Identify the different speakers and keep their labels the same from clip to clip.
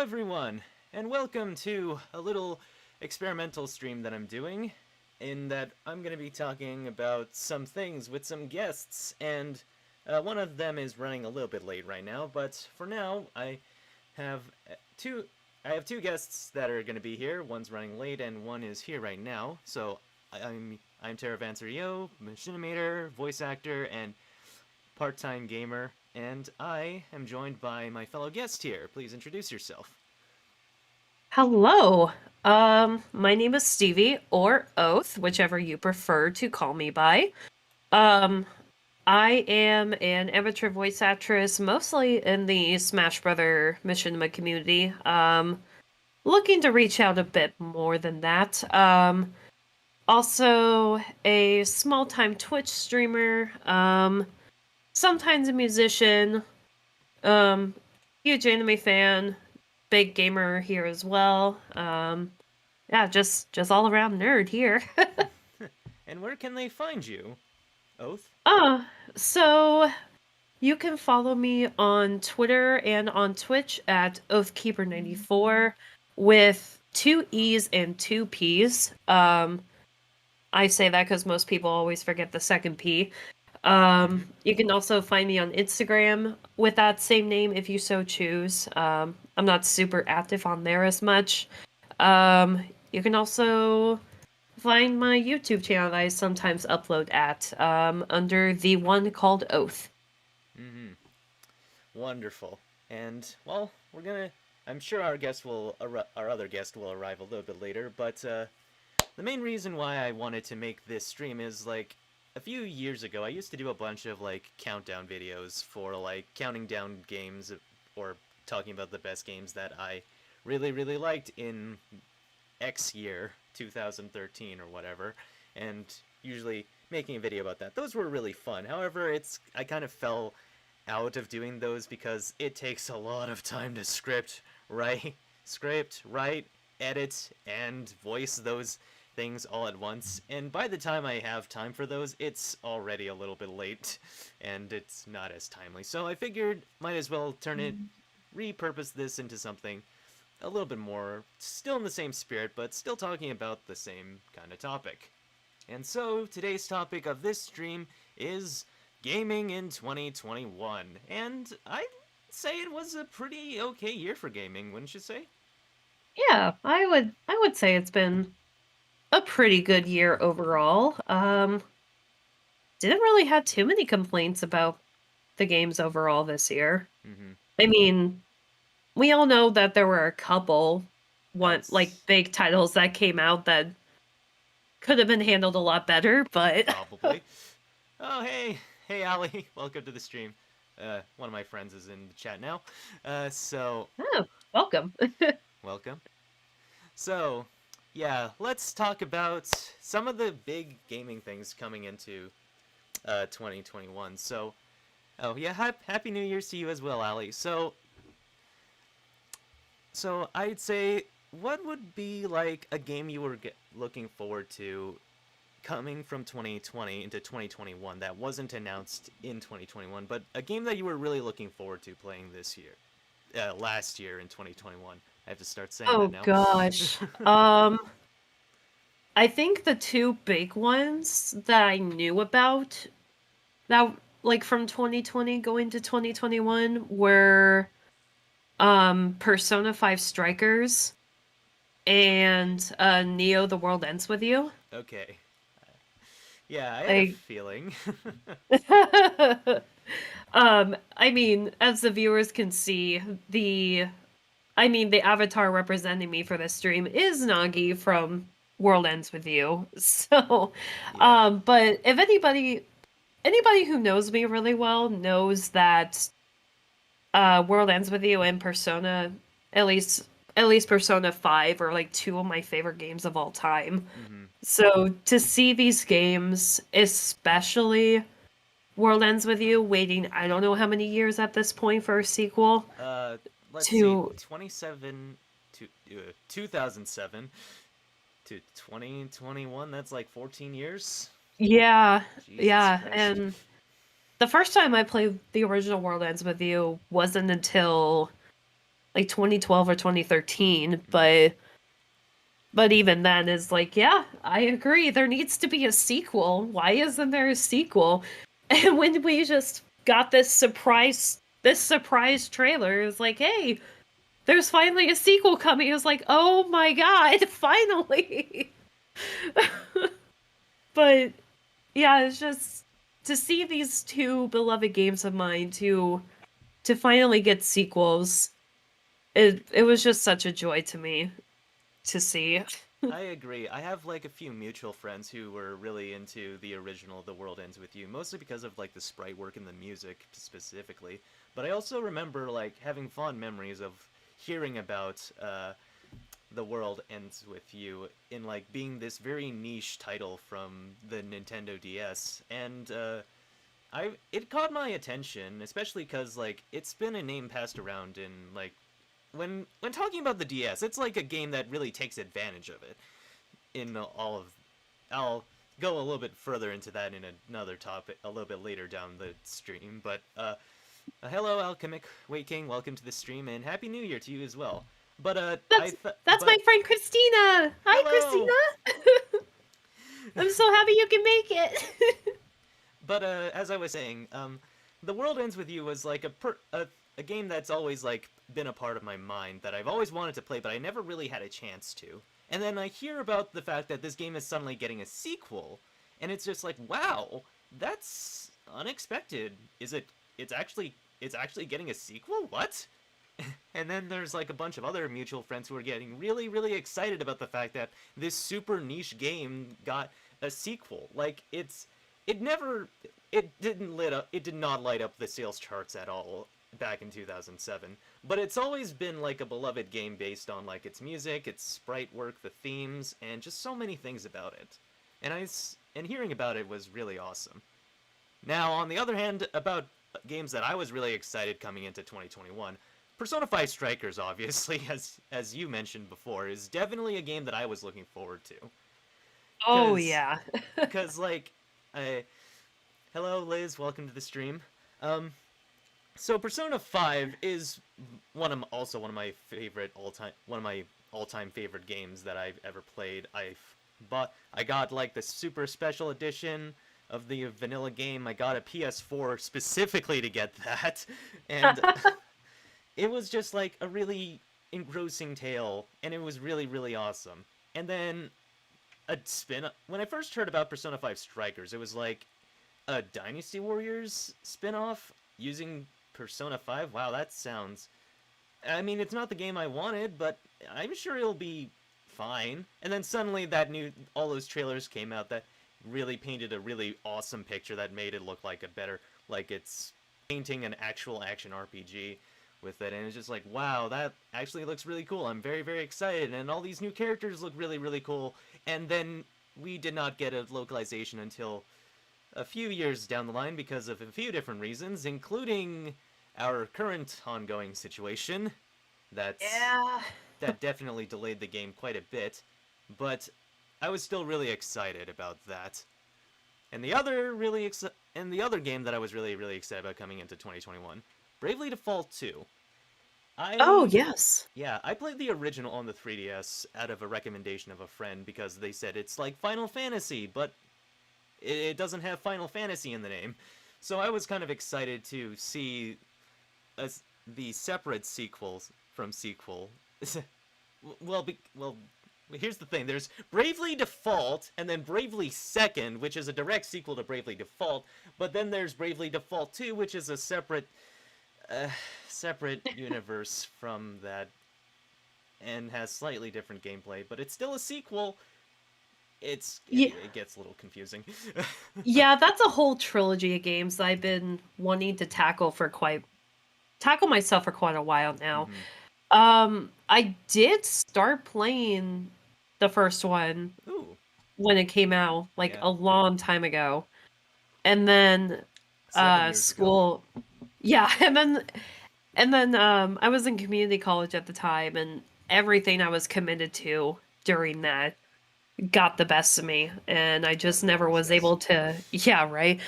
Speaker 1: everyone, and welcome to a little experimental stream that I'm doing, in that I'm going to be talking about some things with some guests, and one of them is running a little bit late right now, but for now, have two I have two guests that are going to be here. One's running late, and one is here right now. So I'm Terravancer Yo, machinimator, voice actor, and part-time gamer, and I am joined by my fellow guest here. Please introduce yourself.
Speaker 2: Hello. My name is Stevie, or Oath, whichever you prefer to call me by. Um, I am an amateur voice actress, mostly in the Smash Brother Machinima community. Looking to reach out a bit more than that. Also a small-time Twitch streamer. Sometimes a musician. Um, Huge anime fan. Big gamer here as well. Yeah, just all around nerd here.
Speaker 1: And where can they find you? Oath?
Speaker 2: uh, so you can follow me on Twitter and on Twitch at Oathkeeper94 with two E's and two P's. I say that because most people always forget the second P. You can also find me on Instagram with that same name if you so choose. I'm not super active on there as much. You can also find my YouTube channel that I sometimes upload at under the one called Oath.
Speaker 1: Mm-hmm. Wonderful. And, well, I'm sure our other guest will arrive a little bit later, but the main reason why I wanted to make this stream is, like, a few years ago, I used to do a bunch of, like, countdown videos for, like, counting down games or talking about the best games that I really, really liked in X year, 2013 or whatever, and usually making a video about that. Those were really fun. However, I kind of fell out of doing those because it takes a lot of time to write, edit, and voice those things all at once. And by the time I have time for those, it's already a little bit late, and it's not as timely. So I figured might as well repurpose this into something a little bit more, still in the same spirit, but still talking about the same kind of topic. And so, today's topic of this stream is gaming in 2021. And I'd say it was a pretty okay year for gaming, wouldn't you say?
Speaker 2: Yeah, I would say it's been a pretty good year overall. Didn't really have too many complaints about the games overall this year.
Speaker 1: Mm-hmm.
Speaker 2: I mean, we all know that there were a couple
Speaker 1: That's
Speaker 2: big titles that came out that could have been handled a lot better, but
Speaker 1: probably. Oh, hey, Ali, welcome to the stream. One of my friends is in the chat now. So,
Speaker 2: oh, welcome.
Speaker 1: welcome. So, yeah, let's talk about some of the big gaming things coming into 2021. So, oh yeah, happy New Year's to you as well, Ali. So I'd say, what would be like a game you were looking forward to coming from 2020 into 2021 that wasn't announced in 2021, but a game that you were really looking forward to playing this year, last year in 2021. I have to start saying that
Speaker 2: Oh
Speaker 1: now.
Speaker 2: gosh. I think the two big ones that I knew about that from 2020 going to 2021 were Persona 5 Strikers and Neo The World Ends With You.
Speaker 1: Okay. Yeah, I had a
Speaker 2: I
Speaker 1: feeling.
Speaker 2: I mean, as the viewers can see, the avatar representing me for this stream is Nagi from World Ends With You. So,
Speaker 1: Yeah.
Speaker 2: but if anybody who knows me really well knows that World Ends With You and Persona, at least Persona 5 are like two of my favorite games of all time.
Speaker 1: Mm-hmm.
Speaker 2: So to see these games, especially World Ends With You, waiting I don't know how many years at this point for a sequel,
Speaker 1: Uh, let's see,
Speaker 2: to
Speaker 1: 2007 to 2021. That's like 14 years.
Speaker 2: yeah,
Speaker 1: Jesus
Speaker 2: yeah,
Speaker 1: Christ.
Speaker 2: and the first time I played the original World Ends With You wasn't until like 2012 or 2013,
Speaker 1: Mhm.
Speaker 2: but even then is like, yeah, I agree. There needs to be a sequel. Why isn't there a sequel? And when we just got this surprise trailer, it was like, hey, there's finally a sequel coming. It was like, oh my god, finally. But yeah, it's just to see these two beloved games of mine to finally get sequels. It was just such a joy to me to see.
Speaker 1: I agree. I have like a few mutual friends who were really into the original The World Ends With You, mostly because of like the sprite work and the music specifically. But I also remember like having fond memories of hearing about The World Ends With You in like being this very niche title from the Nintendo DS, and it caught my attention, especially because like it's been a name passed around in like when talking about the DS, it's like a game that really takes advantage of it. In all of, I'll go a little bit further into that in another topic a little bit later down the stream. But hello, Alchemic Waking, welcome to the stream, and Happy New Year to you as well. But
Speaker 2: That's that's my friend Christina. Hi,
Speaker 1: hello.
Speaker 2: Christina. I'm so happy you can make it.
Speaker 1: But as I was saying, The World Ends With You was like a game that's always like been a part of my mind that I've always wanted to play, but I never really had a chance to. And then I hear about the fact that this game is suddenly getting a sequel, and it's just like, wow, that's unexpected. Is it? It's actually getting a sequel? What? And then there's like a bunch of other mutual friends who are getting really, really excited about the fact that this super niche game got a sequel. Like it never, it did not light up the sales charts at all back in 2007. But it's always been like a beloved game based on like its music, its sprite work, the themes, and just so many things about it. And hearing about it was really awesome. Now, on the other hand, about games that I was really excited coming into 2021, Persona 5 Strikers, obviously, as you mentioned before, is definitely a game that I was looking forward to.
Speaker 2: Oh
Speaker 1: Cause,
Speaker 2: yeah.
Speaker 1: cause like, I, hello Liz, welcome to the stream. Um, so Persona 5 is one of my favorite all-time favorite games that I've ever played. I got like the super special edition of the vanilla game. I got a PS4 specifically to get that, and it was just like a really engrossing tale, and it was really really awesome. And then a spin when I first heard about Persona 5 Strikers, it was like a Dynasty Warriors spin-off using Persona 5. Wow, that sounds, I mean, it's not the game I wanted, but I'm sure it'll be fine. And then suddenly all those trailers came out that really painted a really awesome picture that made it look like a better, like it's painting an actual action RPG with it. And it's just like, wow, that actually looks really cool. I'm very, very excited. And all these new characters look really, really cool. And then we did not get a localization until a few years down the line because of a few different reasons, including our current ongoing situation. That's
Speaker 2: Yeah.
Speaker 1: that definitely delayed the game quite a bit, but I was still really excited about that. And the other game that I was really really excited about coming into 2021, Bravely Default 2.
Speaker 2: Oh
Speaker 1: I
Speaker 2: yes.
Speaker 1: Yeah, I played the original on the 3DS out of a recommendation of a friend because they said it's like Final Fantasy, but it doesn't have Final Fantasy in the name. So I was kind of excited to see the separate sequels from sequel. Well, here's the thing. There's Bravely Default and then Bravely Second, which is a direct sequel to Bravely Default. But then there's Bravely Default 2, which is a uh, separate universe from that and has slightly different gameplay. But it's still a sequel.
Speaker 2: Yeah.
Speaker 1: It gets a little confusing.
Speaker 2: Yeah, that's a whole trilogy of games that I've been wanting to tackle myself for quite a while now.
Speaker 1: Hmm.
Speaker 2: I did start playing the first one
Speaker 1: Ooh,
Speaker 2: when it came out, like
Speaker 1: yeah,
Speaker 2: a long time ago. And then
Speaker 1: 7 years ago.
Speaker 2: school yeah, and then I was in community college at the time and everything I was committed to during that got the best of me and I
Speaker 1: As
Speaker 2: just
Speaker 1: it
Speaker 2: never
Speaker 1: always
Speaker 2: was
Speaker 1: does.
Speaker 2: able to yeah, right.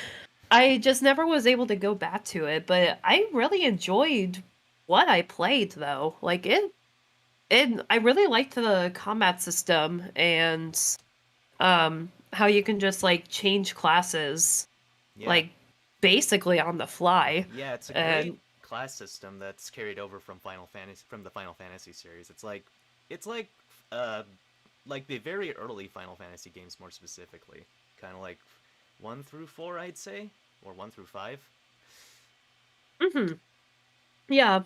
Speaker 2: I just never was able to go back to it, but I really enjoyed what I played though. Like I really liked the combat system and how you can just like change classes
Speaker 1: Yeah,
Speaker 2: like basically on the fly.
Speaker 1: yeah, it's a great
Speaker 2: And
Speaker 1: class system that's carried over from the Final Fantasy series. It's uh like the very early Final Fantasy games more specifically, kind of like 1 through 4, I'd say, or 1 through 5.
Speaker 2: mhm, yeah,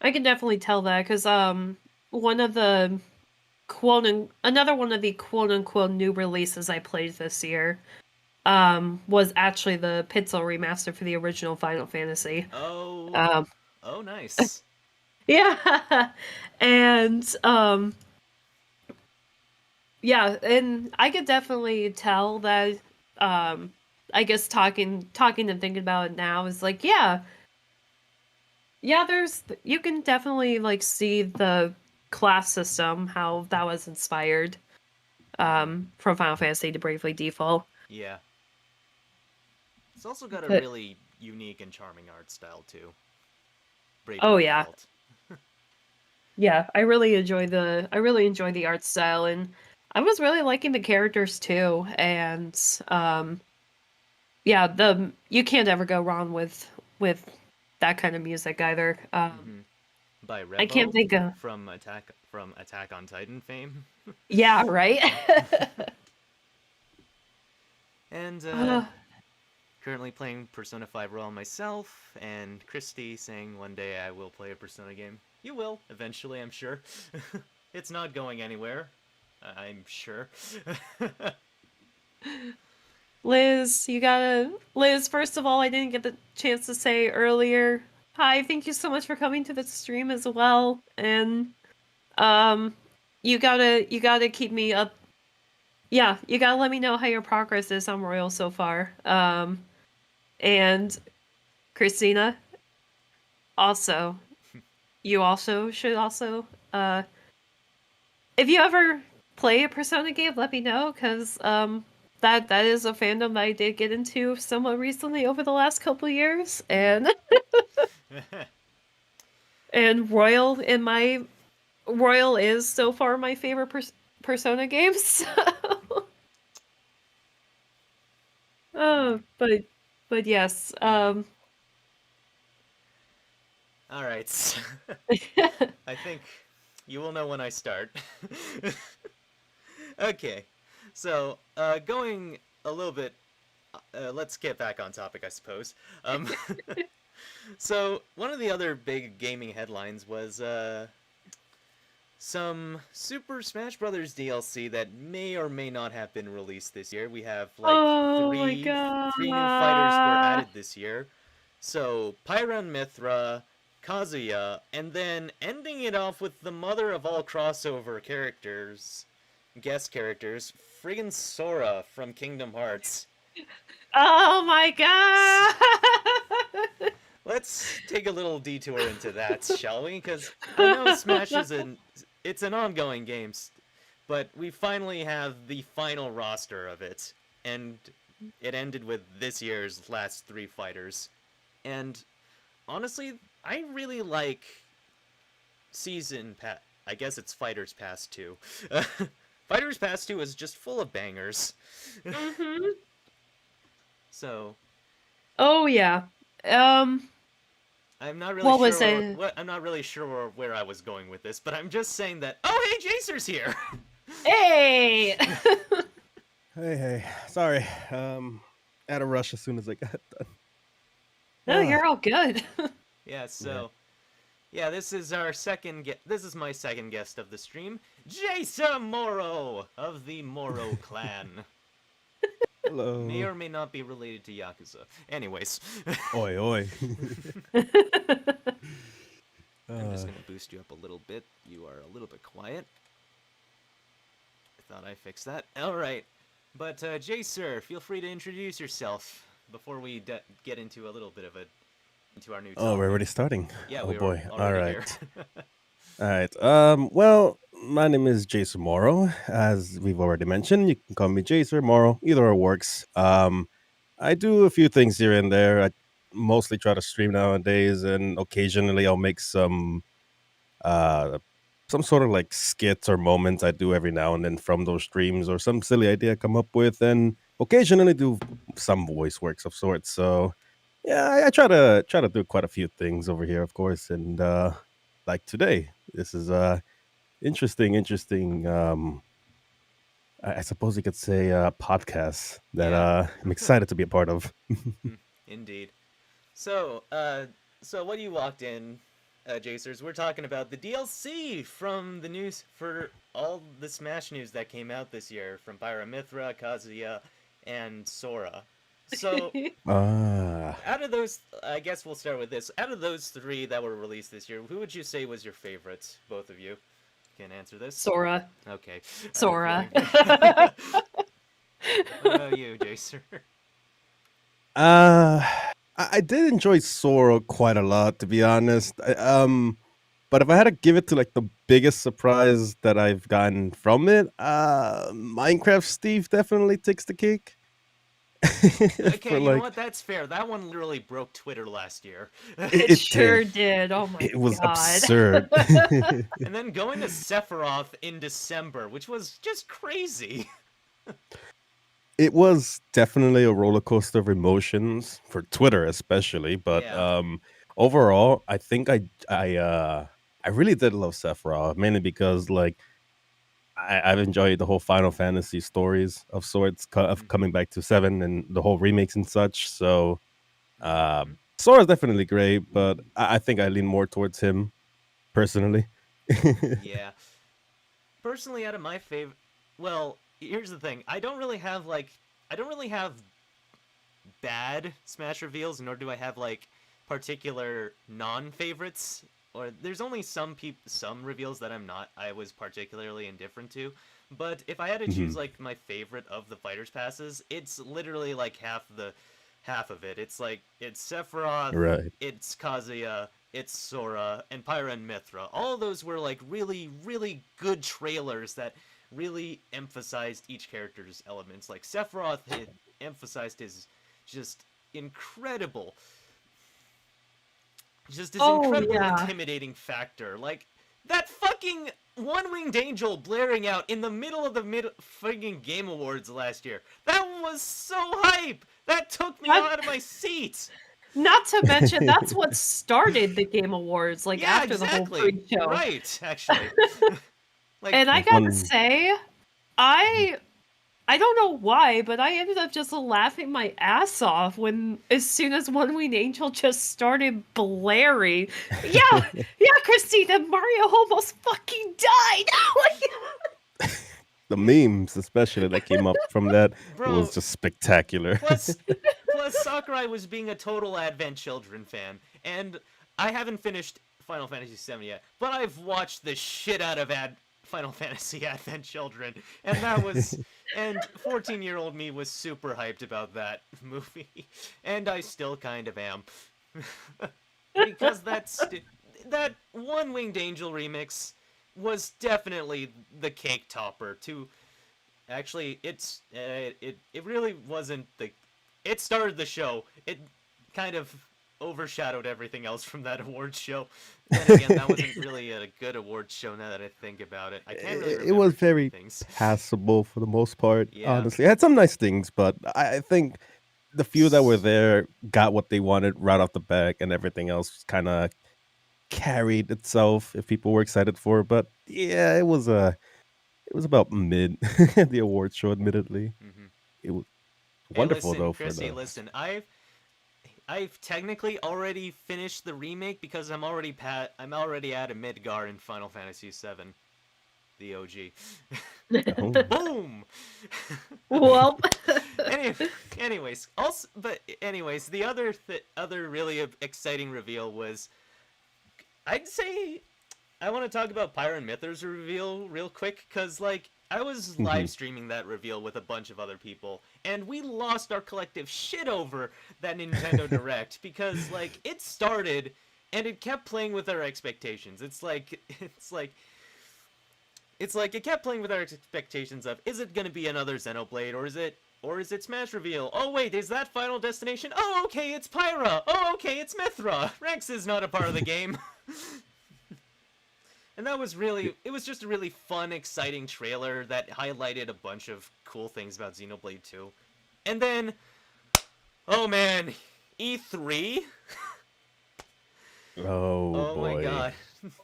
Speaker 2: I can definitely tell that cuz one of the another one of the quote unquote new releases I played this year was actually the Pixel remaster for the original Final Fantasy.
Speaker 1: Oh,
Speaker 2: Um
Speaker 1: oh, nice.
Speaker 2: yeah. And yeah, and I could definitely tell that um I guess talking and thinking about it now is like, yeah, you can definitely like see the class system, how that was inspired
Speaker 1: Hmm.
Speaker 2: from Final Fantasy to Bravely Default.
Speaker 1: Yeah, it's also got a
Speaker 2: But
Speaker 1: really unique and charming art style too. Bravely
Speaker 2: oh yeah.
Speaker 1: Default.
Speaker 2: Yeah, I really enjoy the art style, and I was really liking the characters too. And yeah, the you can't ever go wrong with that kind of music either.
Speaker 1: Hmm. By
Speaker 2: I can't
Speaker 1: Revo
Speaker 2: think of
Speaker 1: from Attack on Titan fame.
Speaker 2: yeah, right.
Speaker 1: And
Speaker 2: uh,
Speaker 1: currently playing Persona 5 Royal myself, and Christy saying one day I will play a Persona game. You will, eventually, I'm sure. It's not going anywhere, I'm sure.
Speaker 2: Liz. First of all, I didn't get the chance to say earlier. Hi, thank you so much for coming to the stream as well, and um, you gotta keep me up. Yeah, you gotta let me know how your progress is on Royal so far. And Christina, also, you also should also, if you ever play a Persona game, let me know, because that is a fandom that I did get into somewhat recently over the last couple years,
Speaker 1: Hmm.
Speaker 2: and Royal is so far my favorite Persona game. So.
Speaker 1: Hmm.
Speaker 2: But yes,
Speaker 1: Alright. I think you will know when I start. Okay, so going a little bit. Let's get back on topic, I suppose. Um, so one of the other big gaming headlines was some Super Smash Brothers DLC that may or may not have been released this year. We have like
Speaker 2: oh my
Speaker 1: three new fighters were
Speaker 2: god.
Speaker 1: added this year. So Pyra and Mithra, Kazuya, and then ending it off with the mother of all crossover characters, guest characters, friggin' Sora from Kingdom Hearts.
Speaker 2: Oh my god.
Speaker 1: Let's take a little detour into that, shall we? Because I know Smash is it's an ongoing game, but we finally have the final roster of it, and it ended with this year's last three fighters. And honestly, I really like season pass. I guess it's Fighters Pass 2. Fighters Pass 2 is just full of bangers.
Speaker 2: Mhm.
Speaker 1: So
Speaker 2: Oh yeah. Um
Speaker 1: I'm not really
Speaker 2: what
Speaker 1: sure
Speaker 2: was it?
Speaker 1: I'm not really sure where I was going with this, but I'm just saying that. Oh, hey, Jacer's here.
Speaker 2: Hey.
Speaker 3: Hey, hey. Sorry. At a rush as soon as I got done.
Speaker 2: No,
Speaker 3: Ah,
Speaker 2: you're all good.
Speaker 1: Yeah.
Speaker 3: yeah.
Speaker 1: So yeah, this is our This is my second guest of the stream, Jacermoro of the Moro clan. May
Speaker 3: Hello.
Speaker 1: or may not be related to Yakuza. Anyways,
Speaker 3: Oi, oi.
Speaker 1: I'm just
Speaker 3: uh,
Speaker 1: gonna boost you up a little bit. You are a little bit quiet. I thought I fixed that. All right, but Jacer, feel free to introduce yourself before we get into a little bit of into our new
Speaker 3: oh, we're
Speaker 1: topic.
Speaker 3: already starting.
Speaker 1: Yeah,
Speaker 3: Oh
Speaker 1: we were
Speaker 3: boy. All
Speaker 1: already here.
Speaker 3: right. All right. Well, my name is Jacermoro. As we've already mentioned, you can call me Jacermoro. Either or works. I do a few things here and there. mostly try to stream nowadays, and occasionally I'll make uh some sort of like skits or moments I do every now and then from those streams, or some silly idea I come up with, and occasionally do some voice works of sorts. So yeah, I try to do quite a few things over here, of course, and like today, this is interesting. I suppose you could say podcast that
Speaker 1: Yeah.
Speaker 3: I'm excited to be a part of.
Speaker 1: Indeed. So, what you walked in, Jacers, we're talking about the DLC from the news for all the Smash news that came out this year from Pyramithra, Kazuya, and Sora. So,
Speaker 3: Ah.
Speaker 1: out of those, I guess we'll start with this. Out of those three that were released this year, who would you say was your favorite? Both of you can answer this.
Speaker 2: Sora.
Speaker 1: Okay.
Speaker 2: Sora.
Speaker 1: What about you, Jacer?
Speaker 3: I did enjoy Sora quite a lot, to be honest. But if I had to give it to like the biggest surprise that I've gotten from it, Minecraft Steve definitely takes the cake.
Speaker 1: Okay,
Speaker 3: For
Speaker 1: you know
Speaker 3: like,
Speaker 1: what? That's fair. That one literally broke Twitter last year.
Speaker 2: It sure did. Oh my god.
Speaker 3: It was absurd.
Speaker 1: And then going to Sephiroth in December, which was just crazy.
Speaker 3: It was definitely a roller coaster of emotions for Twitter, especially. But
Speaker 1: Yeah.
Speaker 3: overall, I think I really did love Sephiroth, mainly because like I've enjoyed the whole Final Fantasy stories of sorts of coming back to 7 and the whole remakes and such. So Sora's definitely great, but I think I lean more towards him personally.
Speaker 1: Yeah. Personally, out of my favorite, well, here's the thing. I don't really have bad Smash reveals, nor do I have like particular non-favorites. Or there's only some reveals that I was particularly indifferent to. But if I had to choose
Speaker 3: Mhm.
Speaker 1: like my favorite of the fighters passes, it's literally like half of it. It's like it's Sephiroth,
Speaker 3: Right.
Speaker 1: it's Kazuya, it's Sora, and Pyra and Mithra. All of those were like really, really good trailers that really emphasized each character's elements. Like Sephiroth emphasized his just incredible just this
Speaker 2: Oh
Speaker 1: incredible
Speaker 2: yeah.
Speaker 1: intimidating factor. Like that fucking one-winged angel blaring out in the middle of the friggin' Game Awards last year. That was so hype. That took me out of my seat.
Speaker 2: Not to mention that's what started the Game Awards, like
Speaker 1: Yeah,
Speaker 2: after the whole
Speaker 1: exactly.
Speaker 2: pre-show.
Speaker 1: Right, actually. Like,
Speaker 2: And I
Speaker 3: Like
Speaker 2: gotta
Speaker 3: one
Speaker 2: say, I don't know why, but I ended up just laughing my ass off when as soon as One Winged Angel just started blaring. Yeah, yeah, Christina, Mario almost fucking died.
Speaker 3: the memes, especially that came up from that,
Speaker 1: bro,
Speaker 3: was just spectacular.
Speaker 1: plus Sakurai was being a total Advent Children fan, and I haven't finished Final Fantasy VII yet, but I've watched the shit out of Final Fantasy Advent Children, and that was and 14-year-old me was super hyped about that movie, and I still kind of am. Because that One Winged Angel remix was definitely the cake topper to actually it really wasn't it started the show. It kind of overshadowed everything else from that awards show. Then again, that wasn't really a good awards show now that I think about it. I can't really
Speaker 3: It was
Speaker 1: remember too many
Speaker 3: very
Speaker 1: things.
Speaker 3: passable for the most part,
Speaker 1: Yeah.
Speaker 3: honestly. It had some nice things, but I think the few that were there got what they wanted right off the bat, and everything else kind of carried itself if people were excited for it. But yeah, it was about mid the awards show, admittedly.
Speaker 1: hmm
Speaker 3: It was
Speaker 1: Hey,
Speaker 3: wonderful
Speaker 1: listen,
Speaker 3: though for
Speaker 1: Chrissy,
Speaker 3: the
Speaker 1: listen. I've technically already finished the remake because I'm already at a Midgar in Final Fantasy VII, the OG.
Speaker 3: oh.
Speaker 1: Boom.
Speaker 2: Well,
Speaker 1: Anyways, the other really exciting reveal was, I'd say, I want to talk about Pyra and Mithra's reveal real quick, because, like, I was live streaming that reveal with a bunch of other people, and we lost our collective shit over that Nintendo Direct, because, like, it started, and it kept playing with our expectations. It's like, it kept playing with our expectations of, is it going to be another Xenoblade, or is it Or is it Smash reveal? Oh wait, is that Final Destination? Oh okay, it's Pyra! Oh okay, it's Mithra! Rex is not a part of the game. And that was really, it was just a really fun, exciting trailer that highlighted a bunch of cool things about Xenoblade 2. And then, oh man, E3?
Speaker 3: Oh,
Speaker 1: Oh
Speaker 3: boy.
Speaker 1: my god.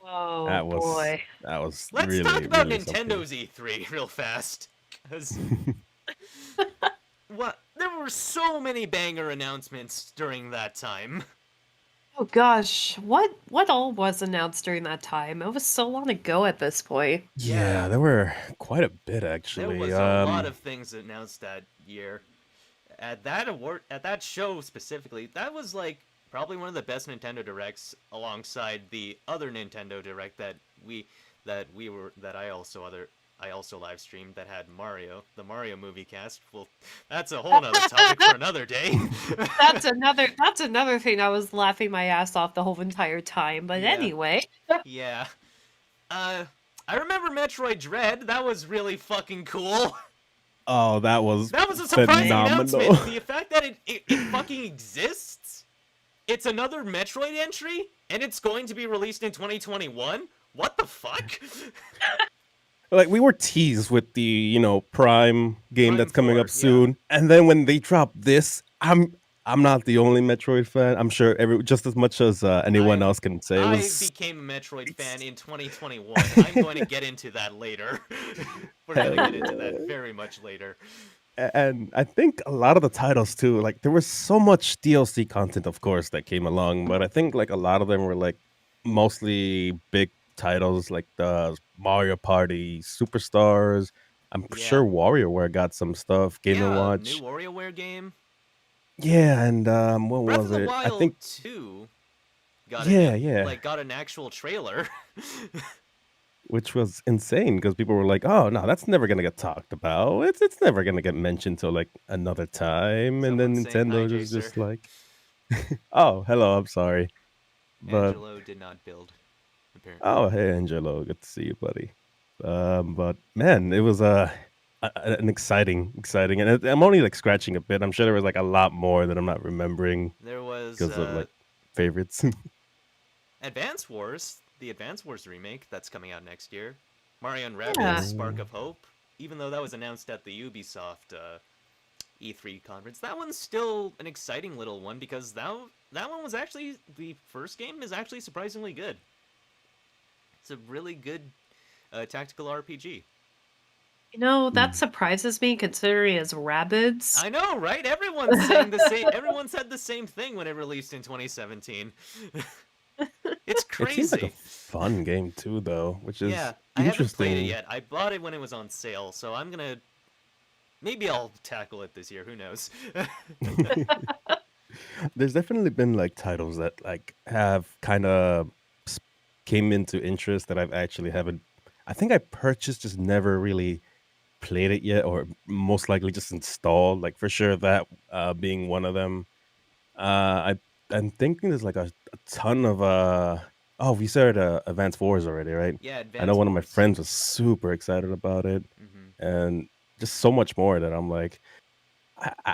Speaker 2: Oh boy.
Speaker 3: That was
Speaker 1: Let's
Speaker 3: really,
Speaker 1: talk about
Speaker 3: really
Speaker 1: Nintendo's E3 real fast. Because what, there were so many banger announcements during that time.
Speaker 2: Oh gosh, what all was announced during that time? It was so long ago at this point.
Speaker 3: Yeah, there were quite a bit actually.
Speaker 1: There was a lot of things announced that year. At that show specifically, that was like probably one of the best Nintendo Directs alongside the other Nintendo Direct that I also live streamed that had Mario, the Mario movie cast. Well, that's a whole nother topic for another day.
Speaker 2: That's another thing I was laughing my ass off the whole entire time. But
Speaker 1: Yeah.
Speaker 2: anyway.
Speaker 1: Yeah. I remember Metroid Dread. That was really fucking cool.
Speaker 3: Oh, that was
Speaker 1: a surprising
Speaker 3: phenomenal.
Speaker 1: announcement. The fact that it fucking exists. It's another Metroid entry, and it's going to be released in 2021. What the fuck?
Speaker 3: Like, we were teased with the, Prime game
Speaker 1: Prime
Speaker 3: that's coming
Speaker 1: 4,
Speaker 3: up soon. And then when they drop this, I'm not the only Metroid fan. I'm sure just as much as anyone else can say.
Speaker 1: I became a Metroid fan in 2021. I'm going to get into that later. We're going to get into that very much later.
Speaker 3: And I think a lot of the titles too, like there was so much DLC content, of course, that came along, but I think like a lot of them were like mostly big titles like the Mario Party Superstars. I'm sure WarioWare got some stuff. Game and Watch.
Speaker 1: New WarioWare game.
Speaker 3: Yeah, and what
Speaker 1: Breath
Speaker 3: was
Speaker 1: of the
Speaker 3: it?
Speaker 1: Wild
Speaker 3: I think
Speaker 1: 2 got got an actual trailer.
Speaker 3: which was insane because people were like, "Oh no, that's never gonna get talked about. It's never gonna get mentioned till like another time." And then
Speaker 1: Someone's saying,
Speaker 3: Nintendo
Speaker 1: "Hi,
Speaker 3: was just
Speaker 1: Jacer."
Speaker 3: like, "Oh, hello, I'm sorry." But
Speaker 1: Angelo did not build, apparently.
Speaker 3: oh, hey, Angelo, good to see you, buddy. But man, it was an exciting, and I'm only like scratching a bit. I'm sure there was like a lot more that I'm not remembering
Speaker 1: There was
Speaker 3: because of like favorites.
Speaker 1: Advance Wars, the Advance Wars remake that's coming out next year. Mario and Rabbids
Speaker 2: Yeah.
Speaker 1: Spark of Hope. Even though that was announced at the Ubisoft E3 conference, that one's still an exciting little one because that one was actually, the first game is actually surprisingly good. It's a really good tactical RPG.
Speaker 2: You know, that surprises me considering it's Rabbids.
Speaker 1: I know, right? Everyone's saying the same. Everyone said the same thing when it released in 2017. It's crazy.
Speaker 3: It seems like a fun game too, though, which is
Speaker 1: I haven't
Speaker 3: interesting.
Speaker 1: played it yet. I bought it when it was on sale, so I'm gonna. Maybe I'll tackle it this year. Who knows?
Speaker 3: There's definitely been like titles that like have kind of came into interest that I've actually haven't. I think I purchased, just never really played it yet, or most likely just installed. Like for sure that being one of them. I'm thinking there's like a ton of oh, we said Advanced Wars already, right?
Speaker 1: Yeah,
Speaker 3: I know one of my
Speaker 1: Wars.
Speaker 3: friends was super excited about it,
Speaker 1: Mhm.
Speaker 3: and just so much more that I'm like,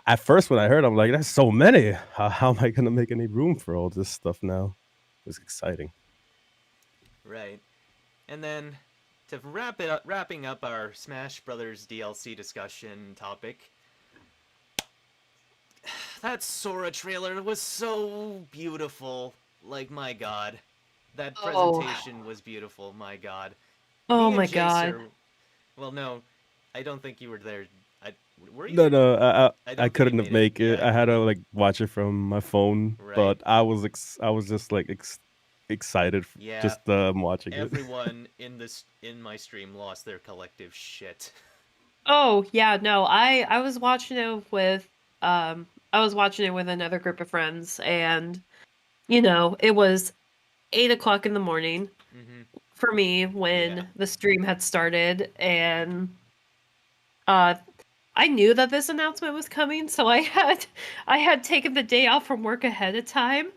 Speaker 3: at first when I heard, I'm like, there's so many. How am I gonna make any room for all this stuff now? It's exciting.
Speaker 1: Right. And then to wrapping up our Smash Brothers DLC discussion topic. That Sora trailer was so beautiful. Like, my god. That presentation was beautiful, my god.
Speaker 2: Oh
Speaker 1: Me
Speaker 2: my
Speaker 1: and
Speaker 2: god.
Speaker 1: Jacer, well, no, I don't think you were there. Were you?
Speaker 3: No,
Speaker 1: I
Speaker 3: I
Speaker 1: don't
Speaker 3: couldn't
Speaker 1: think
Speaker 3: have
Speaker 1: you made
Speaker 3: make it.
Speaker 1: yeah.
Speaker 3: I had to like watch it from my phone,
Speaker 1: Right.
Speaker 3: but I was just like excited
Speaker 1: Yeah,
Speaker 3: just watching it.
Speaker 1: Everyone in my stream lost their collective shit.
Speaker 2: Oh yeah, no, I was watching it with another group of friends, and you know, it was 8 o'clock in the morning
Speaker 1: Mm-hmm.
Speaker 2: for me when
Speaker 1: Yeah.
Speaker 2: the stream had started, and I knew that this announcement was coming, so I had taken the day off from work ahead of time.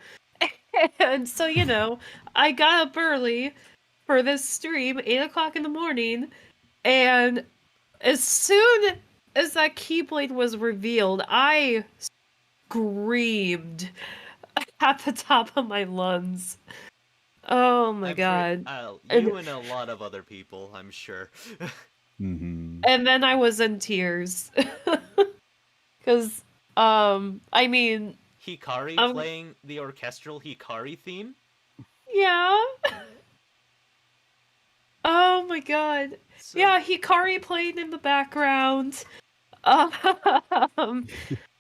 Speaker 2: And so, you know, I got up early for this stream, 8 o'clock in the morning, and as soon as that Keyblade was revealed, I screamed at the top of my lungs. Oh my god. And
Speaker 1: You and a lot of other people, I'm sure.
Speaker 3: Hmm.
Speaker 2: and then I was in tears. Cuz I mean,
Speaker 1: Hikari
Speaker 2: um
Speaker 1: playing the orchestral Hikari theme.
Speaker 2: yeah. Oh my god.
Speaker 1: So,
Speaker 2: Yeah, Hikari played in the background. Um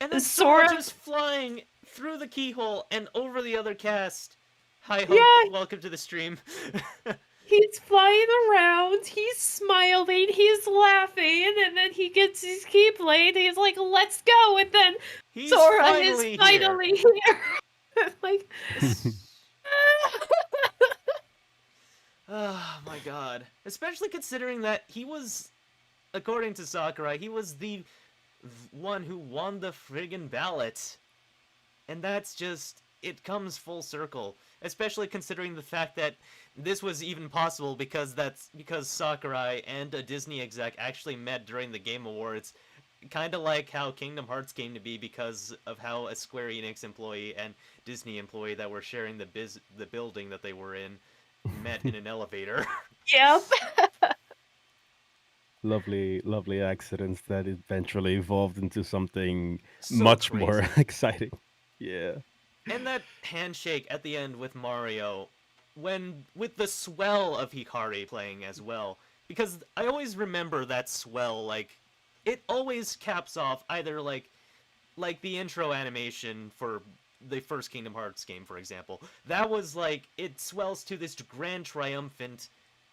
Speaker 1: and then Sora
Speaker 2: Sora,
Speaker 1: just flying through the keyhole and over the other cast. Hi Hope,
Speaker 2: yeah,
Speaker 1: welcome to the stream.
Speaker 2: he's flying around, he's smiling, he's laughing, and then he gets his Keyblade, and he's like, let's go, and then
Speaker 1: He's
Speaker 2: Sora is
Speaker 1: finally here.
Speaker 2: finally here. Like,
Speaker 1: Oh my god. Especially considering that he was, according to Sakurai, he was the one who won the friggin' ballot. And that's just, it comes full circle. Especially considering the fact that this was even possible because Sakurai and a Disney exec actually met during the Game Awards. Kind of like how Kingdom Hearts came to be because of how a Square Enix employee and Disney employee that were sharing the building that they were in met in an elevator.
Speaker 2: yep.
Speaker 3: Lovely accidents that eventually evolved into something
Speaker 1: So
Speaker 3: much
Speaker 1: crazy.
Speaker 3: more exciting. Yeah.
Speaker 1: And that handshake at the end with Mario, with the swell of Hikari playing as well, because I always remember that swell, like, it always caps off either like the intro animation for the first Kingdom Hearts game, for example. That was like, it swells to this grand triumphant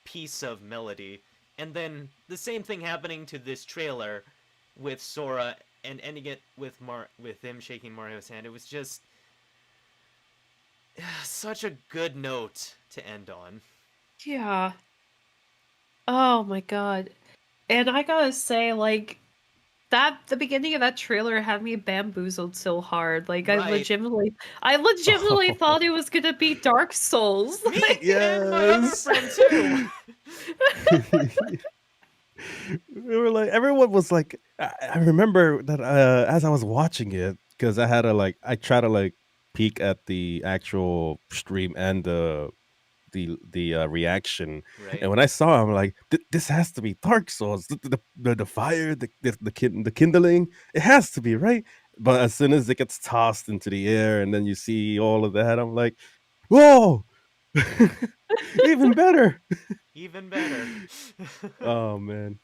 Speaker 1: piece of melody, and then the same thing happening to this trailer with Sora and ending it with him shaking Mario's hand. It was just such a good note to end on.
Speaker 2: Yeah. Oh my god. And I gotta say, like, the beginning of that trailer had me bamboozled so hard. Like, I
Speaker 1: Right.
Speaker 2: legitimately thought it was gonna be Dark Souls.
Speaker 1: Me
Speaker 2: Like,
Speaker 1: and my other
Speaker 3: Yes.
Speaker 1: friend too.
Speaker 3: We were like, everyone was like, I remember that as I was watching it, because I had to like, I try to like peek at the actual stream and the reaction,
Speaker 1: Right.
Speaker 3: and when I saw, I'm like, this has to be Dark Souls. The fire, the kindling, it has to be right. But as soon as it gets tossed into the air, and then you see all of that, I'm like, whoa, even better.
Speaker 1: Even better.
Speaker 3: Oh man.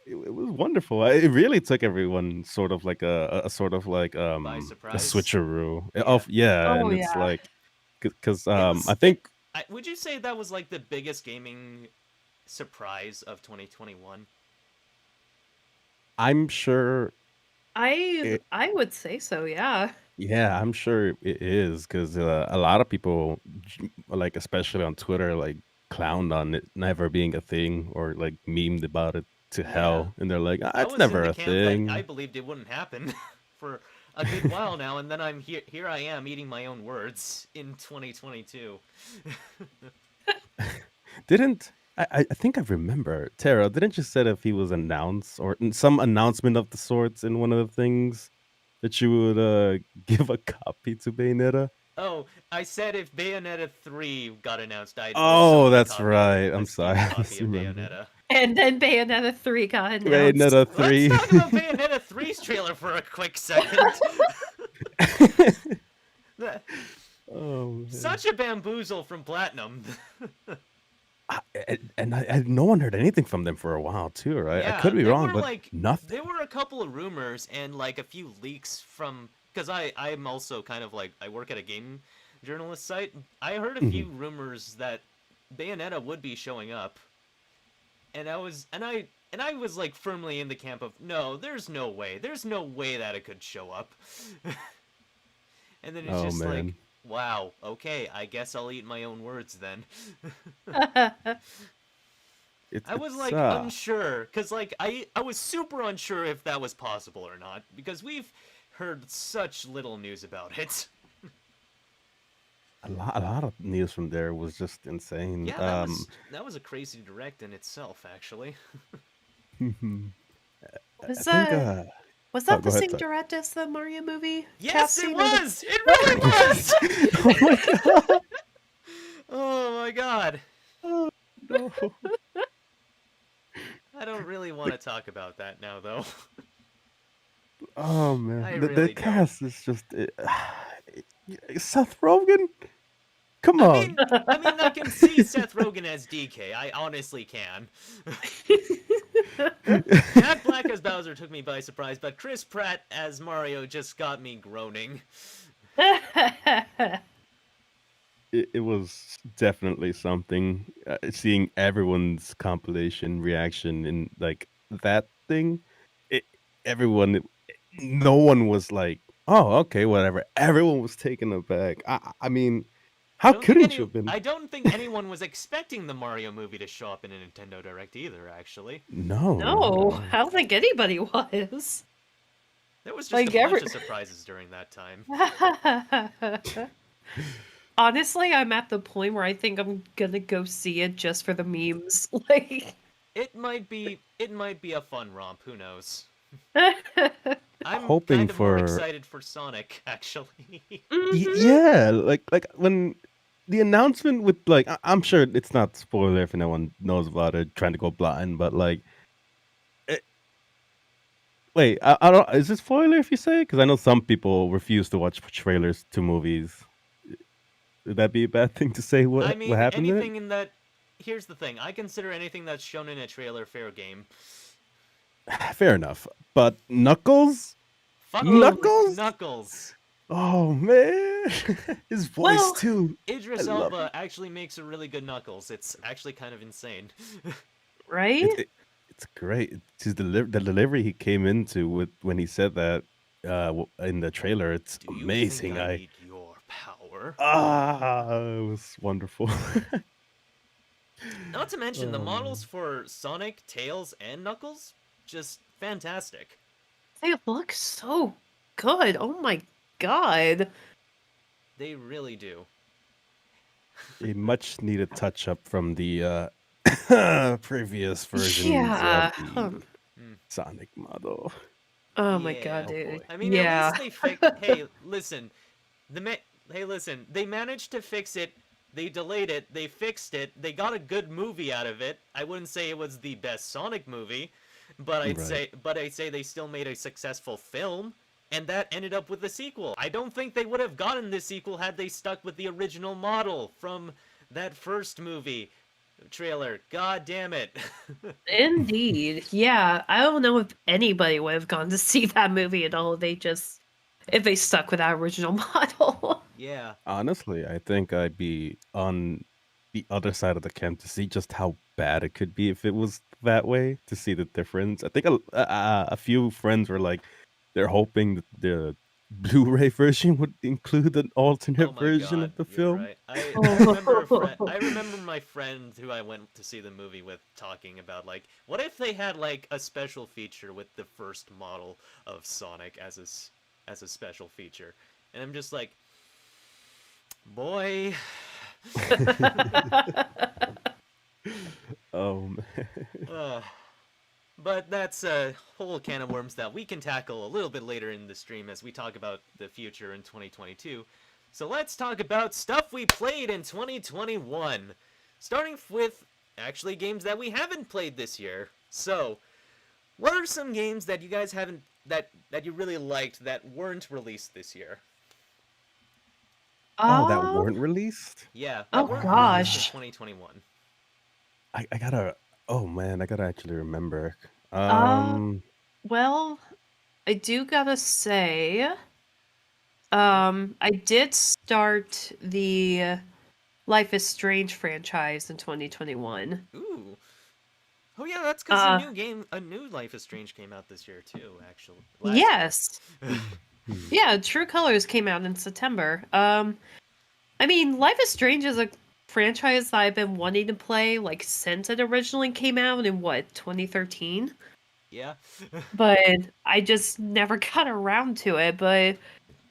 Speaker 3: It was wonderful. It really took everyone sort of like a sort of like
Speaker 1: By
Speaker 3: a
Speaker 1: surprise.
Speaker 3: switcheroo.
Speaker 1: Yeah.
Speaker 3: Of yeah,
Speaker 2: oh
Speaker 3: and it's
Speaker 2: yeah.
Speaker 3: like because
Speaker 1: It
Speaker 3: I think
Speaker 1: would you say that was like the biggest gaming surprise of 2021?
Speaker 3: I'm sure it,
Speaker 2: I would say so, yeah.
Speaker 3: yeah, I'm sure it is because a lot of people like especially on Twitter like clowned on it never being a thing or like memed about it to
Speaker 1: Yeah.
Speaker 3: hell, and they're like,
Speaker 1: I
Speaker 3: it's
Speaker 1: was in
Speaker 3: never
Speaker 1: the
Speaker 3: a
Speaker 1: camp that I
Speaker 3: thing.
Speaker 1: believed it wouldn't happen for a good while now, and then I'm here I am eating my own words in 2022.
Speaker 3: Didn't I think I remember Tara? Didn't you said if he was announced or some announcement of the sorts in one of the things that you would give a copy to Bayonetta?
Speaker 1: Oh, I said if Bayonetta 3 got announced, I'd give
Speaker 3: Oh,
Speaker 1: someone
Speaker 3: that's right.
Speaker 1: a
Speaker 3: I'm
Speaker 1: Steam
Speaker 3: sorry. I
Speaker 1: copy of
Speaker 3: remember.
Speaker 1: Bayonetta.
Speaker 2: And then Bayonetta 3 got announced.
Speaker 3: Bayonetta
Speaker 1: Let's
Speaker 3: 3.
Speaker 1: talk about Bayonetta 3's trailer for a quick second.
Speaker 3: Oh man.
Speaker 1: Such a bamboozle from Platinum.
Speaker 3: No one heard anything from them for a while too, right? I
Speaker 1: Yeah,
Speaker 3: could be
Speaker 1: there
Speaker 3: wrong,
Speaker 1: were
Speaker 3: but
Speaker 1: like
Speaker 3: nothing.
Speaker 1: there were a couple of rumors and like a few leaks from, because I'm also kind of like, I work at a game journalist site. I heard a few
Speaker 3: Mhm.
Speaker 1: rumors that Bayonetta would be showing up, and I was like firmly in the camp of no, there's no way that it could show up. And then it's
Speaker 3: Oh
Speaker 1: just like,
Speaker 3: man.
Speaker 1: wow, okay, I guess I'll eat my own words then. I was
Speaker 3: It's
Speaker 1: like unsure, cause like I was super unsure if that was possible or not, because we've heard such little news about it.
Speaker 3: a lot of news from there was just insane.
Speaker 1: Yeah, that was a crazy direct in itself, actually.
Speaker 3: Mhm. I think.
Speaker 2: Was
Speaker 3: Oh,
Speaker 2: that
Speaker 3: go
Speaker 2: the
Speaker 3: ahead.
Speaker 2: same
Speaker 3: Sorry.
Speaker 2: director as the Mario movie?
Speaker 1: Yes,
Speaker 2: Chat
Speaker 1: it
Speaker 2: scene?
Speaker 1: was. It really was.
Speaker 3: Oh my god!
Speaker 1: Oh my god.
Speaker 3: Oh, no.
Speaker 1: I don't really want to talk about that now, though.
Speaker 3: Oh man,
Speaker 1: I
Speaker 3: the
Speaker 1: really don't.
Speaker 3: cast is just Seth Rogen. Come
Speaker 1: I
Speaker 3: on.
Speaker 1: mean, I mean, I can see Seth Rogen as DK. I honestly can. Jack Black as Bowser took me by surprise, but Chris Pratt as Mario just got me groaning.
Speaker 3: It was definitely something. Seeing everyone's compilation reaction in like that thing, it, everyone, no one was like, "Oh, okay, whatever." Everyone was taken aback. I mean, how couldn't you have been?
Speaker 1: I don't think anyone was expecting the Mario movie to show up in a Nintendo Direct either, actually.
Speaker 3: No, not at
Speaker 2: No,
Speaker 3: all.
Speaker 2: I don't think anybody was.
Speaker 1: There was just
Speaker 2: Like
Speaker 1: a bunch
Speaker 2: every.
Speaker 1: of surprises during that time.
Speaker 2: Honestly, I'm at the point where I think I'm gonna go see it just for the memes. Like,
Speaker 1: It might be a fun romp, who knows. I'm
Speaker 3: Hoping
Speaker 1: kind of more
Speaker 3: for
Speaker 1: excited for Sonic, actually.
Speaker 2: Mhm.
Speaker 3: yeah, like when the announcement with like I'm sure it's not spoiler if no one knows about it, trying to go blind, but like wait, I don't. Is it spoiler if you say? Because I know some people refuse to watch trailers to movies. Would that be a bad thing to say?
Speaker 1: I
Speaker 3: What
Speaker 1: mean,
Speaker 3: happened in it?
Speaker 1: anything in that. Here's the thing: I consider anything that's shown in a trailer fair game.
Speaker 3: Fair enough. But Knuckles,
Speaker 1: Fucking
Speaker 3: Knuckles.
Speaker 1: Knuckles.
Speaker 3: Oh man, his voice
Speaker 2: Well,
Speaker 3: too. I
Speaker 1: Idris
Speaker 3: love
Speaker 1: Elba
Speaker 3: it.
Speaker 1: actually makes a really good Knuckles. It's actually kind of insane.
Speaker 2: right?
Speaker 3: It's great. The delivery he came into with when he said that in the trailer. It's
Speaker 1: Do you think
Speaker 3: amazing.
Speaker 1: I need your power?
Speaker 3: It was wonderful.
Speaker 1: Not to mention the
Speaker 3: Oh
Speaker 1: models
Speaker 3: man.
Speaker 1: for Sonic, Tails, and Knuckles, just fantastic.
Speaker 2: They look so good. Oh my god.
Speaker 1: They really do.
Speaker 3: A much needed touch up from the previous versions of
Speaker 2: Yeah.
Speaker 3: the
Speaker 1: Mm.
Speaker 3: Sonic model.
Speaker 2: Oh my god,
Speaker 1: Yeah.
Speaker 3: Oh boy.
Speaker 2: dude.
Speaker 1: I mean, at
Speaker 2: Yeah.
Speaker 1: least they fixed. Hey, listen. Hey, listen. They managed to fix it. They delayed it. They fixed it. They got a good movie out of it. I wouldn't say it was the best Sonic movie, but
Speaker 3: Right.
Speaker 1: I'd say they still made a successful film, and that ended up with the sequel. I don't think they would have gotten this sequel had they stuck with the original model from that first movie trailer. God damn it.
Speaker 2: Indeed. Yeah. I don't know if anybody would have gone to see that movie at all. If they stuck with that original model.
Speaker 1: Yeah.
Speaker 3: Honestly, I think I'd be on the other side of the camp to see just how bad it could be if it was that way, to see the difference. I think a few friends were like, they're hoping that the Blu-ray version would include an
Speaker 1: Oh
Speaker 3: alternate
Speaker 1: my
Speaker 3: version
Speaker 1: god,
Speaker 3: of the
Speaker 1: you're
Speaker 3: film.
Speaker 1: right. I remember
Speaker 2: Oh.
Speaker 1: I remember my friend who I went to see the movie with talking about like what if they had like a special feature with the first model of Sonic as a special feature. And I'm just like, boy,
Speaker 3: Oh man.
Speaker 1: uh, but that's a whole can of worms that we can tackle a little bit later in the stream as we talk about the future in 2022. So let's talk about stuff we played in 2021. Starting with actually games that we haven't played this year. So, what are some games that you guys haven't that you really liked that weren't released this year?
Speaker 3: Oh, that
Speaker 2: Um,
Speaker 3: weren't released?
Speaker 1: Yeah, that
Speaker 2: oh
Speaker 1: weren't released in
Speaker 2: gosh.
Speaker 1: 2021.
Speaker 3: I gotta. Oh man, I gotta actually remember.
Speaker 2: Uh,
Speaker 3: Um,
Speaker 2: well, I do gotta say,
Speaker 1: Yeah.
Speaker 2: I did start the Life is Strange franchise in 2021.
Speaker 1: Ooh. Oh yeah, that's because
Speaker 2: Uh,
Speaker 1: a new Life is Strange came out this year too. Actually, last year.
Speaker 2: yes.
Speaker 3: hmm.
Speaker 2: Yeah, True Colors came out in September. I mean, Life is Strange is a franchise that I've been wanting to play like since it originally came out in what, 2013?
Speaker 1: Yeah.
Speaker 2: But I just never got around to it. But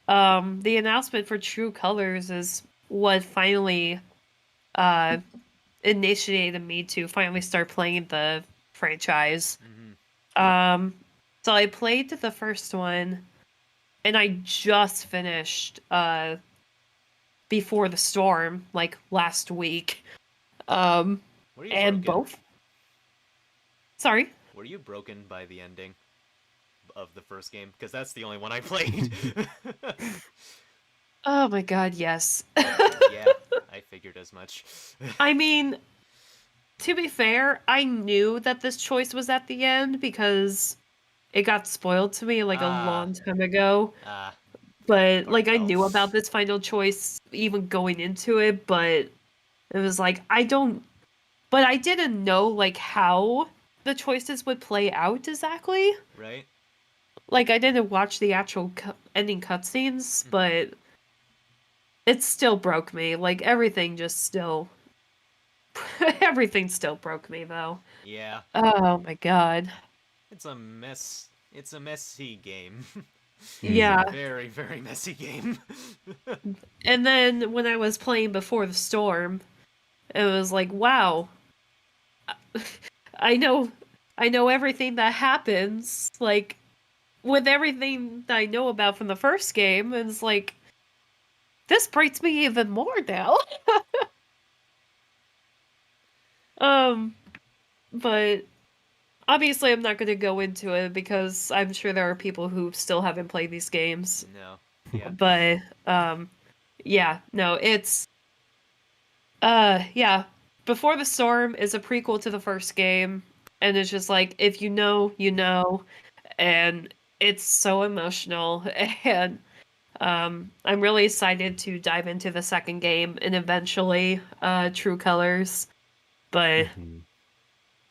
Speaker 2: the announcement for True Colors is what finally uh initiated me to finally start playing the franchise.
Speaker 1: Mhm.
Speaker 2: So I played the first one, and I just finished Before the Storm, like last week.
Speaker 1: Were you
Speaker 2: And
Speaker 1: broken?
Speaker 2: both. Sorry.
Speaker 1: Were you broken by the ending of the first game? Because that's the only one I played.
Speaker 2: Oh my god, yes.
Speaker 1: Yeah, I figured as much.
Speaker 2: I mean, to be fair, I knew that this choice was at the end because it got spoiled to me like a long time ago. But
Speaker 1: Hard
Speaker 2: like I
Speaker 1: tell.
Speaker 2: knew about this final choice even going into it, but it was like I didn't know like how the choices would play out exactly.
Speaker 1: Right?
Speaker 2: Like I didn't watch the actual ending cutscenes, but it still broke me. Like everything just still everything still broke me though.
Speaker 1: Yeah.
Speaker 2: Oh my god.
Speaker 1: It's a mess. It's a messy game.
Speaker 2: Yeah.
Speaker 1: Very, very messy game.
Speaker 2: And then when I was playing Before the Storm, it was like, wow. I know everything that happens, like with everything that I know about from the first game, and it's like this breaks me even more now. But obviously I'm not going to go into it because I'm sure there are people who still haven't played these games.
Speaker 1: No. Yeah.
Speaker 2: But yeah, no, it's yeah. Before the Storm is a prequel to the first game, and it's just like if you know, you know, and it's so emotional and I'm really excited to dive into the second game and eventually True Colors. But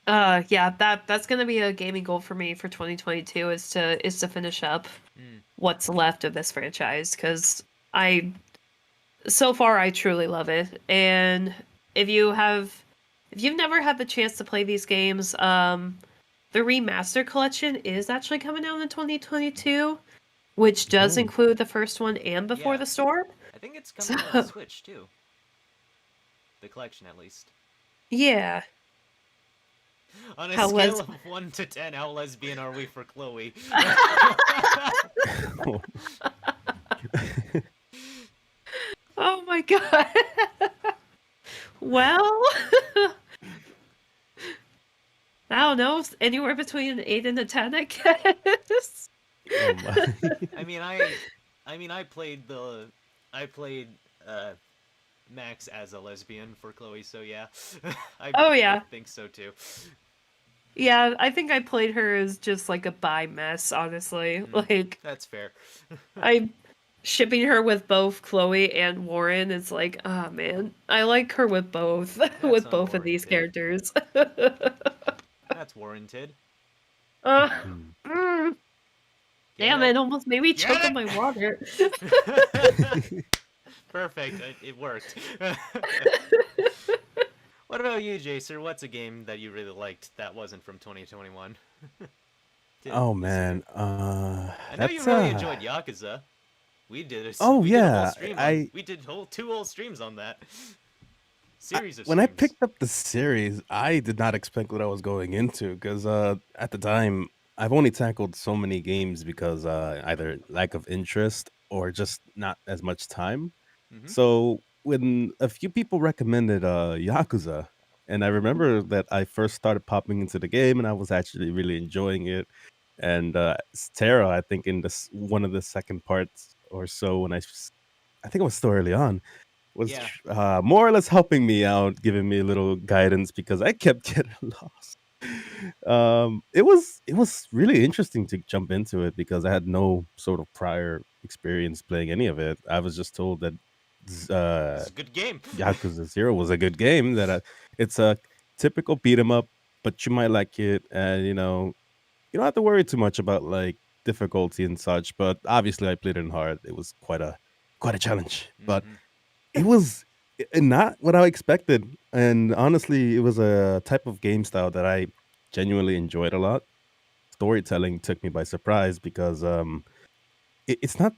Speaker 2: yeah, that's gonna be a gaming goal for me for 2022 is to finish up what's left of this franchise because so far I truly love it. And if you've never had the chance to play these games, the remaster collection is actually coming out in 2022, which does include the first one and Before the Storm.
Speaker 1: I think it's coming out on Switch too. The collection, at least.
Speaker 2: Yeah.
Speaker 1: On a scale of 1 to 10, how lesbian are we for Chloe?
Speaker 2: Oh my god. Well, I don't know, anywhere between an 8 and a 10, I guess.
Speaker 3: Oh my.
Speaker 1: I mean, I played Max as a lesbian for Chloe, so yeah. I think so too.
Speaker 2: Yeah, I think I played her as just like a bi mess, honestly. Like
Speaker 1: that's fair.
Speaker 2: I'm shipping her with both Chloe and Warren. It's like, oh man, I like her with both with both of these characters.
Speaker 1: That's warranted.
Speaker 2: Damn it, almost made me choke on my water.
Speaker 1: Perfect, it worked. What about you, Jacer? What's a game that you really liked that wasn't from 2021?
Speaker 3: Oh man,
Speaker 1: I know you really enjoyed Yakuza. We did a
Speaker 3: Oh
Speaker 1: we did a whole
Speaker 3: yeah,
Speaker 1: stream we did two whole streams on that. Series of
Speaker 3: when
Speaker 1: streams.
Speaker 3: I picked up the series, I did not expect what I was going into because at the time I've only tackled so many games because either lack of interest or just not as much time. So when a few people recommended Yakuza, and I remember that I first started popping into the game and I was actually really enjoying it. And Tara, I think in this one of the second parts or so, when I think it was still early on, was more or less helping me out, giving me a little guidance because I kept getting lost. It was really interesting to jump into it because I had no sort of prior experience playing any of it. I was just told that
Speaker 1: it's a good game.
Speaker 3: Yakuza 0 was a good game. That it's a typical beat 'em up, but you might like it, and you don't have to worry too much about like difficulty and such. But obviously, I played it in hard. It was quite a challenge, but it was not what I expected. And honestly, it was a type of game style that I genuinely enjoyed a lot. Storytelling took me by surprise because it's not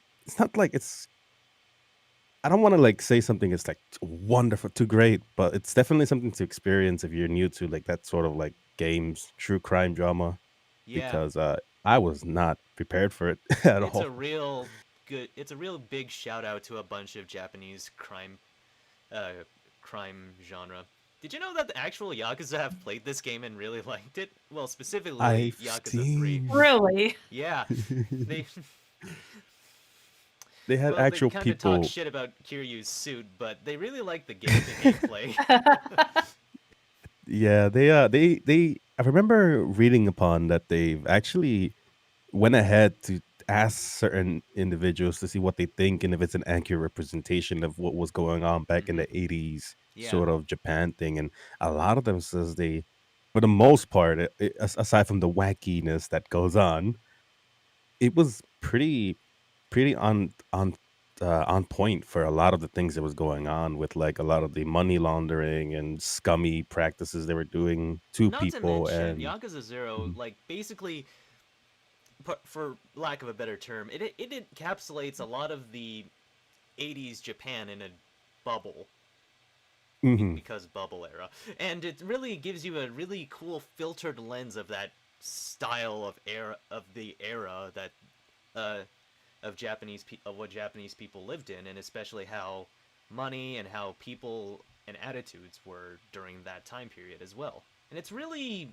Speaker 3: like it's I don't want to like say something is like wonderful, too great, but it's definitely something to experience if you're new to like that sort of like games, true crime drama.
Speaker 1: Yeah.
Speaker 3: Because I was not prepared for it at
Speaker 1: It's
Speaker 3: all.
Speaker 1: a real good. It's a real big shout out to a bunch of Japanese uh, crime genre. Did you know that the actual Yakuza have played this game and really liked it? Well, specifically
Speaker 3: I've
Speaker 1: Yakuza 3.
Speaker 3: seen
Speaker 2: Really?
Speaker 1: Yeah, they
Speaker 3: they had
Speaker 1: well, they
Speaker 3: actual
Speaker 1: kind of talk
Speaker 3: people.
Speaker 1: shit about Kiryu's suit, but they really like the gameplay.
Speaker 3: Yeah, they. I remember reading upon that they've actually went ahead to ask certain individuals to see what they think and if it's an accurate representation of what was going on back in
Speaker 1: Hmm.
Speaker 3: the 80s
Speaker 1: Yeah.
Speaker 3: sort of Japan thing. And a lot of them says they, for the most part, aside from the wackiness that goes on, it was pretty on point for a lot of the things that was going on with like a lot of the money laundering and scummy practices they were doing to
Speaker 1: Not to
Speaker 3: people.
Speaker 1: mention
Speaker 3: And
Speaker 1: Yakuza 0,
Speaker 3: mhm,
Speaker 1: like basically for lack of a better term, it encapsulates a lot of the 80s Japan in a bubble
Speaker 3: mhm,
Speaker 1: because bubble era, and it really gives you a really cool filtered lens of that style of the era that uh, of what Japanese people lived in, and especially how money and how people and attitudes were during that time period as well. And it's really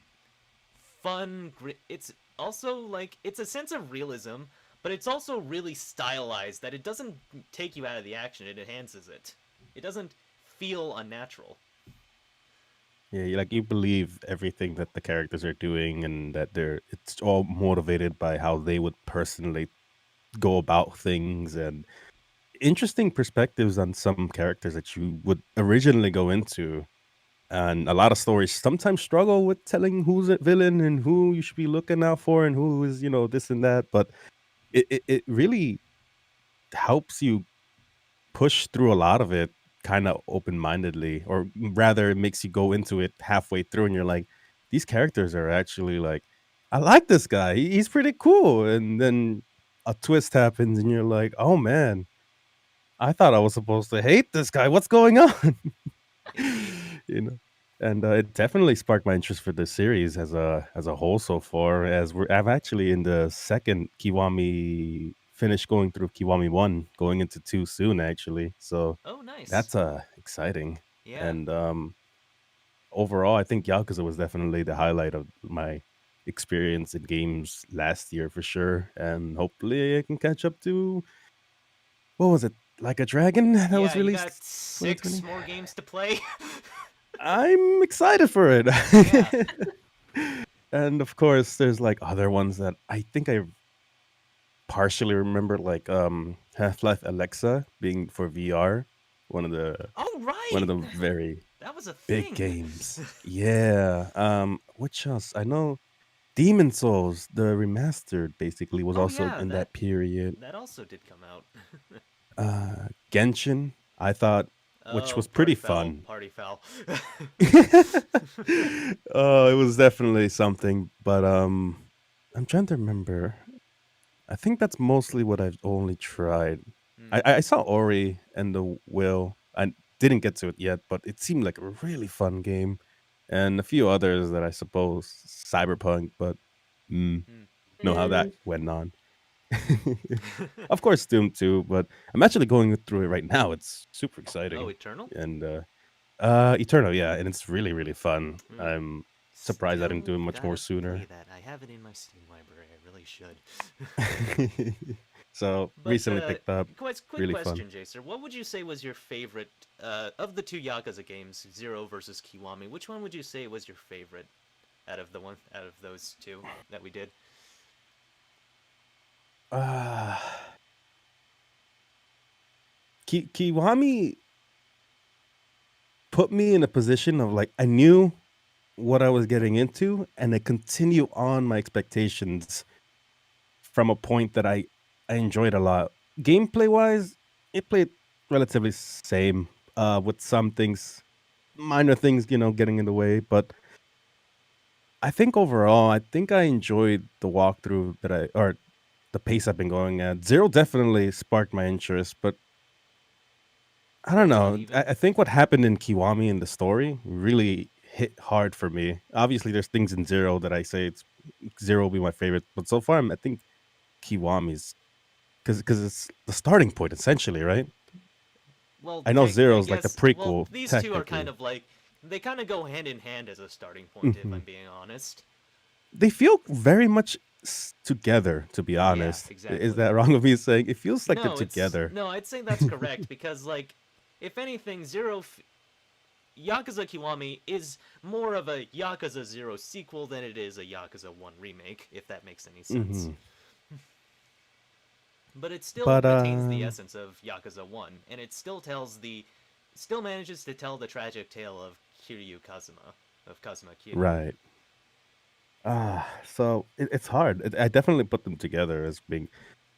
Speaker 1: fun. It's also like it's a sense of realism, but it's also really stylized that it doesn't take you out of the action; it enhances it. It doesn't feel unnatural.
Speaker 3: yeah, you believe everything that the characters are doing, and that it's all motivated by how they would personally go about things, and interesting perspectives on some characters that you would originally go into. And a lot of stories sometimes struggle with telling who's a villain and who you should be looking out for and who is, this and that. But it really helps you push through a lot of it kind of open mindedly, or rather, it makes you go into it halfway through and you're like, these characters are actually like, I like this guy. He's pretty cool. And then a twist happens and you're like, oh man, I thought I was supposed to hate this guy. What's going on?
Speaker 1: Indeed.
Speaker 3: you know. And it definitely sparked my interest for this series as a whole so far. I've actually in the second Kiwami finished going through Kiwami 1, going into 2 soon actually. So
Speaker 1: Oh, nice.
Speaker 3: that's exciting.
Speaker 1: Yeah.
Speaker 3: And overall, I think Yakuza was definitely the highlight of my experience in games last year for sure. And hopefully I can catch up to, what was it? Like a Dragon that
Speaker 1: Yeah,
Speaker 3: was
Speaker 1: you got
Speaker 3: released
Speaker 1: 6
Speaker 3: 2020.
Speaker 1: more games to play.
Speaker 3: I'm excited for it.
Speaker 1: Yeah.
Speaker 3: And of course, there's like other ones that I think I partially remember, like Half-Life Alexa being for VR, one of the
Speaker 1: Oh,
Speaker 3: one
Speaker 1: right.
Speaker 3: of the very
Speaker 1: That was a
Speaker 3: big
Speaker 1: thing.
Speaker 3: games. Yeah. Which else? I know Demon Souls, the remastered, basically was
Speaker 1: Oh,
Speaker 3: also
Speaker 1: yeah,
Speaker 3: in
Speaker 1: that
Speaker 3: that period.
Speaker 1: that also did come out.
Speaker 3: Genshin, I thought, which
Speaker 1: Oh,
Speaker 3: was pretty
Speaker 1: party foul,
Speaker 3: fun.
Speaker 1: party foul.
Speaker 3: Oh, it was definitely something, but I'm trying to remember. I think that's mostly what I've only tried.
Speaker 1: Hmm.
Speaker 3: I saw Ori and the Will. I didn't get to it yet, but it seemed like a really fun game, and a few others that I suppose Cyberpunk, but mm,
Speaker 1: Hmm.
Speaker 3: know how that
Speaker 2: Mm,
Speaker 3: went on. Of course, Doom too, but I'm actually going through it right now. It's super
Speaker 1: Oh,
Speaker 3: exciting,
Speaker 1: Eternal?
Speaker 3: and Eternal, yeah, and it's really really fun.
Speaker 1: Hmm.
Speaker 3: I'm surprised I didn't
Speaker 1: Still
Speaker 3: do it much more
Speaker 1: gotta play
Speaker 3: sooner.
Speaker 1: that. I have it in my Steam library. I really should.
Speaker 3: So
Speaker 1: But
Speaker 3: recently picked up,
Speaker 1: quick
Speaker 3: really fun.
Speaker 1: question, Jacer. What would you say was your favorite of the two Yakuza games, Zero versus Kiwami? Which one would you say was your favorite out of those two that we did?
Speaker 3: Uh, Kiwami put me in a position of like I knew what I was getting into, and I continue on my expectations from a point that I enjoyed a lot. Gameplay wise, it played relatively same, with some things, minor things, getting in the way. But I think overall, I think I enjoyed the walkthrough or the pace I've been going at. Zero definitely sparked my interest, but I don't
Speaker 1: That's
Speaker 3: know. I,
Speaker 1: uneven.
Speaker 3: I think what happened in Kiwami in the story really hit hard for me. Obviously, there's things in Zero that I say it's Zero will be my favorite, but so far I think Kiwami's because it's the starting point essentially, right?
Speaker 1: Well,
Speaker 3: I know
Speaker 1: I
Speaker 3: Zero's like the
Speaker 1: guess. Well,
Speaker 3: prequel
Speaker 1: these two are kind
Speaker 3: technically.
Speaker 1: of like they kind of go hand in hand as a starting point, if
Speaker 3: Hmm.
Speaker 1: I'm being honest.
Speaker 3: They feel very much together, to be
Speaker 1: Yeah,
Speaker 3: honest. Is
Speaker 1: exactly.
Speaker 3: that wrong of me saying it feels like they're
Speaker 1: No,
Speaker 3: together?
Speaker 1: no. I'd say that's correct because, like, if anything, Yakuza Kiwami is more of a Yakuza 0 sequel than it is a Yakuza 1 remake, if that makes any sense.
Speaker 3: Hmm.
Speaker 1: But it still
Speaker 3: But
Speaker 1: retains the essence of Yakuza 1, and it still manages to tell the tragic tale of Kazuma Kiryu.
Speaker 3: right. So it's hard. I definitely put them together as being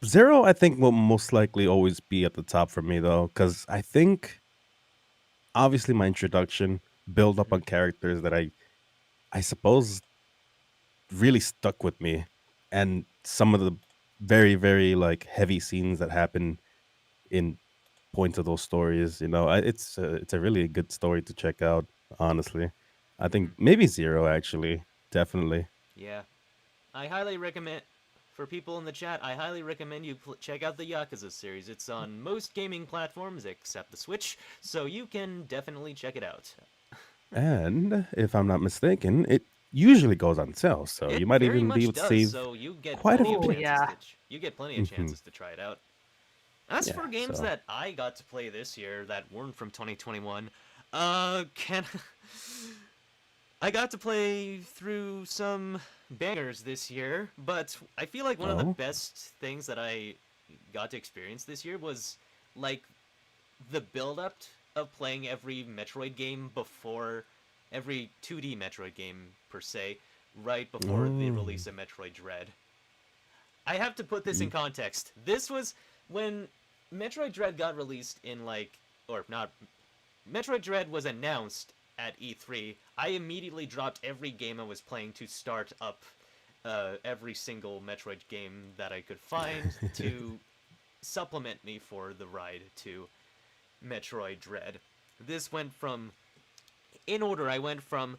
Speaker 3: Zero. I think will most likely always be at the top for me though, because I think obviously my introduction build up
Speaker 1: Hmm.
Speaker 3: on characters that I suppose really stuck with me, and some of the very like heavy scenes that happen in points of those stories. It's a really good story to check out. Honestly, I think
Speaker 1: Hmm.
Speaker 3: maybe Zero actually, definitely.
Speaker 1: Yeah, I highly recommend. For people in the chat, I highly recommend you check out the Yakuza series. It's on most gaming platforms except the Switch, so you can definitely check it out.
Speaker 3: And if I'm not mistaken, it usually goes on sale, so
Speaker 1: It
Speaker 3: you might
Speaker 1: very
Speaker 3: even be
Speaker 1: much
Speaker 3: able to
Speaker 1: does,
Speaker 3: save
Speaker 1: so you get
Speaker 3: quite a
Speaker 1: plenty of
Speaker 2: Oh
Speaker 3: few.
Speaker 1: chances
Speaker 2: yeah.
Speaker 1: to you get plenty of
Speaker 3: Hmm.
Speaker 1: chances to try it out. As
Speaker 3: Yeah,
Speaker 1: for games
Speaker 3: so
Speaker 1: that I got to play this year that weren't from 2021, can I got to play through some bangers this year, but I feel like one of the
Speaker 3: oh,
Speaker 1: best things that I got to experience this year was like the build up of playing every Metroid game before every 2D Metroid game per se, right before the
Speaker 3: oh,
Speaker 1: release of Metroid Dread. I have to put this in
Speaker 3: ye-
Speaker 1: context. This was when Metroid Dread got released in or not, Metroid Dread was announced at E3. I immediately dropped every game I was playing to start up every single Metroid game that I could find to supplement me for the ride to Metroid Dread. This went from, in order, I went from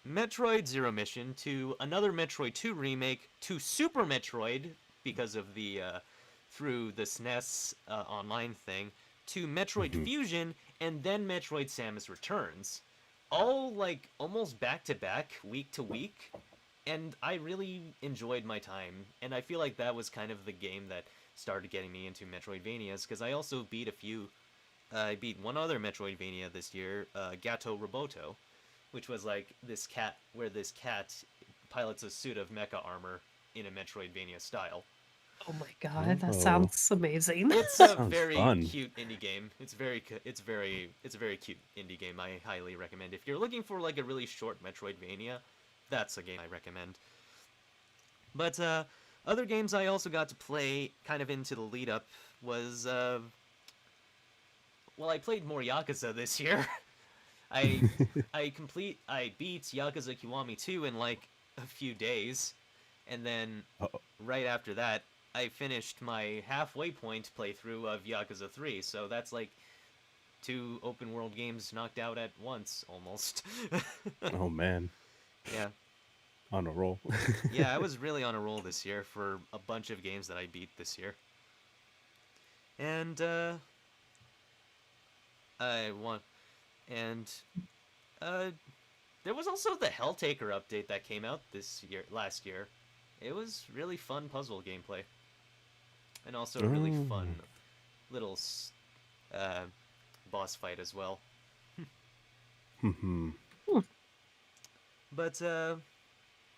Speaker 1: Metroid Zero Mission to another Metroid 2 remake to Super Metroid because of the through the SNES online thing to Metroid
Speaker 3: mhm.
Speaker 1: Fusion and then Metroid Samus Returns. All like almost back to back, week to week, and I really enjoyed my time. And I feel like that was kind of the game that started getting me into Metroidvanias because I also beat a few I beat one other Metroidvania this year, Gato Roboto, which was like this cat pilots a suit of mecha armor in a Metroidvania style.
Speaker 2: Oh my god, that
Speaker 3: Oh,
Speaker 2: sounds amazing.
Speaker 1: It's a
Speaker 3: sounds
Speaker 1: very
Speaker 3: fun.
Speaker 1: cute indie game. It's a very cute indie game. I highly recommend. If you're looking for like a really short Metroidvania, that's a game I recommend. But other games I also got to play kind of into the lead up was well, I played more Yakuza this year. I I beat Yakuza Kiwami 2 in like a few days, and then
Speaker 3: Oh,
Speaker 1: right after that, I finished my halfway point playthrough of Yakuza 3. So that's like two open world games knocked out at once almost.
Speaker 3: oh man,
Speaker 1: Yeah.
Speaker 3: on a roll.
Speaker 1: Yeah, I was really on a roll this year for a bunch of games that I beat this year. And I won and uh there was also the Helltaker update that came out last year. It was really fun puzzle gameplay, and also a really fun
Speaker 3: Oh.
Speaker 1: little uh, boss fight as well.
Speaker 3: Mhm.
Speaker 2: Hmm.
Speaker 1: But to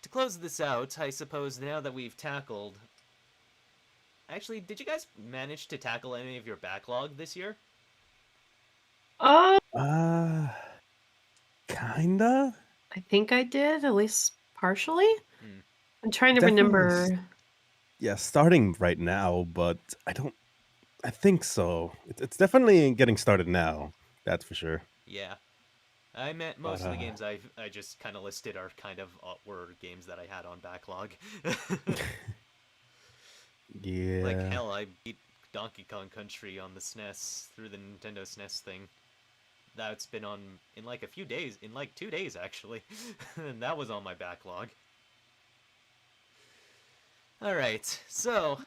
Speaker 1: close this out, I suppose now that we've tackled. Actually, did you guys manage to tackle any of your backlog this year?
Speaker 2: Uh,
Speaker 3: Uh, kinda.
Speaker 2: I think I did, at least partially.
Speaker 1: Hmm.
Speaker 2: I'm trying to
Speaker 3: Definitely.
Speaker 2: remember.
Speaker 3: Yeah, starting right now, but I don't. I think so. It's definitely getting started now. That's for sure.
Speaker 1: Yeah, I meant
Speaker 3: But
Speaker 1: most of the games I just kind of listed are kind of were games that I had on backlog. Like
Speaker 3: yeah.
Speaker 1: hell, I beat Donkey Kong Country on the SNES through the Nintendo SNES thing. That's been on in like a few days, in like 2 days actually, and that was on my backlog. All right. So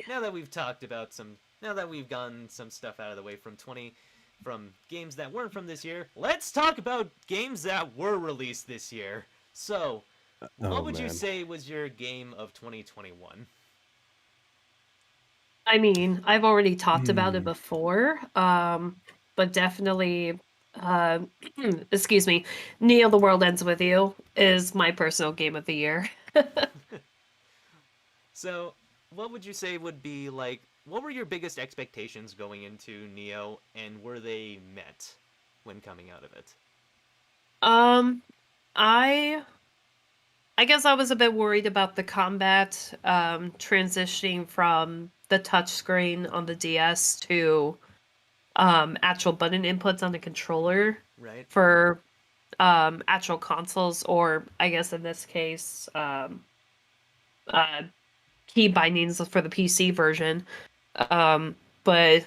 Speaker 1: now that we've talked about now that we've gotten some stuff out of the way from games that weren't from this year, let's talk about games that were released this year. So, what
Speaker 3: Oh
Speaker 1: would you
Speaker 3: man.
Speaker 1: say was your game of 2021?
Speaker 2: I mean, I've already talked about it
Speaker 3: Hmm.
Speaker 2: before, but definitely, uh, excuse me, Neo: The World Ends With You is my personal game of the year.
Speaker 1: So, what would you say would be like? What were your biggest expectations going into Neo, and were they met when coming out of it?
Speaker 2: Um, I I guess I was a bit worried about the combat, transitioning from the touchscreen on the DS to actual button inputs on the controller
Speaker 1: Right.
Speaker 2: for actual consoles, or I guess in this case, uh, key bindings for the PC version. But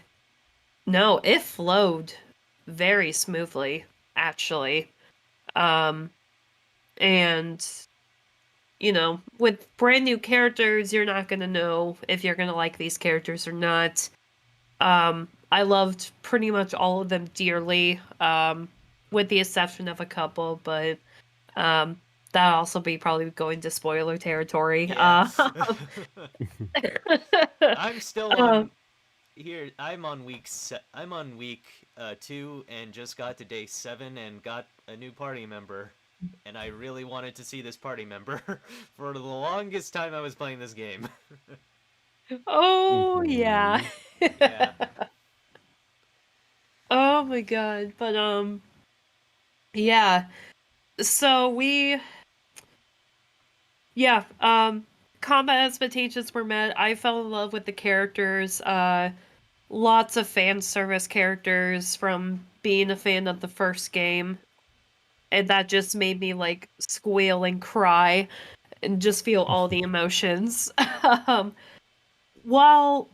Speaker 2: no, it flowed very smoothly, actually. Um, and with brand new characters, you're not gonna know if you're gonna like these characters or not. I loved pretty much all of them dearly, with the exception of a couple, but um, that also be probably going to spoiler territory.
Speaker 1: Yeah. I'm still
Speaker 2: Um,
Speaker 1: on here. I'm on week 2 and just got to day 7 and got a new party member. And I really wanted to see this party member for the longest time I was playing this game.
Speaker 2: oh yeah.
Speaker 3: Mhm.
Speaker 1: Yeah.
Speaker 2: Oh my god. But yeah. So yeah, combat expectations were met. I fell in love with the characters. Lots of fan service characters from being a fan of the first game. And that just made me like squeal and cry and just feel all the emotions. um, while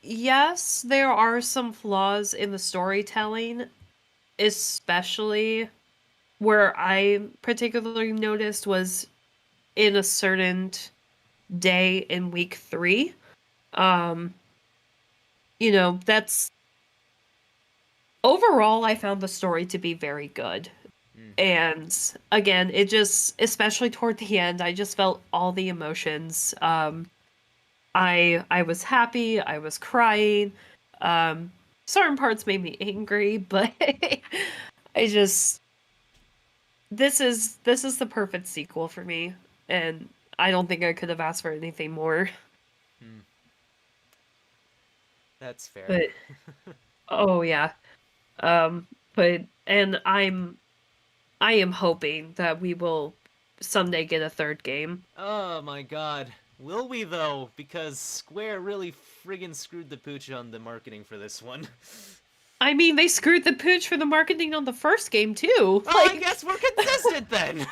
Speaker 2: yes, there are some flaws in the storytelling, especially where I particularly noticed was in a certain day in week 3. Um, that's overall I found the story to be very good.
Speaker 1: Mm.
Speaker 2: And again, it just, especially toward the end, I just felt all the emotions. I was happy, I was crying. Um, certain parts made me angry, but I just this is the perfect sequel for me, and I don't think I could have asked for anything more.
Speaker 1: Mm. That's fair.
Speaker 2: But oh yeah. Um, but and I am hoping that we will someday get a third game.
Speaker 1: Oh my god. Will we though? Because Square really friggin' screwed the pooch on the marketing for this one.
Speaker 2: I mean, they screwed the pooch for the marketing on the first game too.
Speaker 1: Oh, I guess we're consistent then!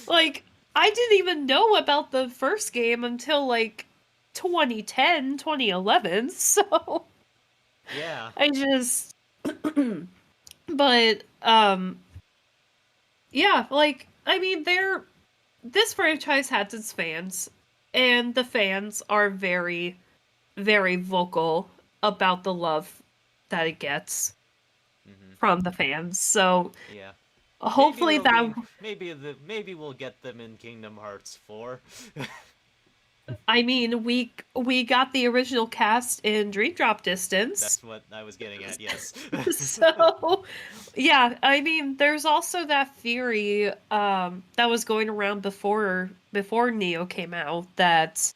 Speaker 2: Like I didn't even know about the first game until like 2010, 2011. So
Speaker 1: Yeah.
Speaker 2: I just but yeah, like I mean this franchise has its fans, and the fans are very very vocal about the love that it gets
Speaker 1: Hmm.
Speaker 2: from the fans. So
Speaker 1: Yeah. Maybe
Speaker 2: hopefully
Speaker 1: they'll
Speaker 2: that
Speaker 1: be. Maybe we'll get them in Kingdom Hearts 4.
Speaker 2: I mean we got the original cast in Dream Drop Distance.
Speaker 1: That's what I was getting at. Yes.
Speaker 2: So yeah, I mean there's also that theory that was going around before Neo came out that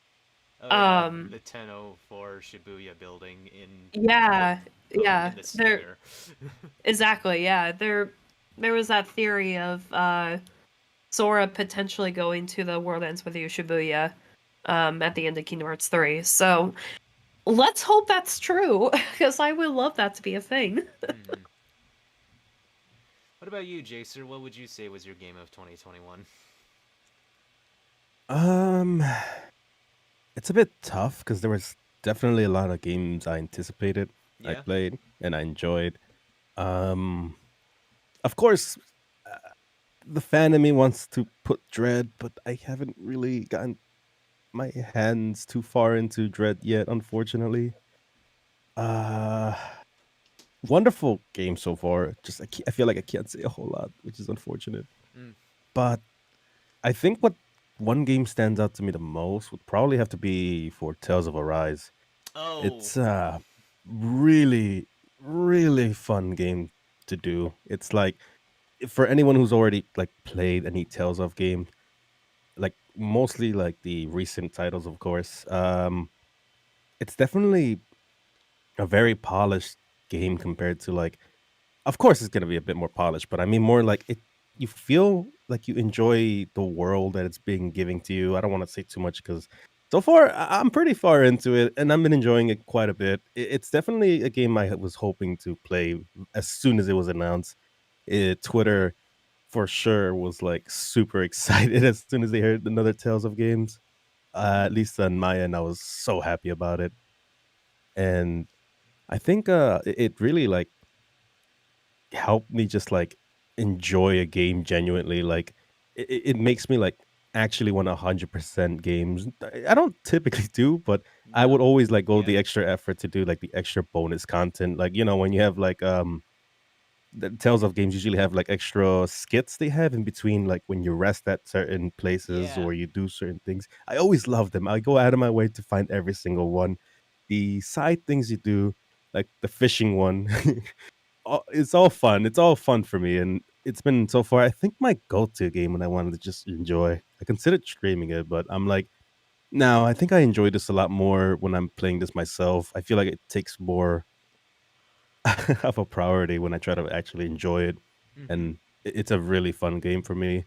Speaker 1: Oh yeah,
Speaker 2: um
Speaker 1: the 1004 Shibuya building
Speaker 2: yeah, yeah,
Speaker 1: in the
Speaker 2: there
Speaker 1: stinger.
Speaker 2: exactly, yeah. There was that theory of Sora potentially going to the World Ends With You Shibuya at the end of Kingdom Hearts 3. So let's hope that's true, because I would love that to be a thing.
Speaker 1: Hmm. What about you, Jacer? What would you say was your game of 2021?
Speaker 3: Um, it's a bit tough because there was definitely a lot of games I anticipated, I
Speaker 1: Yeah.
Speaker 3: played, and I enjoyed. Um, of course, the fan in me wants to put Dread, but I haven't really gotten my hands too far into Dread yet, unfortunately. Uh Wonderful game so far. Just I feel like I can't say a whole lot, which is unfortunate.
Speaker 1: Mm.
Speaker 3: But I think what one game stands out to me the most would probably have to be for Tales of Arise.
Speaker 1: Oh,
Speaker 3: It's a really, really fun game to do. It's like for anyone who's already like played any Tales of game, like mostly like the recent titles, of course. It's definitely a very polished game compared to like, of course it's gonna be a bit more polished, but I mean more like it. You feel like you enjoy the world that it's being giving to you. I don't want to say too much because so far I'm pretty far into it, and I've been enjoying it quite a bit. It's definitely a game I was hoping to play as soon as it was announced. Twitter for sure was like super excited as soon as they heard another Tales of games. At least on my end, I was so happy about it, and I think it really like helped me just like enjoy a game genuinely. Like it makes me like actually want 100% games. I don't typically do, but I
Speaker 1: no,
Speaker 3: would always like go
Speaker 1: yeah,
Speaker 3: the extra effort to do like the extra bonus content. Like when you have like the Tales of games usually have like extra skits they have in between, like when you rest at certain places
Speaker 1: yeah,
Speaker 3: or you do certain things. I always love them. I go out of my way to find every single one. The side things you do, like the fishing one, it's all fun. It's all fun for me, and it's been so far. I think my go-to game when I wanted to just enjoy. I considered streaming it, but I'm like, no, I think I enjoy this a lot more when I'm playing this myself. I feel like it takes more of a priority when I try to actually enjoy it,
Speaker 1: mm-hmm,
Speaker 3: and it's a really fun game for me.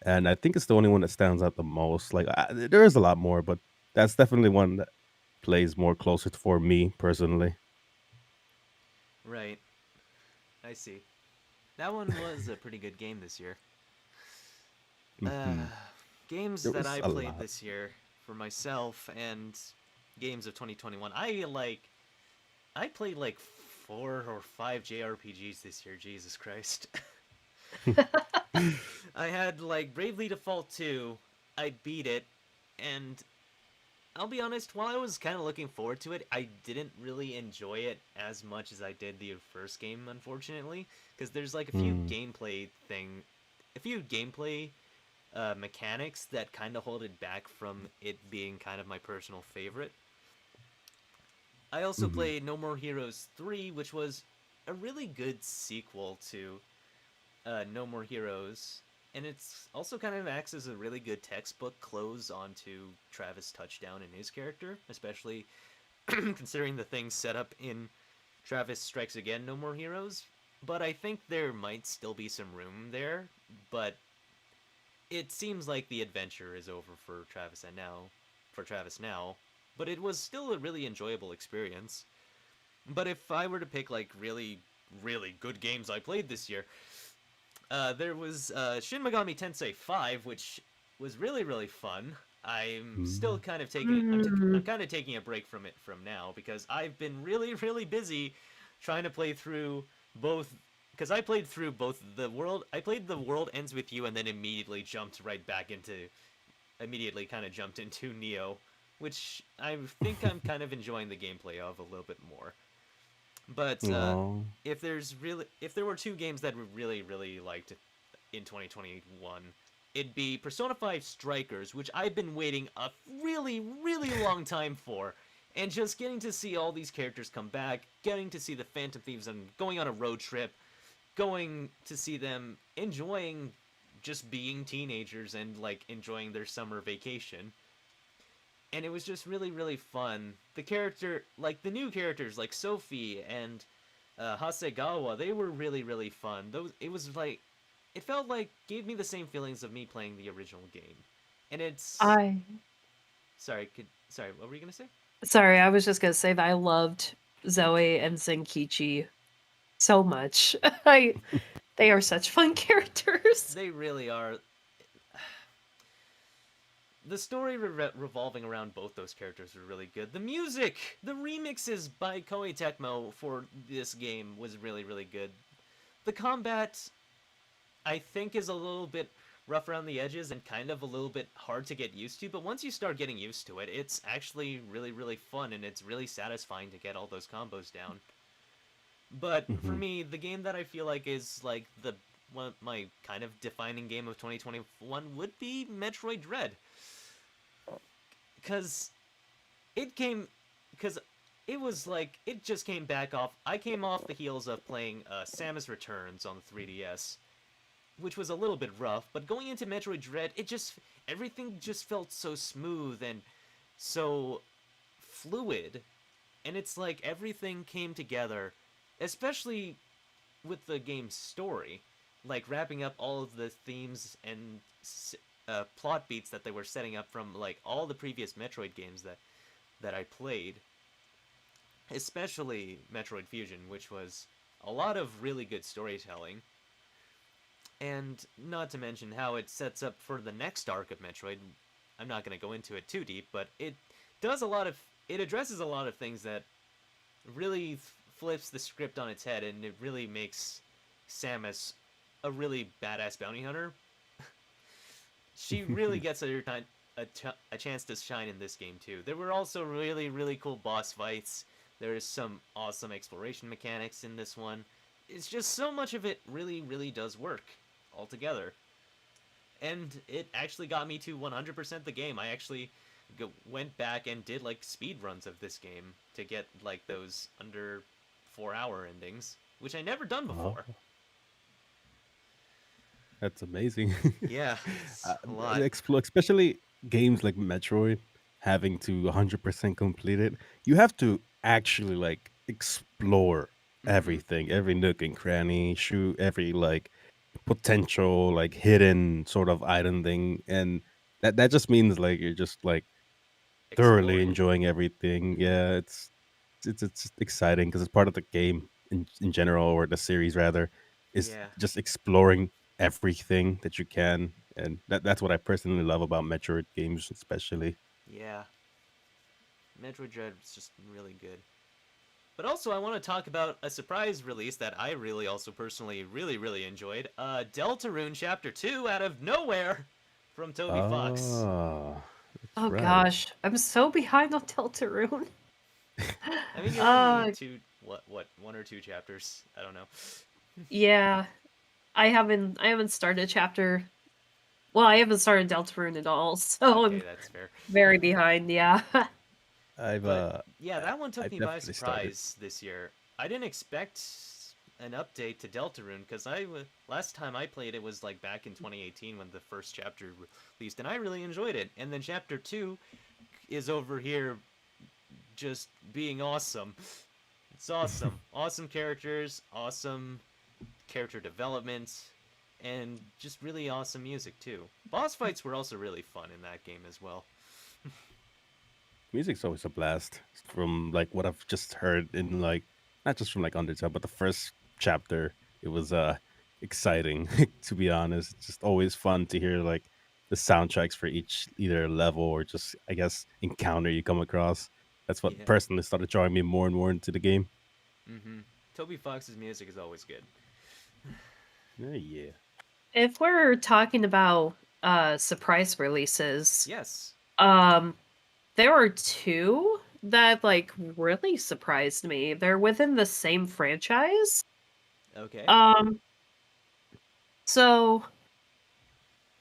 Speaker 3: And I think it's the only one that stands out the most. Like there is a lot more, but that's definitely one that plays more closer for me personally.
Speaker 1: right. I see. That one was a pretty good game this year. Uh,
Speaker 3: Mhm.
Speaker 1: games
Speaker 3: There
Speaker 1: that
Speaker 3: was
Speaker 1: I
Speaker 3: a
Speaker 1: played
Speaker 3: lot.
Speaker 1: this year for myself and games of 2021. I played like 4 or 5 JRPGs this year. Jesus Christ. I had like Bravely Default 2. I beat it, and I'll be honest, while I was kind of looking forward to it, I didn't really enjoy it as much as I did the first game, unfortunately, because there's like
Speaker 3: Mm,
Speaker 1: a few gameplay mechanics that kind of hold it back from it being kind of my personal favorite. I also
Speaker 3: mhm,
Speaker 1: played No More Heroes 3, which was a really good sequel to No More Heroes, and it's also kind of acts as a really good textbook close onto Travis' touchdown in his character, especially considering the things set up in Travis Strikes Again No More Heroes. But I think there might still be some room there, but it seems like the adventure is over for Travis now, but it was still a really enjoyable experience. But if I were to pick like really really good games I played this year, there was Shin Megami Tensei 5, which was really really fun. I'm still
Speaker 3: mm,
Speaker 1: kind of taking I'm
Speaker 2: Mm.
Speaker 1: kind of taking a break from it from now because I've been really really busy trying to play through both because I played through both the world I played the world ends with you and then immediately kind of jumped into Neo, which I think I'm kind of enjoying the gameplay of a little bit more. But
Speaker 3: oh,
Speaker 1: if there were 2 games that we really really liked in 2021, it'd be Persona 5 Strikers, which I've been waiting a really really long time for. And just getting to see all these characters come back, getting to see the Phantom Thieves and going on a road trip, going to see them enjoying just being teenagers and like enjoying their summer vacation. And it was just really really fun. The new characters like Sophie and Hasegawa, they were really really fun. It felt like gave me the same feelings of me playing the original game. And it's
Speaker 2: I
Speaker 1: sorry, what were you gonna say?
Speaker 2: sorry, I was just gonna say that I loved Zoe and Zenkichi so much. I They are such fun characters.
Speaker 1: They really are. The story revolving around both those characters were really good. The music, the remixes by Koei Tecmo for this game was really really good. The combat, I think is a little bit rough around the edges and kind of a little bit hard to get used to, but once you start getting used to it, it's actually really, really fun, and it's really satisfying to get all those combos down. But for
Speaker 3: Hmm.
Speaker 1: me, the game that I feel like is like the one my kind of defining game of 2021 would be Metroid Dread, because it came, because it was like it just came back off. I came off the heels of playing Samus Returns on the 3DS, which was a little bit rough. But going into Metroid Dread, everything just felt so smooth and so fluid, and it's like everything came together, especially with the game's story, like wrapping up all of the themes and plot beats that they were setting up from like all the previous Metroid games that I played, especially Metroid Fusion, which was a lot of really good storytelling, and not to mention how it sets up for the next arc of Metroid. I'm not going to go into it too deep, but does a lot of it addresses a lot of things that really flips the script on its head, and it really makes Samus a really badass bounty hunter. She really gets a chance to shine in this game too. There were also really, really cool boss fights. There is some awesome exploration mechanics in this one. It's just so much of it really, really does work altogether. And it actually got me to 100% the game. I actually went back and did like speed runs of this game to get like those under 4 hour endings, which I never done
Speaker 3: Oh,
Speaker 1: before.
Speaker 3: that's amazing.
Speaker 1: Yeah,
Speaker 3: uh,
Speaker 1: it's a lot.
Speaker 3: especially games like Metroid, having to 100% complete it, you have to actually like explore
Speaker 1: Mm-hmm.
Speaker 3: everything, every nook and cranny, shoot every like potential like hidden sort of item thing, and that just means like you're just like thoroughly
Speaker 1: Exploring.
Speaker 3: enjoying everything. Yeah, it's exciting because it's part of the game in general, or the series rather, is
Speaker 1: Yeah,
Speaker 3: just exploring everything that you can, and that's what I personally love about Metroid games, especially.
Speaker 1: yeah. Metroid Dread was just really good. But also, I want to talk about a surprise release that I really also personally really, really enjoyed. Deltarune Chapter 2 out of nowhere from Toby Fox.
Speaker 3: Oh, that's
Speaker 2: Oh
Speaker 3: right.
Speaker 2: gosh, I'm so behind on Deltarune.
Speaker 1: I mean, you're only
Speaker 2: Uh,
Speaker 1: two, what, 1 or 2 chapters? I don't know.
Speaker 2: yeah, I haven't started chapter. Well, I haven't started Deltarune at all, so
Speaker 1: Okay,
Speaker 2: I'm
Speaker 1: that's fair.
Speaker 2: very behind. Yeah.
Speaker 3: I've
Speaker 1: But yeah, that one took
Speaker 3: I've
Speaker 1: me by
Speaker 3: definitely started.
Speaker 1: surprise this year. I didn't expect an update to Deltarune because last time I played it was like back in 2018 when the first chapter released, and I really enjoyed it. And then chapter 2 is over here just being awesome. It's awesome. Awesome characters, awesome character development, and just really awesome music too. Boss fights were also really fun in that game as well.
Speaker 3: Music's always a blast. From like what I've just heard in like not just from like Undertale, but the first chapter, it was exciting to be honest. It's just always fun to hear like the soundtracks for each either level or just I guess encounter you come across. That's what
Speaker 1: Yeah.
Speaker 3: personally started drawing me more and more into the game.
Speaker 1: Mm-hmm. Toby Fox's music is always good.
Speaker 3: Yeah, yeah.
Speaker 2: If we're talking about surprise releases,
Speaker 1: Yes.
Speaker 2: um, there are two that like really surprised me. They're within the same franchise.
Speaker 1: Okay.
Speaker 2: Um, so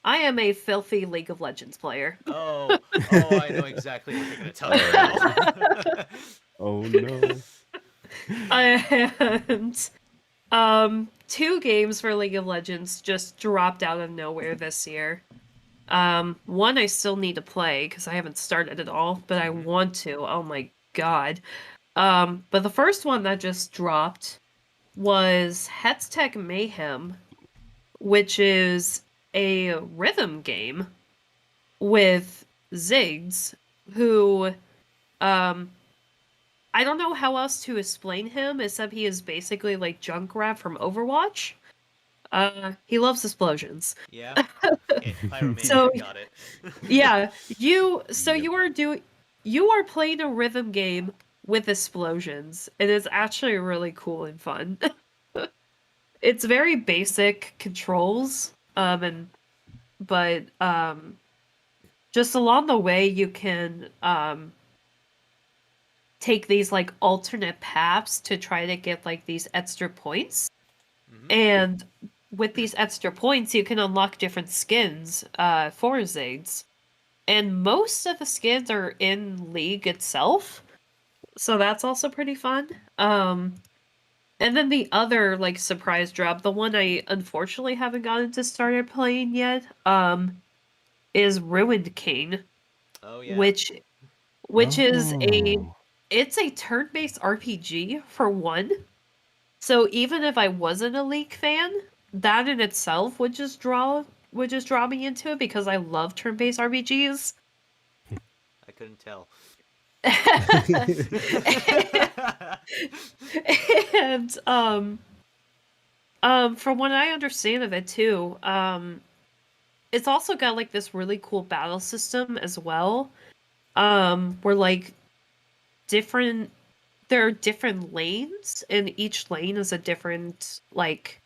Speaker 2: I am a filthy League of Legends player.
Speaker 1: Oh, oh, I know exactly what you're gonna tell me
Speaker 3: Oh,
Speaker 1: now.
Speaker 3: oh no.
Speaker 2: And two games for League of Legends just dropped out of nowhere this year. One I still need to play because I haven't started at all, but I
Speaker 1: Mm-hmm.
Speaker 2: want to. Oh my god. But the first one that just dropped was Hetztech Mayhem, which is a rhythm game with Ziggs, who um I don't know how else to explain him except he is basically like Junkrat from Overwatch. He loves explosions.
Speaker 1: Yeah.
Speaker 2: So
Speaker 1: Pyromaniac got it.
Speaker 2: yeah,
Speaker 3: Yep.
Speaker 2: you are playing a rhythm game with explosions. It is actually really cool and fun. it's very basic controls, but just along the way you can take these like alternate paths to try to get like these extra points.
Speaker 1: Hmm.
Speaker 2: And with these extra points, you can unlock different skins for Ziggs. And most of the skins are in League itself, so that's also pretty fun. And then the other like surprise drop, the one I unfortunately haven't gotten to started playing yet, is Ruined King,
Speaker 1: Oh yeah.
Speaker 2: which is
Speaker 3: Oh,
Speaker 2: it's a turn-based RPG for one. So even if I wasn't a League fan, that in itself would just draw me into it because I love turn-based RPGs.
Speaker 1: I couldn't tell.
Speaker 2: And from what I understand of it too, it's also got like this really cool battle system as well. Where like different there are different lanes and each lane is a different like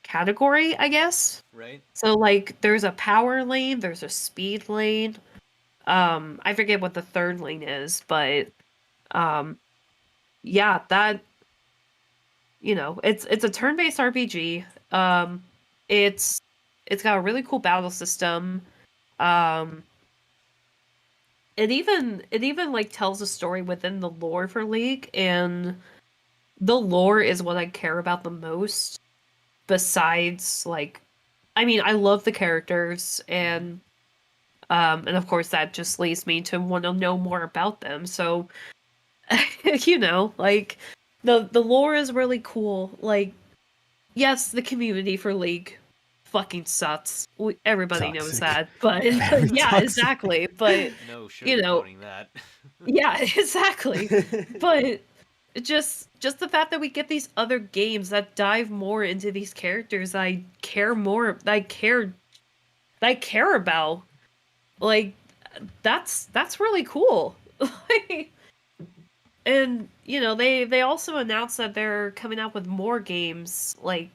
Speaker 2: category, I guess.
Speaker 1: Right?
Speaker 2: So like there's a power lane, there's a speed lane. I forget what the third lane is, but um yeah, that it's a turn-based RPG. It's it's got a really cool battle system. Um it even like tells a story within the lore for League, and the lore is what I care about the most besides like I mean, I love the characters
Speaker 1: Hmm.
Speaker 2: and of course that just leads me to want to know more about them. So, like the lore is really cool. Like yes, the community for League fucking sucks. Everybody knows
Speaker 3: toxic.
Speaker 2: that. But
Speaker 3: Very
Speaker 2: yeah,
Speaker 3: toxic.
Speaker 2: exactly. But
Speaker 1: No
Speaker 2: you know,
Speaker 1: sugarcoating that.
Speaker 2: yeah, exactly. But just the fact that we get these other games that dive more into these characters I care more that I care about. Like that's really cool. Like, and they also announced that they're coming out with more games. Like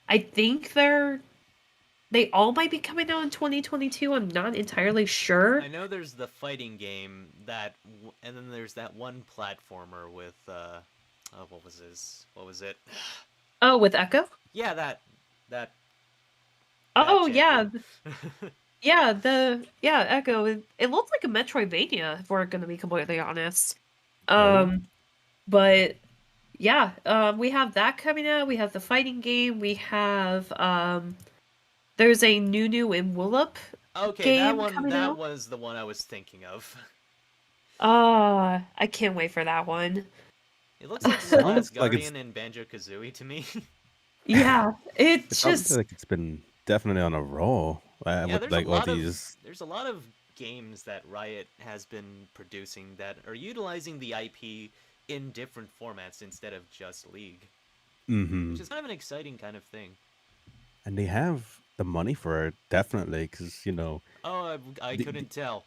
Speaker 2: I think they all might be coming out in 2022. I'm not entirely sure.
Speaker 1: I know there's the fighting game and then there's that one platformer with oh, what was his? What was it?
Speaker 2: Oh, with Echo?
Speaker 1: Yeah, that that
Speaker 2: Oh yeah.
Speaker 1: champion.
Speaker 2: Yeah, Echo. It looks like a Metroidvania if we're gonna be completely honest.
Speaker 3: Right?
Speaker 2: Um but yeah, we have that coming out. We have the fighting game. We have there's a Nunu and Woollop
Speaker 1: Okay,
Speaker 2: game coming
Speaker 1: that
Speaker 2: out.
Speaker 1: was the one I was thinking of.
Speaker 2: I can't wait for that one.
Speaker 1: It looks like the
Speaker 3: Sounds
Speaker 1: Last
Speaker 3: like it's
Speaker 1: Guardian in Banjo-Kazooie to me.
Speaker 2: Yeah, it
Speaker 3: it sounds
Speaker 2: just
Speaker 3: like it's been definitely on a roll
Speaker 1: Yeah,
Speaker 3: with like all these.
Speaker 1: there's a lot of games that Riot has been producing that are utilizing the IP in different formats instead of just League,
Speaker 3: Hmm.
Speaker 1: which is kind of an exciting kind of thing.
Speaker 3: And they have the money for it, definitely, because
Speaker 1: Oh, I
Speaker 3: the
Speaker 1: couldn't tell.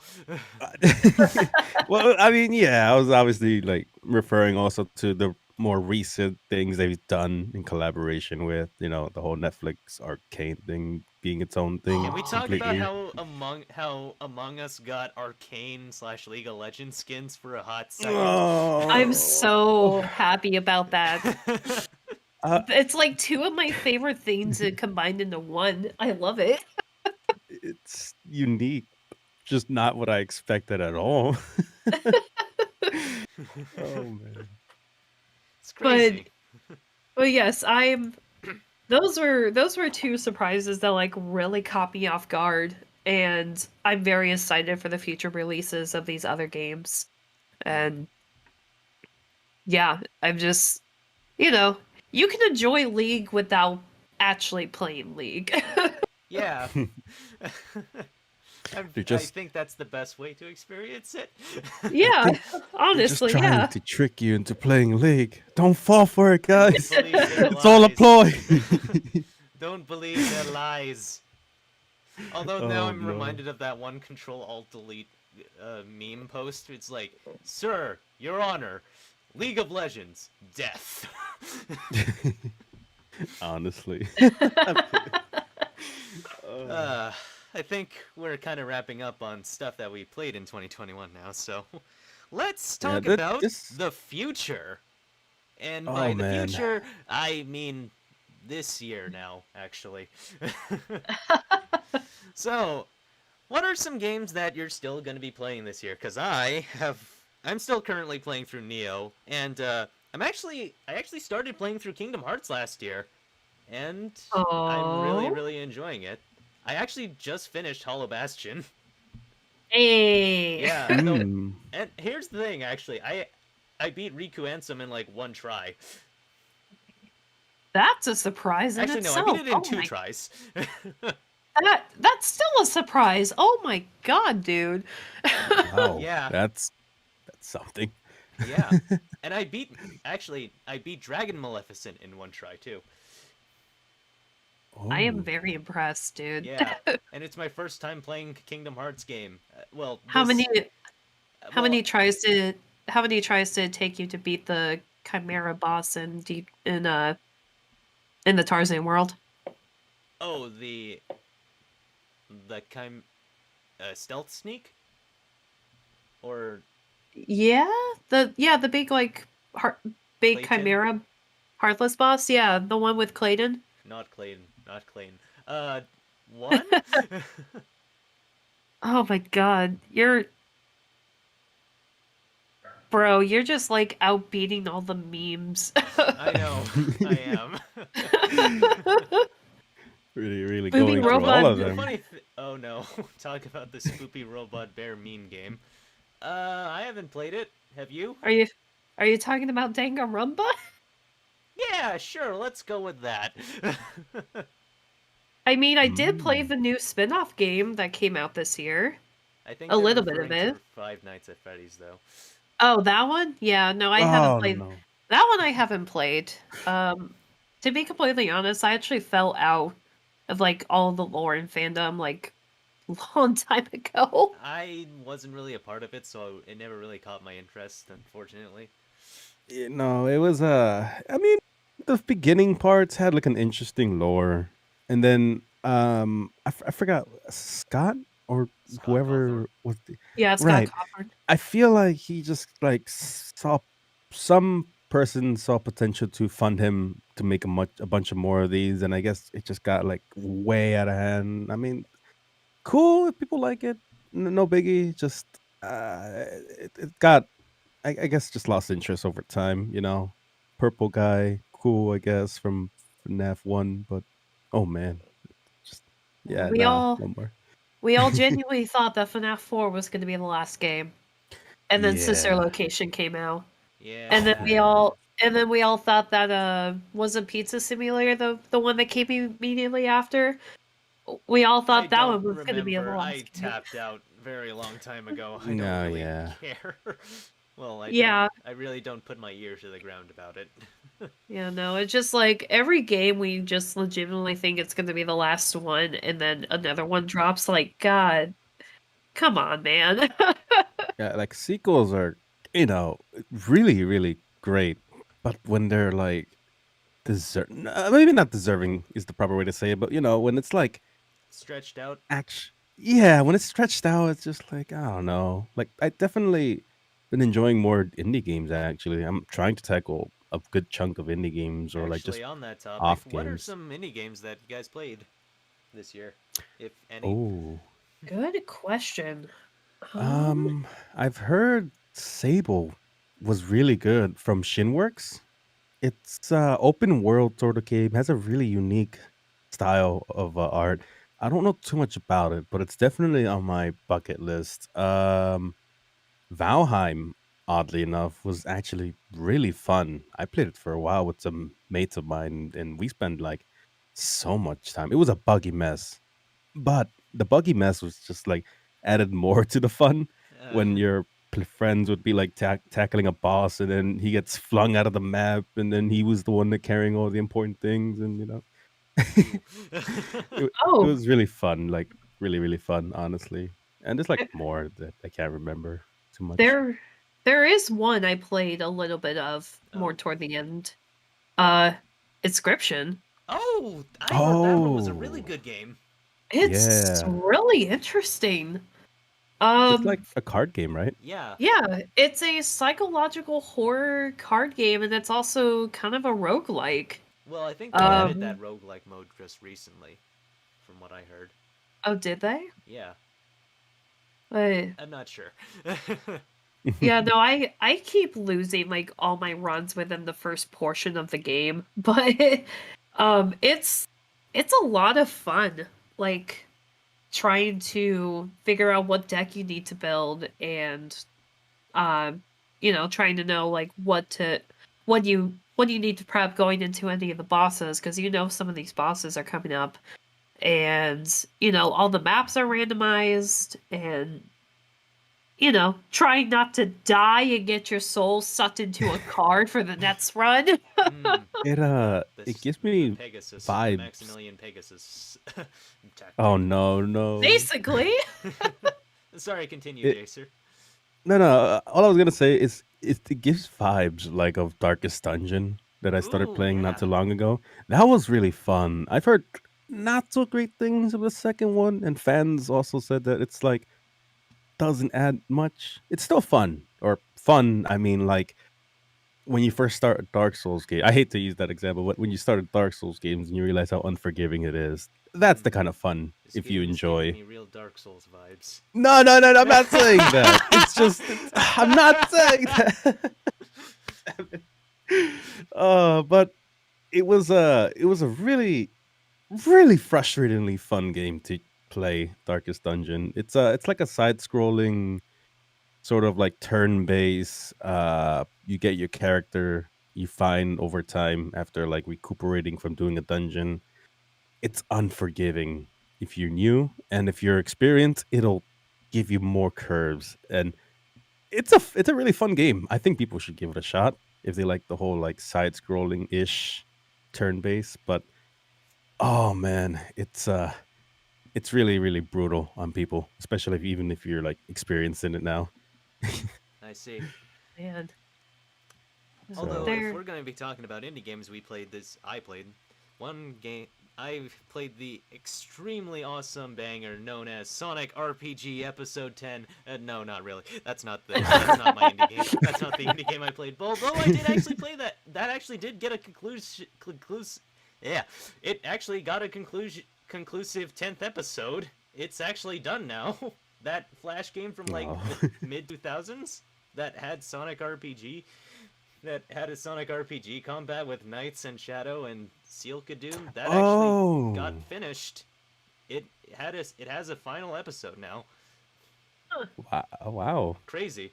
Speaker 3: well, I mean, yeah, I was obviously like referring also to the more recent things they've done in collaboration with, the whole Netflix Arcane thing being its own
Speaker 1: Can
Speaker 3: thing
Speaker 1: we talk about
Speaker 3: completely.
Speaker 1: how Among Us got Arcane / League of Legends skins for a hot second?
Speaker 2: I'm
Speaker 3: Oh,
Speaker 2: so happy about that.
Speaker 3: uh,
Speaker 2: It's like two of my favorite things combined into one. I love it.
Speaker 3: it's unique, just not what I expected at all. Oh man.
Speaker 1: It's
Speaker 2: But
Speaker 1: crazy.
Speaker 2: yes, those were two surprises that like really caught me off guard, and I'm very excited for the future releases of these other games. And yeah, I'm just you know, you can enjoy League without actually playing League.
Speaker 1: Yeah.
Speaker 3: They're
Speaker 1: I
Speaker 3: just
Speaker 1: think that's the best way to experience it.
Speaker 3: I
Speaker 2: Yeah,
Speaker 3: think they're just
Speaker 2: honestly,
Speaker 3: trying
Speaker 2: yeah.
Speaker 3: to trick you into playing League. Don't fall for it,
Speaker 1: Don't
Speaker 3: guys.
Speaker 1: believe their
Speaker 3: It's all a
Speaker 1: lies.
Speaker 3: ploy.
Speaker 1: Don't believe their lies. Although now
Speaker 3: Oh
Speaker 1: I'm
Speaker 3: no.
Speaker 1: reminded of that one Control Alt Delete meme post. It's like, "Sir, Your Honor, League of Legends, death."
Speaker 3: Honestly.
Speaker 1: Uh, I think we're kind of wrapping up on stuff that we played in 2021 now, so let's
Speaker 3: Yeah,
Speaker 1: talk about
Speaker 3: this.
Speaker 1: the future. And
Speaker 3: Oh
Speaker 1: by the
Speaker 3: man.
Speaker 1: future, I mean this year now, actually. So, what are some games that you're still going to be playing this year? Because I'm still currently playing through Neo, and I actually started playing through Kingdom Hearts last year, and I'm really,
Speaker 2: Oh,
Speaker 1: really enjoying it. I actually just finished Hollow Bastion.
Speaker 2: hey,
Speaker 1: Yeah, no,
Speaker 3: Mm.
Speaker 1: and here's the thing, actually, I beat Riku Ansem in like one try.
Speaker 2: that's a surprise in
Speaker 1: Actually, no, I beat
Speaker 2: itself.
Speaker 1: it in
Speaker 2: Oh
Speaker 1: two
Speaker 2: my,
Speaker 1: tries.
Speaker 2: that's still a surprise. Oh my god, dude.
Speaker 3: Wow.
Speaker 1: Yeah,
Speaker 3: That's something.
Speaker 1: yeah, and I beat Dragon Maleficent in one try too.
Speaker 2: I am
Speaker 3: Oh.
Speaker 2: very impressed, dude.
Speaker 1: Yeah, and it's my first time playing Kingdom Hearts game. Well,
Speaker 2: How many how
Speaker 1: well,
Speaker 2: many tries did how many tries did it take you to beat the Chimera boss in deep in the Tarzan world?
Speaker 1: oh, the stealth sneak or
Speaker 2: Yeah, the big like big
Speaker 1: Clayton?
Speaker 2: Chimera heartless boss. Yeah, the one with Clayton.
Speaker 1: Not Clayton, not Clayton. One?
Speaker 2: Oh my god, you're just like outbeating all the memes.
Speaker 1: I know, I am.
Speaker 3: Really, really
Speaker 2: Booby
Speaker 3: going through all
Speaker 2: robot.
Speaker 3: of them.
Speaker 1: Oh no, talk about the spoopy robot bear meme game. I haven't played it. Have you?
Speaker 2: Are you are you talking about Danganronpa?
Speaker 1: Yeah, sure, let's go with that.
Speaker 2: I mean, I did play
Speaker 3: Mm.
Speaker 2: the new spin-off game that came out this year.
Speaker 1: I think
Speaker 2: A
Speaker 1: they're
Speaker 2: little bit of
Speaker 1: referring
Speaker 2: it.
Speaker 1: to Five Nights at Freddy's, though.
Speaker 2: Oh, that one? Yeah, no, I haven't
Speaker 3: Oh
Speaker 2: played
Speaker 3: no.
Speaker 2: that one. I haven't played. To be completely honest, I actually fell out of like all the lore and fandom like a long time ago.
Speaker 1: I wasn't really a part of it, so it never really caught my interest, unfortunately.
Speaker 3: No, it was I mean, the beginning parts had like an interesting lore. And then I forgot Scott or
Speaker 1: Scott Cawthorn?
Speaker 3: whoever was
Speaker 2: Yeah, Scott
Speaker 3: right.
Speaker 2: Cawthon.
Speaker 3: I feel like he just like saw some person saw potential to fund him to make a bunch of more of these, and I guess it just got like way out of hand. I mean, cool if people like it, no biggie. Just it got I guess just lost interest over time. Purple guy, cool I guess from FNAF 1, but oh man, just yeah,
Speaker 2: We
Speaker 3: nah,
Speaker 2: all
Speaker 3: no more.
Speaker 2: we all genuinely thought that FNAF 4 was going to be the last game, and then Sister
Speaker 3: Yeah,
Speaker 2: Location came out, and then we
Speaker 1: Yeah.
Speaker 3: yeah.
Speaker 2: all and then we all thought that wasn't Pizza Simulator the one that came immediately after. We all
Speaker 1: I
Speaker 2: thought that
Speaker 1: don't
Speaker 2: one was going to be the
Speaker 1: remember. I
Speaker 2: last game.
Speaker 1: tapped out very long time ago. I don't
Speaker 3: No,
Speaker 1: really
Speaker 3: yeah.
Speaker 1: care. Well,
Speaker 2: Yeah,
Speaker 1: I really don't put my ear to the ground about it.
Speaker 2: yeah, no, it's just like every game we just legitimately think it's going to be the last one, and then another one drops. Like, God, come on, man.
Speaker 3: Yeah, like sequels are, you know, really, really great. But when they're like maybe not deserving is the proper way to say it, but when it's like
Speaker 1: Stretched out.
Speaker 3: yeah, when it's stretched out, it's just like I don't know. Like I definitely been enjoying more indie games actually. I'm trying to tackle a good chunk of indie games or like just
Speaker 1: Actually, on that topic,
Speaker 3: off
Speaker 1: what are
Speaker 3: games.
Speaker 1: some indie games that you guys played this year, if any?
Speaker 3: Oh.
Speaker 2: Good question.
Speaker 3: Um, I've heard Sable was really good from Shinworks. It's open world sort of game. Has a really unique style of art. I don't know too much about it, but it's definitely on my bucket list. Valheim, oddly enough, was actually really fun. I played it for a while with some mates of mine, and we spent like so much time. It was a buggy mess, but the buggy mess was just like added more to the fun
Speaker 1: Uh,
Speaker 3: when your friends would be like tackling a boss, and then he gets flung out of the map, and then he was the one that carrying all the important things, and
Speaker 1: ooh.
Speaker 3: it
Speaker 2: Oh,
Speaker 3: was really fun, like really really fun, honestly. And there's like more that I can't remember too much.
Speaker 2: there there is one I played a little bit of more
Speaker 1: Oh,
Speaker 2: toward the end. Uh Inscription.
Speaker 1: Oh, I heard that one was a really
Speaker 3: Oh,
Speaker 1: good game.
Speaker 2: It's
Speaker 3: yeah.
Speaker 2: really interesting.
Speaker 3: It's
Speaker 2: Um,
Speaker 3: like a card game, right?
Speaker 1: Yeah.
Speaker 2: yeah, it's a psychological horror card game, and it's also kind of a roguelike.
Speaker 1: Well, I think they
Speaker 3: Yeah.
Speaker 1: added that
Speaker 2: Um,
Speaker 1: roguelike mode just recently, from what I heard.
Speaker 2: oh, did they?
Speaker 1: Yeah,
Speaker 2: Uh,
Speaker 1: I'm not sure.
Speaker 2: yeah, no, I keep losing like all my runs within the first portion of the game, but it's a lot of fun. Like trying to figure out what deck you need to build and trying to know like what you need to prep going into any of the bosses because some of these bosses are coming up and all the maps are randomized and trying not to die and get your soul sucked into a card for the next run.
Speaker 1: Hmm.
Speaker 3: It
Speaker 1: This
Speaker 3: gives
Speaker 1: the
Speaker 3: me
Speaker 1: Pegasus, the
Speaker 3: vibes.
Speaker 1: Maximilian Pegasus
Speaker 3: Oh
Speaker 1: tactic.
Speaker 3: no, no.
Speaker 2: Basically.
Speaker 1: Sorry, continue,
Speaker 3: It
Speaker 1: Jacer.
Speaker 3: No, no. All I was gonna say is it gives vibes like of Darkest Dungeon that I started
Speaker 1: Ooh,
Speaker 3: playing not
Speaker 1: yeah.
Speaker 3: too long ago. That was really fun. I've heard not so great things of the second one, and fans also said that it's like doesn't add much. It's still fun, or fun. I mean, like when you first start a Dark Souls game. I hate to use that example, but when you start a Dark Souls games and you realize how unforgiving it is, that's
Speaker 1: Hmm.
Speaker 3: the kind of fun
Speaker 1: This
Speaker 3: if you
Speaker 1: game is giving
Speaker 3: enjoy.
Speaker 1: me real Dark Souls vibes.
Speaker 3: No, no, no, no, I'm not saying that. It's just I'm not saying that. But it was a really frustratingly fun game to play. Darkest Dungeon. It's like a side scrolling sort of like turn based. You get your character you find over time after like recuperating from doing a dungeon. It's unforgiving if you're new, and if you're experienced, it'll give you more curves. And it's a really fun game. I think people should give it a shot if they like the whole like side scrolling ish turn based. But oh man, it's really really brutal on people, especially even if you're like experienced in it now.
Speaker 1: I see.
Speaker 2: Man.
Speaker 1: Although,
Speaker 3: So
Speaker 1: if
Speaker 2: There
Speaker 1: we're going to be talking about indie games I played one game. I've played the extremely awesome banger known as Sonic RPG Episode 10. No, not really. That's not my indie game. That's not the indie game I played. Although I did actually play that. That actually did get a yeah, it actually got a conclusive 10th episode. It's actually done now. That Flash game from like
Speaker 3: oh.
Speaker 1: the mid 2000s that had Sonic RPG that had a Sonic RPG combat with Knights and Shadow and Seal Kadoom, that actually got
Speaker 3: Oh,
Speaker 1: finished. It has a final episode now.
Speaker 3: wow, wow.
Speaker 1: Crazy.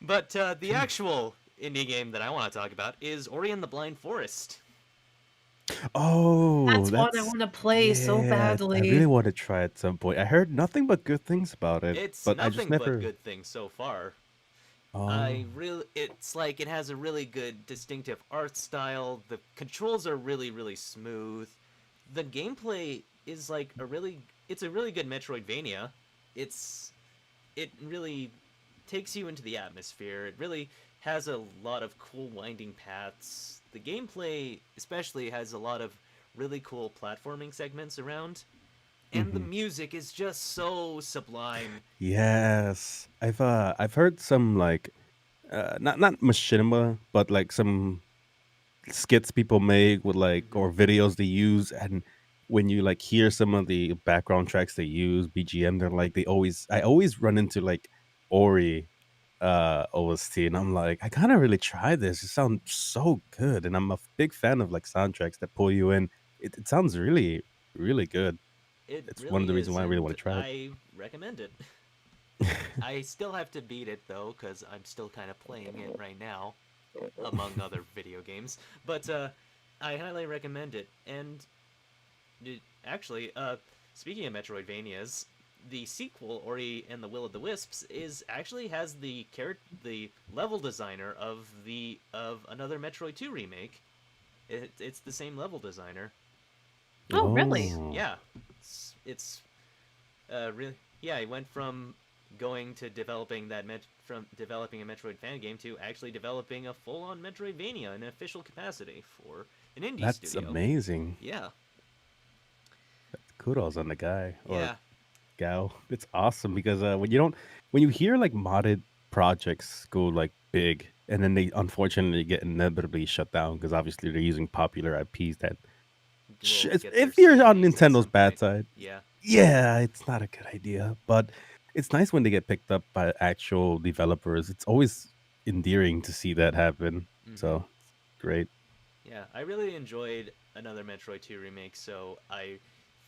Speaker 1: But the actual indie game that I want to talk about is Ori and the Blind Forest.
Speaker 3: Oh,
Speaker 2: that's one I
Speaker 3: that's
Speaker 2: want to play so
Speaker 3: yeah. I really
Speaker 2: badly.
Speaker 3: want to try at some point. I heard nothing but good things about it,
Speaker 1: It's
Speaker 3: but I just
Speaker 1: nothing but
Speaker 3: never.
Speaker 1: good things so far.
Speaker 3: Oh,
Speaker 1: It's like it has a really good distinctive art style. The controls are really really smooth. The gameplay is like it's a really good Metroidvania. It really takes you into the atmosphere. It really has a lot of cool winding paths. The gameplay especially has a lot of really cool platforming segments around, and the
Speaker 3: hmm,
Speaker 1: music is just so sublime.
Speaker 3: yes. I've heard some like not machinima, but like some skits people make with like
Speaker 1: Hmm.
Speaker 3: or videos they use, and when you like hear some of the background tracks they use BGM, they're like I always run into like Ori OST, and I'm like I gotta really try this. It sounds so good, and I'm a big fan of like soundtracks that pull you in. It sounds really really good.
Speaker 1: It
Speaker 3: It's one of
Speaker 1: really
Speaker 3: the reasons
Speaker 1: is,
Speaker 3: why I really want
Speaker 1: and
Speaker 3: to try
Speaker 1: I recommend it. I still have to beat it though, because I'm still kind of playing it right now, among other video games. But I highly recommend it. And actually, speaking of Metroidvanias, the sequel, Ori and the Will of the Wisps, is actually has the level designer of another Metroid 2 remake. It's the same level designer.
Speaker 2: Oh, really?
Speaker 3: Oh,
Speaker 1: Yeah, it's really, yeah. He went from going to developing from developing a Metroid fan game to actually developing a full-on Metroidvania in an official capacity for an indie
Speaker 3: That's
Speaker 1: studio.
Speaker 3: amazing.
Speaker 1: Yeah,
Speaker 3: Kudos on the guy or
Speaker 1: yeah,
Speaker 3: gal. It's awesome because when you hear like modded projects go like big and then they unfortunately get inevitably shut down because obviously they're using popular IPs that
Speaker 1: will get their
Speaker 3: if you're on
Speaker 1: CMAs at
Speaker 3: Nintendo's
Speaker 1: some
Speaker 3: bad
Speaker 1: point.
Speaker 3: side,
Speaker 1: Yeah,
Speaker 3: yeah, it's not a good idea. But it's nice when they get picked up by actual developers. It's always endearing to see that happen.
Speaker 1: mm-hmm.
Speaker 3: So great.
Speaker 1: Yeah, I really enjoyed another Metroid 2 remake, so I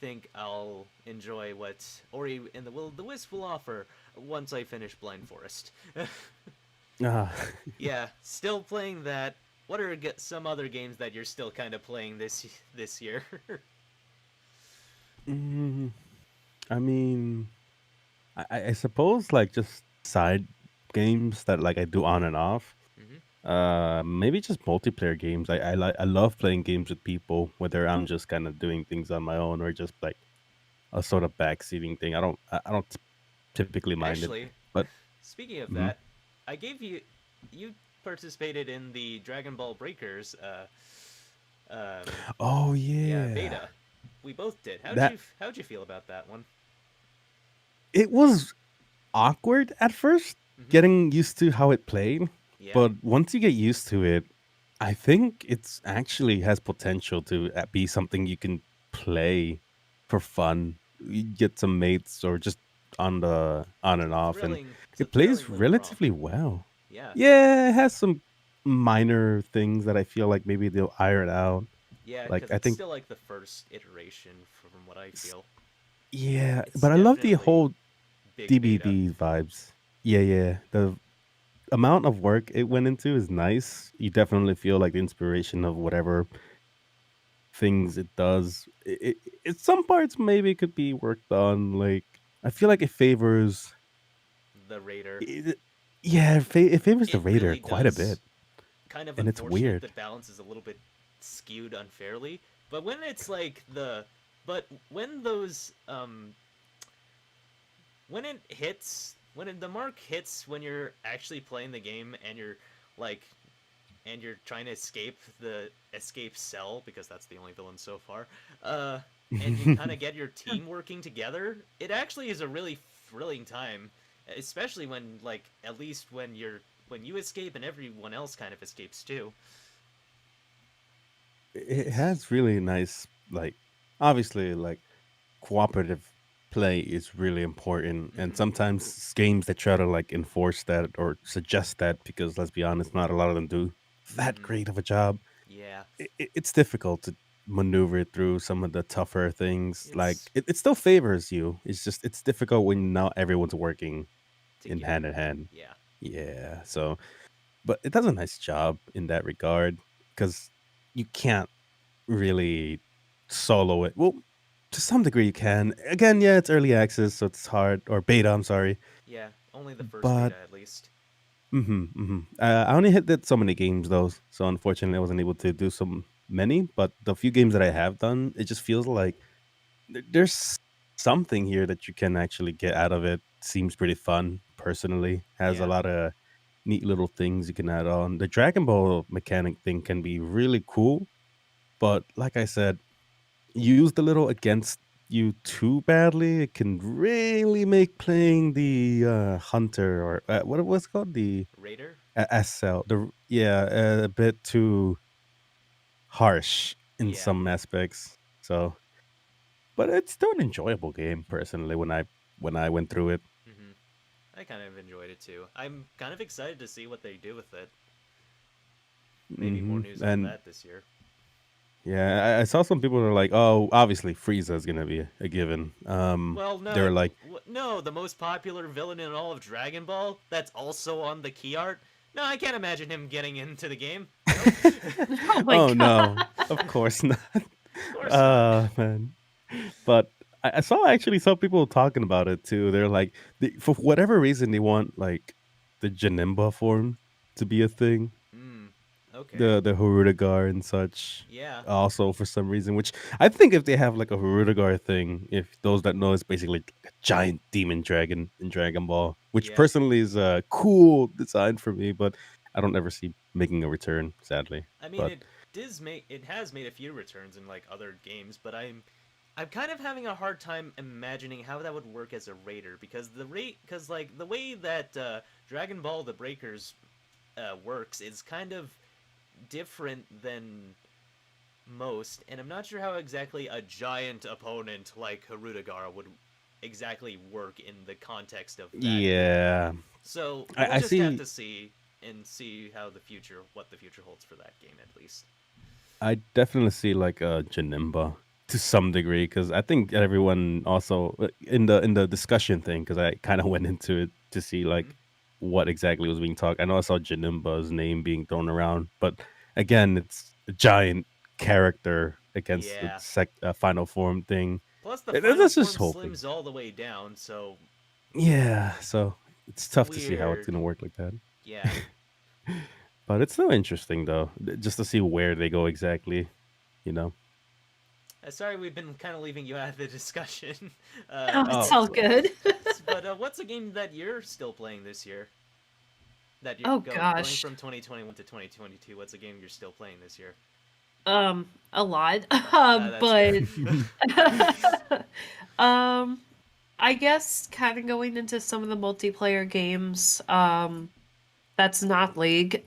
Speaker 1: think I'll enjoy what Ori and the Will of the Wisp will offer once I finish Blind Forest.
Speaker 3: Ah.
Speaker 1: Yeah, still playing that. What are some other games that you're still kind of playing this year?
Speaker 3: Mm, I mean, I suppose like just side games that like I do on and off.
Speaker 1: Hmm.
Speaker 3: Maybe just multiplayer games. I love playing games with people, whether I'm just kind of doing things on my own or just like a sort of backseating thing. I don't typically mind it,
Speaker 1: Actually,
Speaker 3: but
Speaker 1: speaking of
Speaker 3: mhm.
Speaker 1: that, I gave you participated in the Dragon Ball Breakers um
Speaker 3: Oh
Speaker 1: yeah,
Speaker 3: yeah,
Speaker 1: beta. We both did.
Speaker 3: that
Speaker 1: How'd you feel about that one?
Speaker 3: it was awkward at first,
Speaker 1: Hmm.
Speaker 3: getting used to how it played,
Speaker 1: Yeah.
Speaker 3: but once you get used to it, I think it's actually has potential to be something you can play for fun. You get some mates or just on and off, and
Speaker 1: It's a
Speaker 3: it plays
Speaker 1: thrilling little romp.
Speaker 3: relatively well.
Speaker 1: Yeah.
Speaker 3: Yeah, it has some minor things that I feel like maybe they'll iron out.
Speaker 1: Yeah,
Speaker 3: Like
Speaker 1: because
Speaker 3: I
Speaker 1: it's
Speaker 3: think,
Speaker 1: still like the first iteration from what I
Speaker 3: s-
Speaker 1: feel.
Speaker 3: yeah,
Speaker 1: It's
Speaker 3: but I love the
Speaker 1: definitely
Speaker 3: whole
Speaker 1: big beta.
Speaker 3: DBD vibes. Yeah, yeah. The amount of work it went into is nice. You definitely feel like the inspiration of whatever things it does. Some parts maybe could be worked on. Like I feel like it favors.
Speaker 1: The Raider.
Speaker 3: It, yeah, it favors the
Speaker 1: It
Speaker 3: Raider
Speaker 1: really
Speaker 3: quite a
Speaker 1: does.
Speaker 3: bit,
Speaker 1: Kind of
Speaker 3: and it's
Speaker 1: unfortunate the
Speaker 3: weird.
Speaker 1: balance is a little bit skewed unfairly. But when it's like the. But when those. When it hits. The mark hits when you're actually playing the game and you're like and you're trying to escape the escape cell because that's the only villain so far. And you kind of get your team working together. It actually is a really thrilling time, especially when at least when you escape and everyone else kind of escapes too.
Speaker 3: It
Speaker 1: It's
Speaker 3: has really nice, like obviously, like cooperative play is really important, and
Speaker 1: mm-hmm,
Speaker 3: sometimes games that try to like enforce that or suggest that, because let's be honest, not a lot of them do that
Speaker 1: mm-hmm,
Speaker 3: great of a job.
Speaker 1: yeah.
Speaker 3: It's difficult to maneuver through some of the tougher things. Like
Speaker 1: It's
Speaker 3: it still favors you. It's just it's difficult when not everyone's working in
Speaker 1: together.
Speaker 3: hand.
Speaker 1: Yeah.
Speaker 3: Yeah. So, but it does a nice job in that regard because you can't really solo it. Well, to some degree you can. Again, yeah, it's early access, so it's hard, or beta. I'm sorry,
Speaker 1: Yeah. Only the first
Speaker 3: but
Speaker 1: beta at least.
Speaker 3: I only did so many games though, so unfortunately I wasn't able to do so many. But the few games that I have done, it just feels like there's something here that you can actually get out of it. Seems pretty fun. Personally, has a
Speaker 1: Yeah.
Speaker 3: lot of neat little things you can add on. The Dragon Ball mechanic thing can be really cool, but like I said, used a little against you too badly, it can really make playing the hunter or what it was called, the
Speaker 1: Raider.
Speaker 3: SL, a bit too harsh in
Speaker 1: Yeah.
Speaker 3: some aspects. So, but it's still an enjoyable game personally when I went through it.
Speaker 1: Mm-hmm. I kind of enjoyed it too. I'm kind of excited to see what they do with it. Maybe more news on
Speaker 3: And
Speaker 1: that this year.
Speaker 3: yeah, I saw some people that are like, oh, obviously Frieza is gonna be a given.
Speaker 1: Well,
Speaker 3: They
Speaker 1: no,
Speaker 3: were like,
Speaker 1: no, the most popular villain in all of Dragon Ball that's also on the key art. No, I can't imagine him getting into the game. Nope.
Speaker 2: Oh my
Speaker 3: oh
Speaker 2: god.
Speaker 3: no, of course not.
Speaker 1: Of course not.
Speaker 3: Man. But I saw actually some people talking about it too. They're like, for whatever reason, they want like the Janemba form to be a thing.
Speaker 1: Hmm. Okay.
Speaker 3: the Harudagar and such.
Speaker 1: Yeah.
Speaker 3: Also, for some reason, which I think if they have like a Harudagar thing, if those that know, it's basically like a giant demon dragon in Dragon Ball, which
Speaker 1: Yeah.
Speaker 3: personally is a cool design for me, but I don't ever see making a return, sadly.
Speaker 1: I mean,
Speaker 3: But
Speaker 1: it has made a few returns in like other games, but I'm kind of having a hard time imagining how that would work as a raider because like the way that Dragon Ball the Breakers works is kind of different than most, and I'm not sure how exactly a giant opponent like Harudagara would exactly work in the context of that game.
Speaker 3: yeah,
Speaker 1: So we'll
Speaker 3: I
Speaker 1: just have
Speaker 3: see.
Speaker 1: to see how what the future holds for that game at least.
Speaker 3: I definitely see like a Janimba to some degree because I think everyone also in the discussion thing because I kind of went into it to see
Speaker 1: Hmm.
Speaker 3: like what exactly was being talked. I know I saw Janimba's name being thrown around, but again, it's a giant character against the
Speaker 1: Yeah.
Speaker 3: final form thing.
Speaker 1: Plus, the final
Speaker 3: That's just
Speaker 1: form
Speaker 3: hoping.
Speaker 1: slims all the way down, so
Speaker 3: Yeah, so it's tough to see how it's
Speaker 1: weird.
Speaker 3: gonna work like that.
Speaker 1: Yeah.
Speaker 3: But it's still interesting though, just to see where they go exactly. You know.
Speaker 1: Sorry, we've been kind of leaving you out of the discussion.
Speaker 2: Oh, it's
Speaker 3: Oh,
Speaker 2: all good.
Speaker 1: But what's a game that you're still playing this year? That you're
Speaker 2: Oh
Speaker 1: going
Speaker 2: gosh.
Speaker 1: from 2021 to 2022. What's a game you're still playing this year?
Speaker 2: A lot.
Speaker 1: That's fair.
Speaker 2: But um I guess kind of going into some of the multiplayer games, that's not League.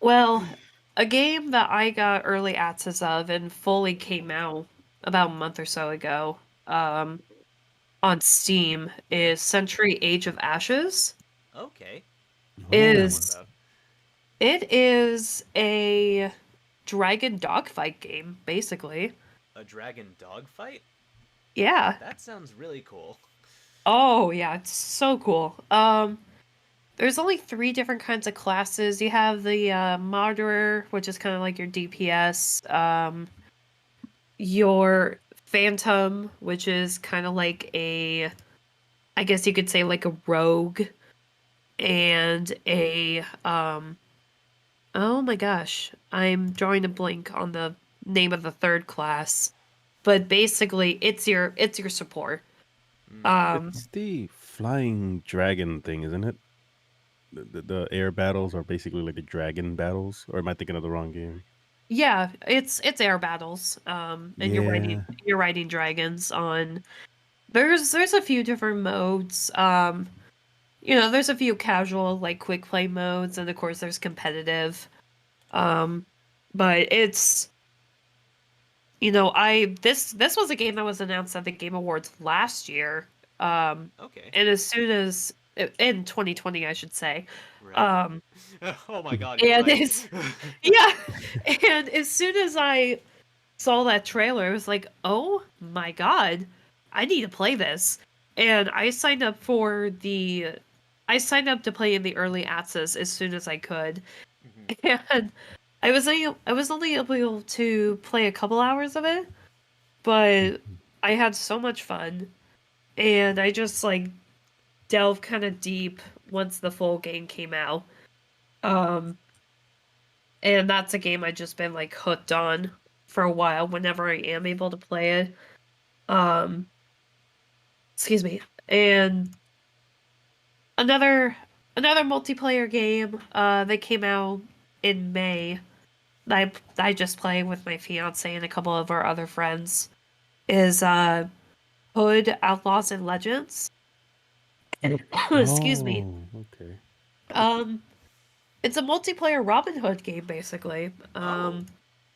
Speaker 2: Well, a game that I got early access of and fully came out about a month or so ago, on Steam
Speaker 1: Yeah.
Speaker 2: is Century Age of Ashes.
Speaker 1: Okay. What's that one
Speaker 3: Oh.
Speaker 2: Is
Speaker 1: about?
Speaker 2: it is a dragon dogfight game, basically.
Speaker 1: A dragon dogfight?
Speaker 2: Yeah.
Speaker 1: That sounds really cool.
Speaker 2: Oh yeah, it's so cool. There's only three different kinds of classes. You have the Martyr, which is kind of like your DPS. Your Phantom, which is kind of like I guess you could say like a rogue, and a oh my gosh, I'm drawing a blank on the name of the third class, but basically it's your support.
Speaker 1: Mm.
Speaker 2: Um,
Speaker 3: It's the flying dragon thing, isn't it? The air battles are basically like the dragon battles, or am I thinking of the wrong game?
Speaker 2: yeah, it's air battles. And
Speaker 3: Yeah.
Speaker 2: you're riding dragons on. There's a few different modes. There's a few casual like quick play modes, and of course there's competitive. Um, but it's I this was a game that was announced at the Game Awards last year. Um,
Speaker 1: Okay.
Speaker 2: and as soon as in 2020, I should say.
Speaker 1: Right.
Speaker 2: Um,
Speaker 1: Oh my god, you're
Speaker 2: and
Speaker 1: right.
Speaker 2: it's yeah, and as soon as I saw that trailer, I was like, "Oh my god, I need to play this." And I signed up to play in the early access as soon as I could.
Speaker 1: Mhm.
Speaker 2: And I was only able to play a couple hours of it, but I had so much fun, and I just like delved kind of deep once the full game came out. Um, and that's a game I've just been like hooked on for a while whenever I am able to play it. Um, excuse me. And another another multiplayer game that came out in May that I just play with my fiance and a couple of our other friends is Hood Outlaws and Legends. Excuse me.
Speaker 3: Oh, okay.
Speaker 2: Um, it's a multiplayer Robin Hood game basically.
Speaker 1: Oh.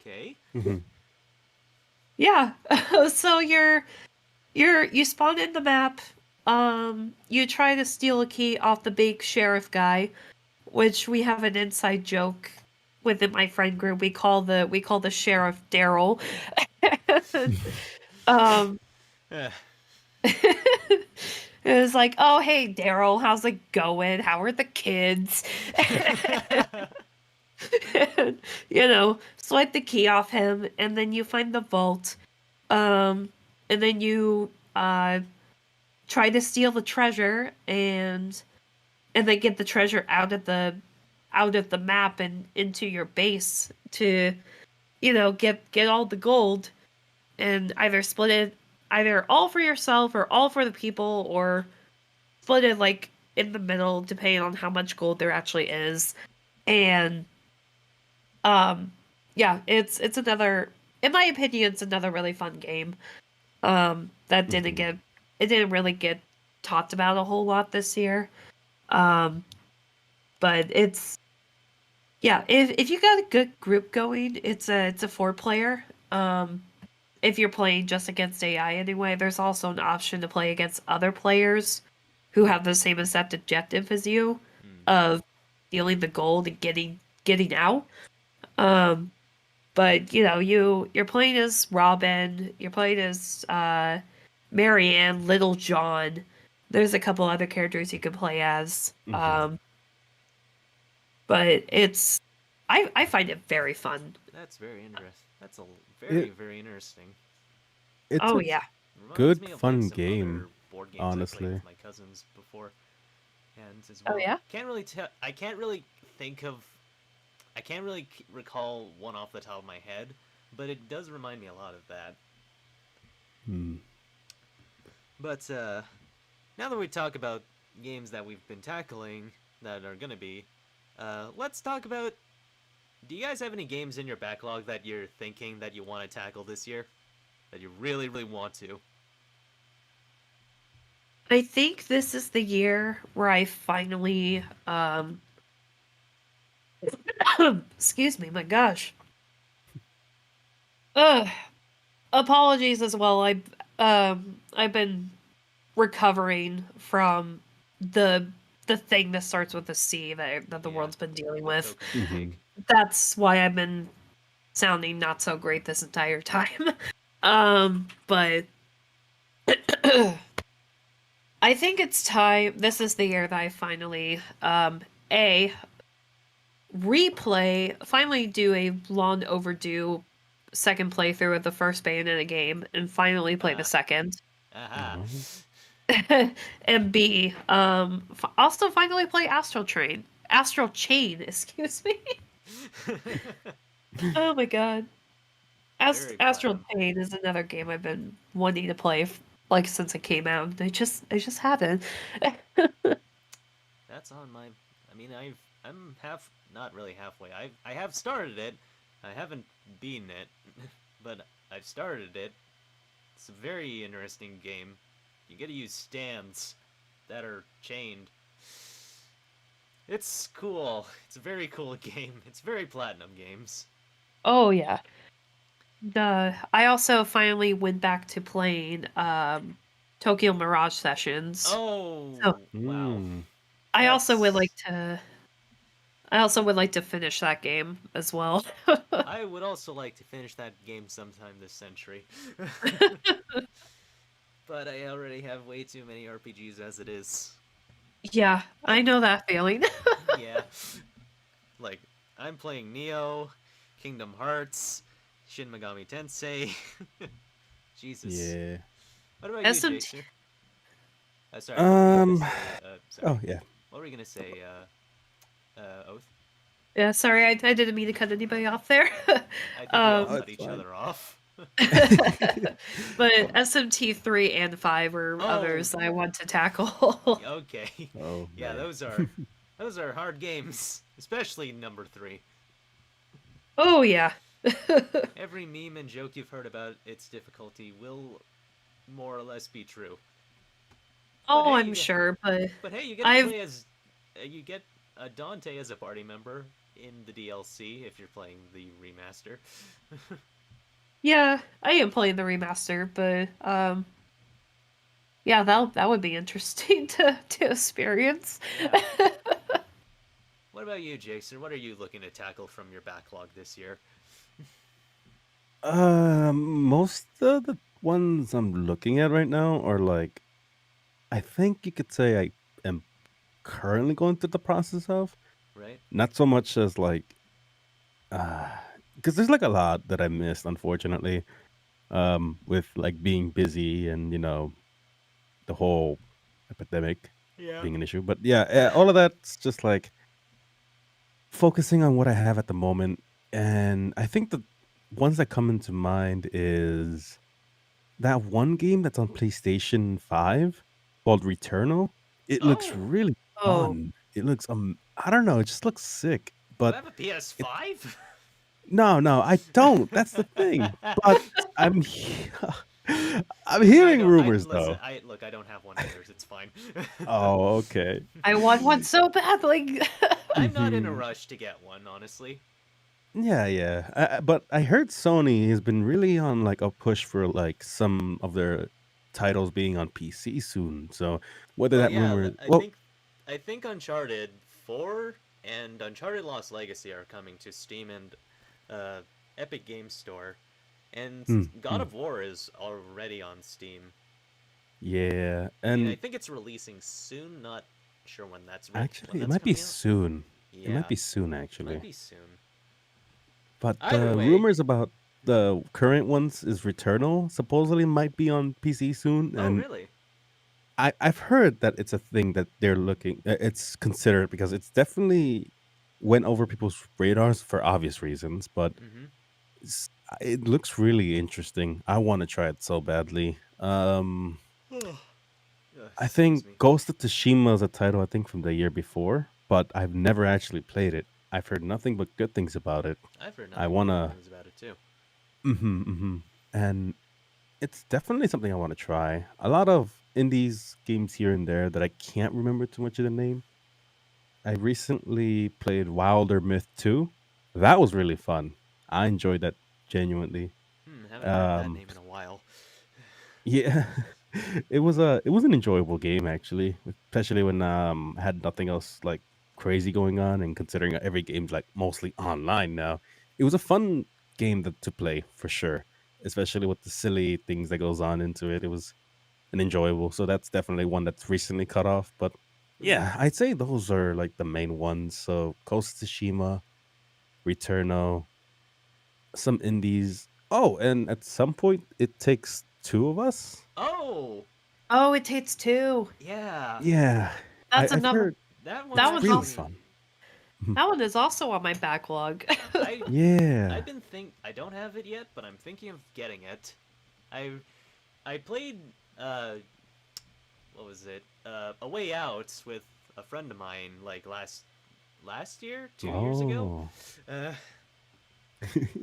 Speaker 1: Okay.
Speaker 3: Mhm.
Speaker 2: Yeah. So you spawn in the map. You try to steal a key off the big sheriff guy, which we have an inside joke within my friend group. We call the sheriff Daryl. um,
Speaker 1: Eh.
Speaker 2: it was like, oh hey Daryl, how's it going? How are the kids? And, swipe the key off him, and then you find the vault. And then you try to steal the treasure and then get the treasure out of the out of the map and into your base to, get all the gold, and either split it either all for yourself or all for the people, or split it like in the middle, depending on how much gold there actually is. And yeah, it's another, in my opinion, it's another really fun game. That didn't really get talked about a whole lot this year. But it's, yeah, if you got a good group going, it's a 4-player. If you're playing just against AI anyway, there's also an option to play against other players who have the same exact objective as you, of stealing the gold and getting out. But you're playing as Robin, you're playing as Marianne, Little John. There's a couple other characters you can play as. But it's, I find it very fun.
Speaker 1: That's very interesting. That's very, very interesting.
Speaker 3: It's
Speaker 2: Oh
Speaker 3: a
Speaker 2: yeah.
Speaker 3: good,
Speaker 1: Me of,
Speaker 3: fun
Speaker 1: some
Speaker 3: game,
Speaker 1: other board games I
Speaker 3: honestly.
Speaker 1: played with my cousins before, and as well.
Speaker 2: Oh yeah.
Speaker 1: I can't really think of. I can't really recall one off the top of my head, but it does remind me a lot of that. But now that we talk about games that we've been tackling that are gonna be, let's talk about. Do you guys have any games in your backlog that you're thinking that you want to tackle this year? That you really, really want to?
Speaker 2: I think this is the year where I finally excuse me, my gosh. Apologies as well. I've been recovering from the thing that starts with a C that the world's been dealing with. That's why I've been sounding not so great this entire time. But I think it's time. This is the year that I finally finally do a long overdue second playthrough of the first Bayonetta game and finally play the second. And B, also finally play Astral Chain, excuse me. Oh my god. Astral Chain is another game I've been wanting to play like since it came out. I just haven't.
Speaker 1: That's on my. I mean, I'm not really halfway. I have started it. I haven't beaten it, but I've started it. It's a very interesting game. You get to use stands that are chained. It's cool. It's a very cool game. It's very Platinum Games.
Speaker 2: Oh yeah. I also finally went back to playing Tokyo Mirage Sessions.
Speaker 1: Oh, wow.
Speaker 2: I also would like to finish that game as well.
Speaker 1: I would also like to finish that game sometime this century. But I already have way too many RPGs as it is.
Speaker 2: Yeah, I know that feeling.
Speaker 1: Yeah. Like, I'm playing Neo, Kingdom Hearts, Shin Megami Tensei. Jesus.
Speaker 3: Yeah.
Speaker 1: What about you, Jacer? Sorry.
Speaker 3: Oh, yeah.
Speaker 1: What were you going to say, Oath?
Speaker 2: Yeah, sorry, I didn't mean to cut anybody off there.
Speaker 1: I think we all cut each other off.
Speaker 2: But SMT 3 and 5 are others that I want to tackle.
Speaker 1: Okay.
Speaker 3: Oh,
Speaker 1: yeah, those are hard games, especially number 3.
Speaker 2: Oh yeah.
Speaker 1: Every meme and joke you've heard about its difficulty will more or less be true.
Speaker 2: Oh, I'm sure, but
Speaker 1: hey, you get to play as you get Dante as a party member in the DLC if you're playing the remaster.
Speaker 2: Yeah, I am playing the remaster, but yeah, that would be interesting to experience.
Speaker 1: Yeah. What about you, Jason? What are you looking to tackle from your backlog this year?
Speaker 3: Most of the ones I'm looking at right now are like, I think you could say I am currently going through the process of.
Speaker 1: Right.
Speaker 3: Not so much as like, because there's like a lot that I missed, unfortunately, with like being busy and the whole epidemic being an issue. But yeah, all of that's just like, focusing on what I have at the moment, and I think the ones that come into mind is that one game that's on PlayStation 5 called Returnal. It looks
Speaker 1: Oh,
Speaker 3: really
Speaker 2: Oh,
Speaker 3: fun. It looks I don't know, it just looks sick.
Speaker 1: you
Speaker 3: But
Speaker 1: have a
Speaker 3: it
Speaker 1: PS5?
Speaker 3: no, I don't. That's the thing. But I'm I'm
Speaker 1: I
Speaker 3: hearing
Speaker 1: don't. I
Speaker 3: rumors
Speaker 1: listen.
Speaker 3: though.
Speaker 1: I look. I don't have one either. It's fine.
Speaker 3: Oh, okay.
Speaker 2: I want one so badly.
Speaker 1: I'm not in a
Speaker 3: Mhm.
Speaker 1: rush to get one, honestly.
Speaker 3: Yeah, yeah. But I heard Sony has been really on like a push for like some of their titles being on PC soon. So whether
Speaker 1: Well,
Speaker 3: that
Speaker 1: yeah.
Speaker 3: rumor,
Speaker 1: I
Speaker 3: well,
Speaker 1: think. I think Uncharted 4 and Uncharted Lost Legacy are coming to Steam and uh, Epic Games Store, and God
Speaker 3: mm.
Speaker 1: of War is already on Steam.
Speaker 3: Yeah,
Speaker 1: I
Speaker 3: and
Speaker 1: think it's releasing soon. Not sure when when
Speaker 3: actually, it
Speaker 1: that's
Speaker 3: might be
Speaker 1: coming out.
Speaker 3: soon. It might
Speaker 1: Yeah,
Speaker 3: be soon,
Speaker 1: might
Speaker 3: actually.
Speaker 1: be soon.
Speaker 3: But
Speaker 1: Either
Speaker 3: the
Speaker 1: way.
Speaker 3: rumors about the current ones is Returnal supposedly might be on PC soon,
Speaker 1: Oh,
Speaker 3: and
Speaker 1: really?
Speaker 3: I've heard that it's a thing that they're looking. It's considered because it's definitely went over people's radars for obvious reasons, but
Speaker 1: Mm-hmm.
Speaker 3: it looks really interesting. I want to try it so badly. I
Speaker 1: Excuse
Speaker 3: think
Speaker 1: me.
Speaker 3: Ghost of Tsushima is a title I think from the year before, but I've never actually played it. I've heard nothing but good things about it.
Speaker 1: I've heard
Speaker 3: I
Speaker 1: nothing but good
Speaker 3: wanna,
Speaker 1: things about it too.
Speaker 3: mm-hmm. And it's definitely something I want to try. A lot of indies games here and there that I can't remember too much of the name. I recently played Wilder Myth 2. That was really fun. I enjoyed that genuinely.
Speaker 1: Haven't heard that
Speaker 3: Um,
Speaker 1: name in a while.
Speaker 3: yeah, it was an enjoyable game actually, especially when I had nothing else like crazy going on, and considering every game's like mostly online now, it was a fun game to play for sure. Especially with the silly things that goes on into it, it was an enjoyable. So that's definitely one that's recently cut off. But
Speaker 1: Mm-hmm.
Speaker 3: yeah, I'd say those are like the main ones. So Ghost of Tsushima, Returno, some indies. Oh, and at some point, it takes two of us.
Speaker 1: Oh,
Speaker 2: Oh, it takes two.
Speaker 1: yeah.
Speaker 3: Yeah,
Speaker 2: That's
Speaker 3: I've
Speaker 2: another.
Speaker 3: heard
Speaker 1: That one
Speaker 2: That
Speaker 3: it's
Speaker 2: one's
Speaker 3: really
Speaker 1: actually.
Speaker 2: also
Speaker 3: fun. Mhm.
Speaker 2: that one is also on my backlog.
Speaker 1: I
Speaker 3: Yeah.
Speaker 1: I've been I don't have it yet, but I'm thinking of getting it. I I played what was it? A Way Out with a friend of mine like last year, 2 years ago.
Speaker 3: Oh.
Speaker 1: Uh,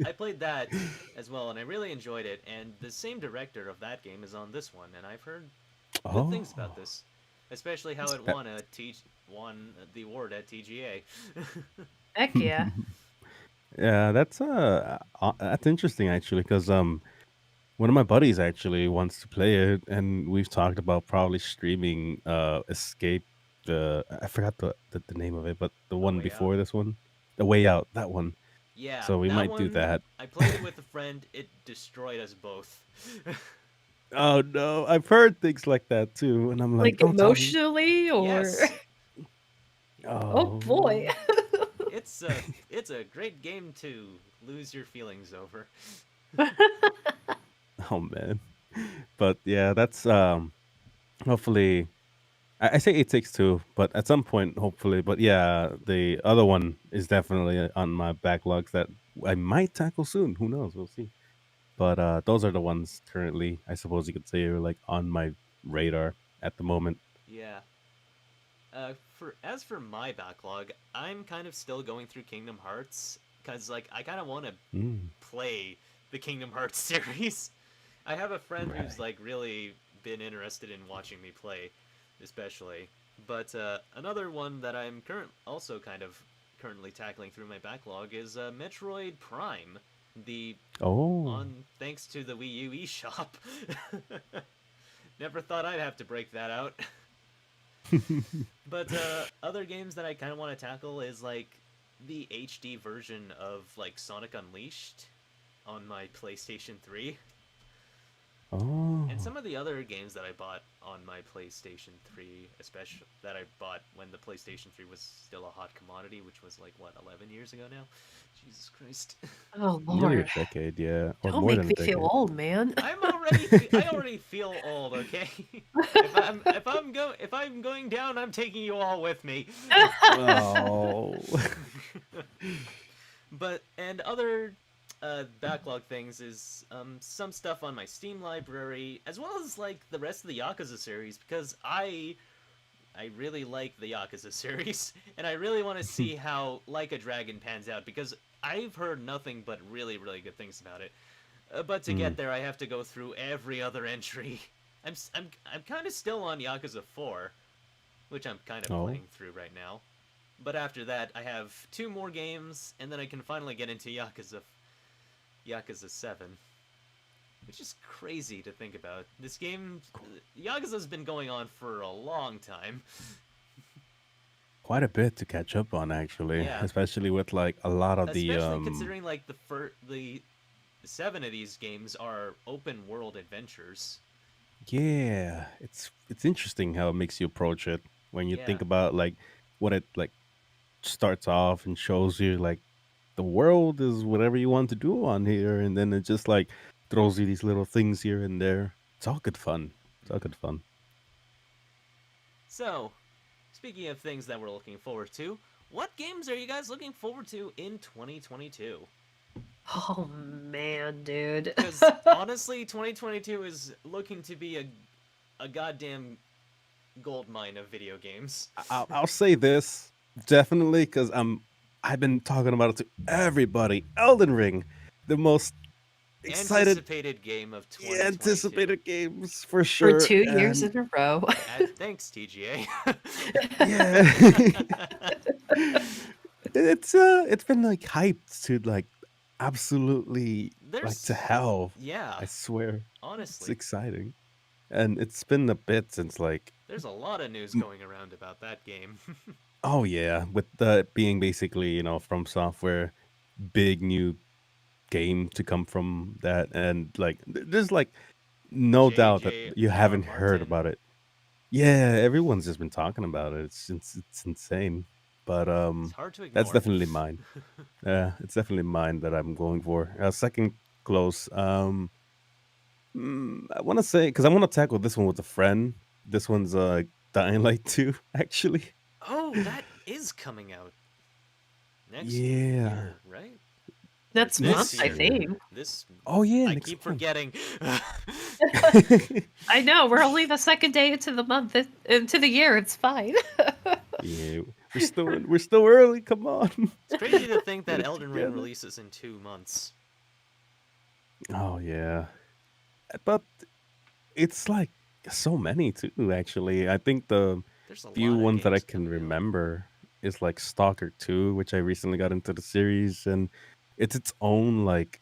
Speaker 1: I played that as well, and I really enjoyed it. And the same director of that game is on this one, and I've heard good things about
Speaker 3: Oh.
Speaker 1: this, especially how it
Speaker 3: That.
Speaker 1: won the award at TGA.
Speaker 2: Heck yeah.
Speaker 3: Yeah, that's interesting actually, because one of my buddies actually wants to play it, and we've talked about probably streaming Escape. I forgot the name of it, but the
Speaker 1: A
Speaker 3: one
Speaker 1: Way Out.
Speaker 3: before this one, The Way Out, that one.
Speaker 1: Yeah,
Speaker 3: So we
Speaker 1: that
Speaker 3: might do
Speaker 1: one.
Speaker 3: that.
Speaker 1: I played it with a friend. It destroyed us both.
Speaker 3: Oh no, I've heard things like that too, and I'm like,
Speaker 2: Like
Speaker 3: don't tell me.
Speaker 2: emotionally or
Speaker 1: Yes,
Speaker 2: oh boy.
Speaker 3: Oh,
Speaker 1: it's a great game to lose your feelings over.
Speaker 3: oh man. But yeah, that's hopefully I say it takes two, but at some point, hopefully. But yeah, the other one is definitely on my backlogs that I might tackle soon. Who knows? We'll see. But those are the ones currently, I suppose you could say, are like on my radar at the moment.
Speaker 1: Yeah. For as for my backlog, I'm kind of still going through Kingdom Hearts because like I kind of want to
Speaker 3: Mm,
Speaker 1: play the Kingdom Hearts series. I have a friend who's
Speaker 3: right.
Speaker 1: like really been interested in watching me play, especially. But another one that I'm also kind of currently tackling through my backlog is Metroid Prime, the
Speaker 3: Oh.
Speaker 1: on thanks to the Wii U eShop. Never thought I'd have to break that out. But other games that I kind of want to tackle is like the HD version of like Sonic Unleashed on my PlayStation 3. And
Speaker 3: Oh.
Speaker 1: some of the other games that I bought on my PlayStation 3, especially that I bought when the PlayStation 3 was still a hot commodity, which was like what, 11 years ago now? Jesus Christ.
Speaker 2: Oh
Speaker 3: Nearly a
Speaker 2: Lord.
Speaker 3: decade, yeah, or
Speaker 2: Don't
Speaker 3: more
Speaker 2: make
Speaker 3: than a
Speaker 2: me feel
Speaker 3: decade.
Speaker 2: old, man.
Speaker 1: I'm I already feel old. Okay, if I'm going down, I'm taking you all with me.
Speaker 3: Oh.
Speaker 1: But and other backlog things is some stuff on my Steam library, as well as like the rest of the Yakuza series, because I really like the Yakuza series, and I really want to see how Like a Dragon pans out, because I've heard nothing but really, really good things about it. But to get there, I have to go through every other entry. I'm kind of still on Yakuza 4, which I'm kind of
Speaker 3: Oh.
Speaker 1: playing through right now. But after that, I have 2 more games, and then I can finally get into Yakuza 7. Which is crazy to think about. This game, Yakuza's been going on for a long time.
Speaker 3: Quite a bit to catch up on, actually,
Speaker 1: Yeah.
Speaker 3: especially with like a lot of the
Speaker 1: Especially considering like the 7 of these games are open world adventures.
Speaker 3: Yeah, it's interesting how it makes you approach it when you think
Speaker 1: Yeah.
Speaker 3: about like what it like starts off and shows you like the world is whatever you want to do on here, and then it just like throws you these little things here and there. It's all good fun. It's all good fun.
Speaker 1: So, speaking of things that we're looking forward to, what games are you guys looking forward to in 2022?
Speaker 2: Oh man, dude.
Speaker 1: Because honestly, 2022 is looking to be a goddamn gold mine of video games.
Speaker 3: I'll say this definitely because I've been talking about it to everybody. Elden Ring, the most excited,
Speaker 1: Anticipated game of 2022.
Speaker 3: anticipated games for
Speaker 2: For
Speaker 3: sure.
Speaker 2: 2 years in a row.
Speaker 1: Thanks, TGA.
Speaker 3: Yeah. It's been like hyped to like absolutely like to hell.
Speaker 1: Yeah,
Speaker 3: I swear. It's
Speaker 1: honestly,
Speaker 3: exciting. And it's been a bit since like
Speaker 1: there's a lot of news going around about that game.
Speaker 3: oh yeah, with the being basically, from software, big new game to come from that, and like there's like no doubt that
Speaker 1: J.J.
Speaker 3: you
Speaker 1: R.
Speaker 3: haven't heard
Speaker 1: Martin.
Speaker 3: about it. Yeah, everyone's just been talking about it. It's insane. But
Speaker 1: It's hard to
Speaker 3: that's
Speaker 1: ignore.
Speaker 3: definitely mine. Yeah, it's definitely mine that I'm going for. Second close. I want to say because I want to tackle this one with a friend. This one's Dying Light 2, actually.
Speaker 1: Oh, that is coming out next
Speaker 3: Yeah.
Speaker 1: year, right?
Speaker 2: Next
Speaker 1: This
Speaker 2: month, I
Speaker 1: year.
Speaker 2: think.
Speaker 1: This
Speaker 3: Oh yeah,
Speaker 1: I
Speaker 3: next
Speaker 1: keep
Speaker 3: month.
Speaker 1: forgetting.
Speaker 2: I know, we're only the second day into the month, into the year, it's fine.
Speaker 3: Yeah, we're still early. Come on.
Speaker 1: It's crazy to think
Speaker 3: Get
Speaker 1: that
Speaker 3: it
Speaker 1: Elden Ring
Speaker 3: together.
Speaker 1: releases in 2 months.
Speaker 3: Oh yeah, but it's like so many too. Actually, I think the
Speaker 1: There's a
Speaker 3: few
Speaker 1: lot of
Speaker 3: ones that I
Speaker 1: games
Speaker 3: can
Speaker 1: coming out.
Speaker 3: remember is like Stalker 2, which I recently got into the series, and it's its own like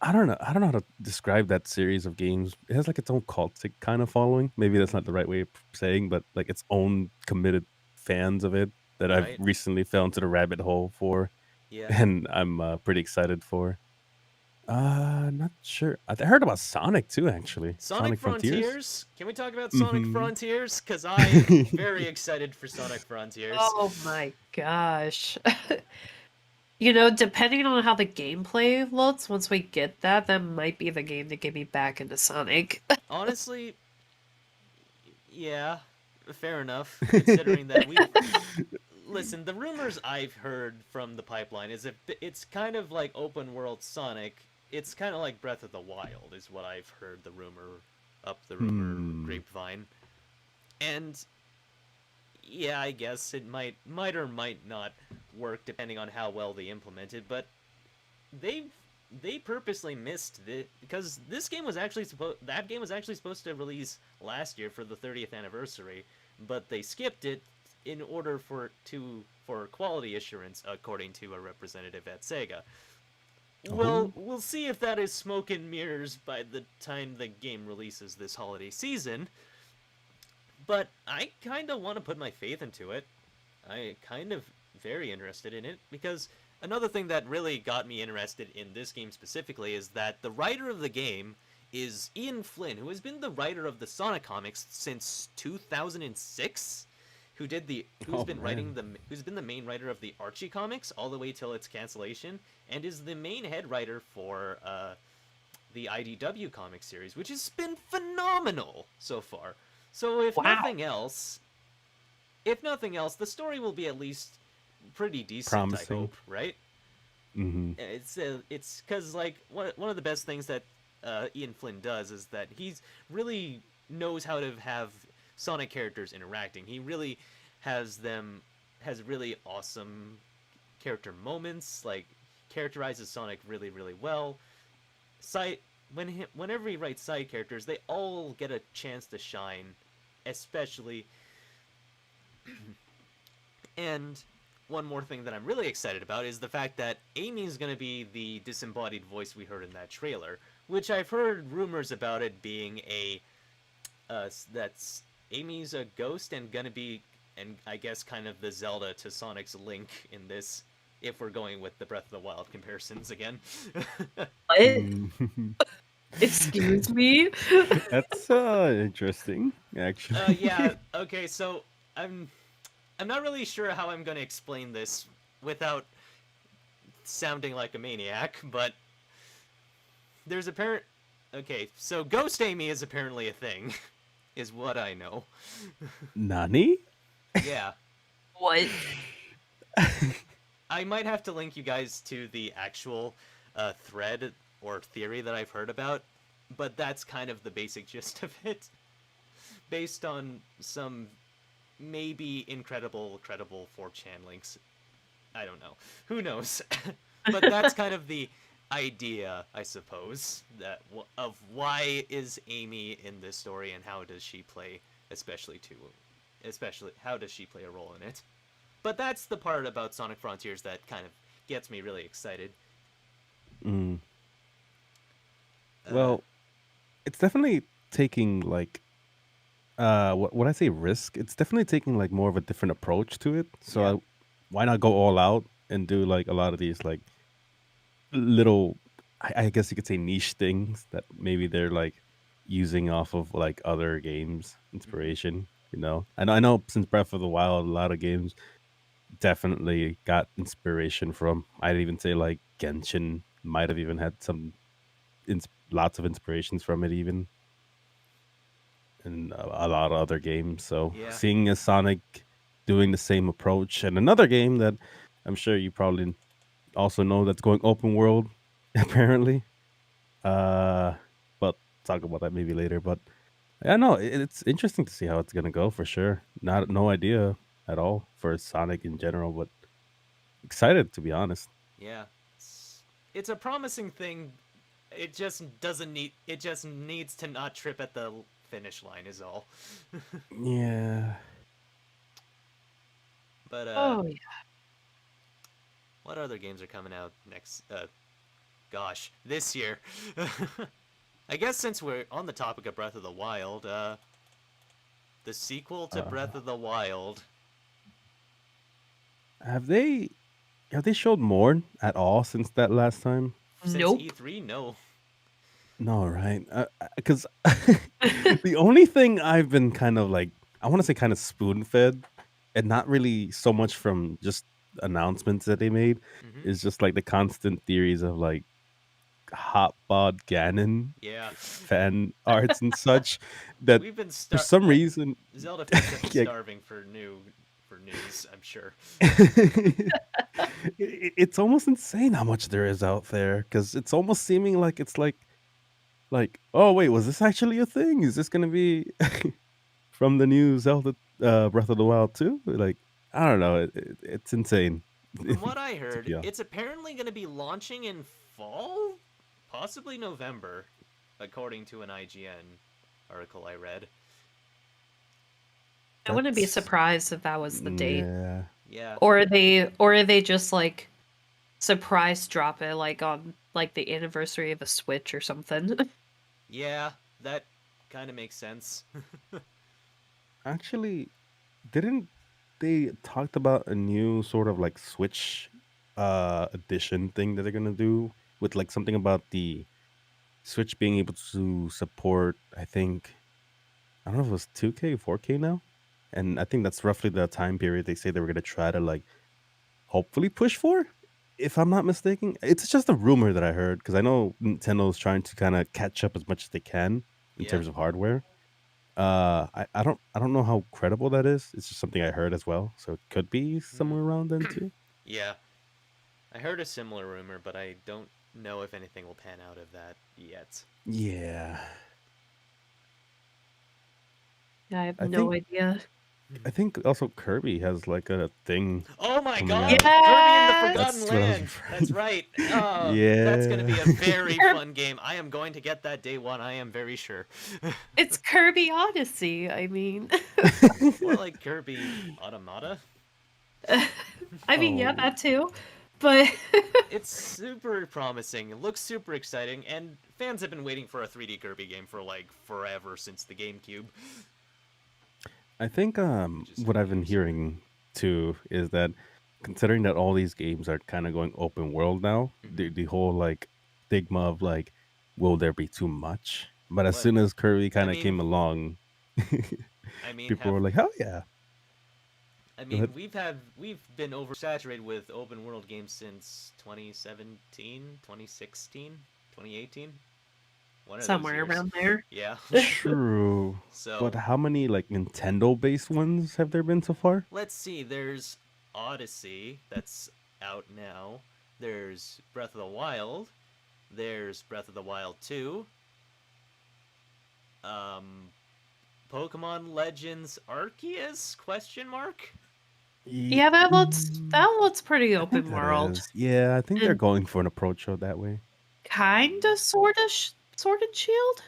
Speaker 3: I don't know how to describe that series of games. It has like its own cultic kind of following. Maybe that's not the right way of saying, but like its own committed fans of it that I've
Speaker 1: Right?
Speaker 3: recently fell into the rabbit hole for,
Speaker 1: Yeah.
Speaker 3: and I'm pretty excited for. Not sure. I heard about Sonic too, actually.
Speaker 1: Sonic
Speaker 3: Frontiers.
Speaker 1: Frontiers? Can we talk about Sonic
Speaker 3: Mm-hmm.
Speaker 1: Frontiers? Because I'm very excited for Sonic Frontiers.
Speaker 2: Oh my gosh. Depending on how the gameplay looks, once we get that might be the game to get me back into Sonic.
Speaker 1: Honestly, yeah, fair enough. Considering that we listen, the rumors I've heard from the pipeline is if it's kind of like open world Sonic. It's kind of like Breath of the Wild, is what I've heard the rumor grapevine. And yeah, I guess it might or might not work depending on how well they implement it, but they purposely missed it because this game was actually supposed to release last year for the 30th anniversary, but they skipped it in order for quality assurance, according to a representative at Sega. Well, we'll see if that is smoke and mirrors by the time the game releases this holiday season. But I kind of want to put my faith into it. I kind of very interested in it because another thing that really got me interested in this game specifically is that the writer of the game is Ian Flynn, who has been the writer of the Sonic comics since 2006, who's been the main writer of the Archie comics all the way till its cancellation, and is the main head writer for the IDW comic series, which has been phenomenal so far. So if
Speaker 2: Wow.
Speaker 1: nothing else, the story will be at least pretty decent.
Speaker 3: Promising.
Speaker 1: I hope, right?
Speaker 3: Mm-hmm.
Speaker 1: It's because like one of the best things that Ian Flynn does is that he's really knows how to have Sonic characters interacting. He really has really awesome character moments, like characterizes Sonic really, really well. Whenever he writes side characters, they all get a chance to shine, especially. And one more thing that I'm really excited about is the fact that Amy is going to be the disembodied voice we heard in that trailer, which I've heard rumors about it being that's Amy's a ghost and gonna be, and I guess kind of the Zelda to Sonic's Link in this, if we're going with the Breath of the Wild comparisons again.
Speaker 2: What?
Speaker 3: Mm.
Speaker 2: Excuse me?
Speaker 3: That's interesting, actually.
Speaker 1: Yeah. Okay. So I'm not really sure how I'm gonna explain this without sounding like a maniac, but there's apparent. Okay, so Ghost Amy is apparently a thing, is what I know.
Speaker 3: Nani?
Speaker 1: Yeah.
Speaker 2: What?
Speaker 1: I might have to link you guys to the actual thread or theory that I've heard about, but that's kind of the basic gist of it, based on some maybe credible 4chan links. I don't know. Who knows? But that's kind of the idea, I suppose, that of why is Amy in this story and how does she play, especially how does she play a role in it? But that's the part about Sonic Frontiers that kind of gets me really excited.
Speaker 3: Mm. Well, it's definitely taking like what I say risk. It's definitely taking like more of a different approach to it. So
Speaker 1: Yeah.
Speaker 3: why not go all out and do like a lot of these like little, I guess you could say niche things that maybe they're like using off of like other games inspiration. You know, I know since Breath of the Wild, a lot of games definitely got inspiration from. I'd even say like Genshin might have even had some lots of inspirations from it even, and a lot of other games. So
Speaker 1: Yeah.
Speaker 3: seeing a Sonic doing the same approach, and another game that I'm sure you probably also know that's going open world apparently. But talk about that maybe later. But yeah, no, it's interesting to see how it's gonna go for sure. No idea at all for Sonic in general, but excited to be honest.
Speaker 1: Yeah. It's a promising thing. It just doesn't need. It just needs to not trip at the finish line, is all.
Speaker 3: Yeah.
Speaker 1: But
Speaker 2: Oh, yeah.
Speaker 1: what other games are coming out next? Gosh, this year. I guess since we're on the topic of Breath of the Wild, the sequel to Breath of the Wild.
Speaker 3: Have they showed more at all since that last time?
Speaker 1: Since
Speaker 2: Nope.
Speaker 1: E3, no.
Speaker 3: No, right? Because the only thing I've been kind of like, I want to say kind of spoon fed, and not really so much from just announcements that they made,
Speaker 1: Mm-hmm.
Speaker 3: is just like the constant theories of like Hotbod Ganon
Speaker 1: Yeah.
Speaker 3: fan arts and such. That
Speaker 1: We've been
Speaker 3: for some reason,
Speaker 1: Zelda fans have been
Speaker 3: Yeah.
Speaker 1: starving for news, I'm sure.
Speaker 3: It's almost insane how much there is out there, because it's almost seeming like it's like, oh wait, was this actually a thing? Is this gonna be from the new Zelda Breath of the Wild too? Like, I don't know. It's insane.
Speaker 1: From what I heard,
Speaker 3: Yeah.
Speaker 1: it's apparently going to be launching in fall, possibly November, according to an IGN article I read.
Speaker 2: I wouldn't be
Speaker 3: That's-
Speaker 2: surprised if that was the date.
Speaker 3: Yeah.
Speaker 1: Yeah.
Speaker 2: Or they just like surprise drop it like on like the anniversary of a Switch or something.
Speaker 1: Yeah, that kind of makes sense.
Speaker 3: Actually, didn't they talked about a new sort of like Switch edition thing that they're gonna do with like something about the Switch being able to support, I think, I don't know if it was 2K, 4K now. And I think that's roughly the time period they say they were gonna try to like hopefully push for. if I'm not mistaken, it's just a rumor that I heard because I know Nintendo's trying to kind of catch up as much as they can in
Speaker 1: Yeah.
Speaker 3: terms of hardware. I don't know how credible that is. It's just something I heard as well, so it could be somewhere around then too.
Speaker 1: Yeah. I heard a similar rumor, but I don't know if anything will pan out of that yet.
Speaker 3: Yeah,
Speaker 2: Yeah, I have
Speaker 3: I
Speaker 2: no
Speaker 3: think
Speaker 2: idea.
Speaker 3: I think also Kirby has like a thing
Speaker 1: Oh my
Speaker 3: coming
Speaker 1: god!
Speaker 3: out.
Speaker 1: Kirby in the
Speaker 2: Yes!
Speaker 1: Forgotten
Speaker 3: That's what I was
Speaker 1: Land! That's
Speaker 3: referring.
Speaker 1: right! Oh, that's gonna
Speaker 3: Yeah.
Speaker 1: be a very
Speaker 2: Kirby-
Speaker 1: fun game. I am going to get that day one, I am very sure.
Speaker 2: It's Kirby Odyssey. I mean,
Speaker 1: More like Kirby Automata.
Speaker 2: I mean, yeah,
Speaker 3: Oh,
Speaker 2: that too. But
Speaker 1: It's super promising, it looks super exciting, and fans have been waiting for a 3D Kirby game for like forever since the GameCube.
Speaker 3: I think
Speaker 1: Which is
Speaker 3: what I've been
Speaker 1: news.
Speaker 3: hearing too is that considering that all these games are kind of going open world now, the whole like stigma of like, will there be too much? But as
Speaker 1: But
Speaker 3: soon as Kirby
Speaker 1: I
Speaker 3: kind of
Speaker 1: mean,
Speaker 3: came along,
Speaker 1: I mean,
Speaker 3: people
Speaker 1: have
Speaker 3: were like, "Hell yeah!"
Speaker 1: I
Speaker 3: Go
Speaker 1: mean,
Speaker 3: ahead.
Speaker 1: we've been oversaturated with open world games since 2017, 2016, 2018. One of those
Speaker 2: somewhere
Speaker 1: years.
Speaker 2: around there.
Speaker 1: Yeah.
Speaker 3: True, but
Speaker 1: So,
Speaker 3: how many like Nintendo-based ones have there been so far?
Speaker 1: let's see. There's Odyssey that's out now. There's Breath of the Wild. There's Breath of the Wild 2. Um Pokemon Legends Arceus? Question mark?
Speaker 2: Yeah, that looks pretty
Speaker 3: I think
Speaker 2: open
Speaker 3: that
Speaker 2: world.
Speaker 3: is. Yeah, I think they're
Speaker 2: And
Speaker 3: going for an approach of that way.
Speaker 2: kinda sorta sorta shield?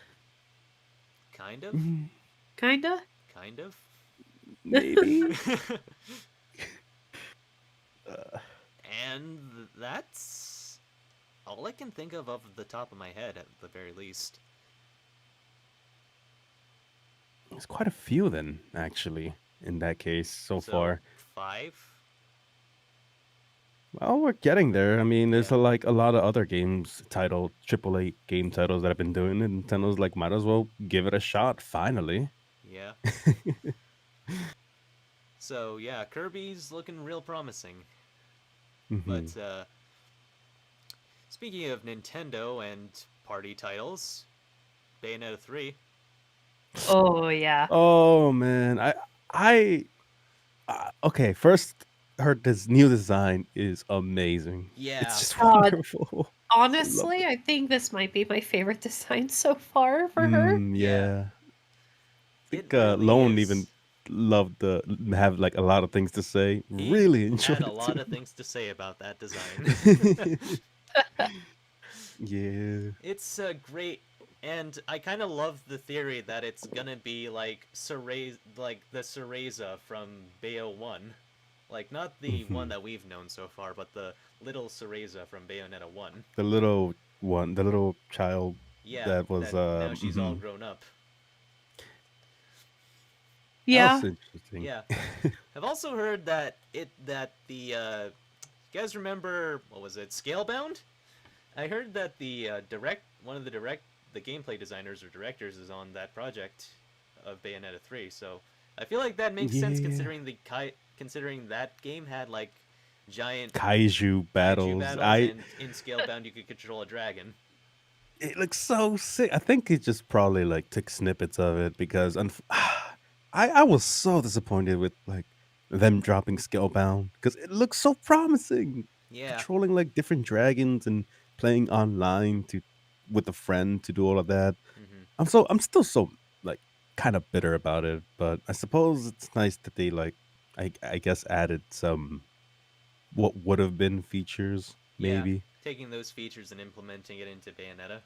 Speaker 1: Kind of.
Speaker 3: Mm,
Speaker 2: Kinda?
Speaker 1: Kind of.
Speaker 3: maybe. Uh,
Speaker 1: And that's all I can think of off the top of my head, at the very least.
Speaker 3: There's quite a few then, actually, in that case so
Speaker 1: So,
Speaker 3: far.
Speaker 1: 5?
Speaker 3: Well, we're getting there. I mean, there's
Speaker 1: Yeah.
Speaker 3: like a lot of other games titled AAA game titles that I've been doing, and Nintendo's like, might as well give it a shot, finally.
Speaker 1: Yeah. So, yeah, Kirby's looking real promising.
Speaker 3: Hmm.
Speaker 1: But, speaking of Nintendo and party titles, Bayonetta 3.
Speaker 2: Oh, yeah.
Speaker 3: Oh man, I okay. First, this new design is amazing. It's
Speaker 1: Yeah.
Speaker 3: just
Speaker 2: God,
Speaker 3: wonderful. I love
Speaker 2: honestly,
Speaker 3: it.
Speaker 2: I think this might be my favorite design so far for her.
Speaker 1: Yeah.
Speaker 3: Yeah. I
Speaker 1: It
Speaker 3: think
Speaker 1: really
Speaker 3: Lone even
Speaker 1: is.
Speaker 3: loved the have like a lot of things to say.
Speaker 1: He
Speaker 3: Really
Speaker 1: had
Speaker 3: enjoyed
Speaker 1: a
Speaker 3: it
Speaker 1: lot
Speaker 3: too.
Speaker 1: of things to say about that design.
Speaker 3: Yeah.
Speaker 1: It's great, and I kind of love the theory that it's gonna be like like the Cereza from Bayo 1. Like, not the one
Speaker 3: Hmm.
Speaker 1: that we've known so far, but the little Cereza from Bayonetta 1.
Speaker 3: The little one, the little child
Speaker 1: Yeah,
Speaker 3: that was
Speaker 1: that now she's all
Speaker 3: mhm.
Speaker 1: grown up.
Speaker 3: That was
Speaker 2: Yeah.
Speaker 3: interesting.
Speaker 1: Yeah. I've also heard that you guys remember, what was it, Scalebound? I heard that one of the gameplay designers or directors is on that project of Bayonetta 3. So I feel like that makes sense
Speaker 3: Yeah.
Speaker 1: considering that game had like giant
Speaker 3: Kaiju
Speaker 1: kaiju
Speaker 3: battles.
Speaker 1: battles, and in Scalebound you could control a dragon.
Speaker 3: It looks so sick. I think it just probably like took snippets of it because I was so disappointed with like them dropping Scalebound because it looks so promising.
Speaker 1: Yeah.
Speaker 3: Controlling like different dragons and playing online to with a friend to do all of that.
Speaker 1: Hmm.
Speaker 3: I'm still so like kind of bitter about it, but I suppose it's nice that they like I guess added some what would have been features
Speaker 1: Yeah.
Speaker 3: maybe,
Speaker 1: Taking those features and implementing it into Bayonetta.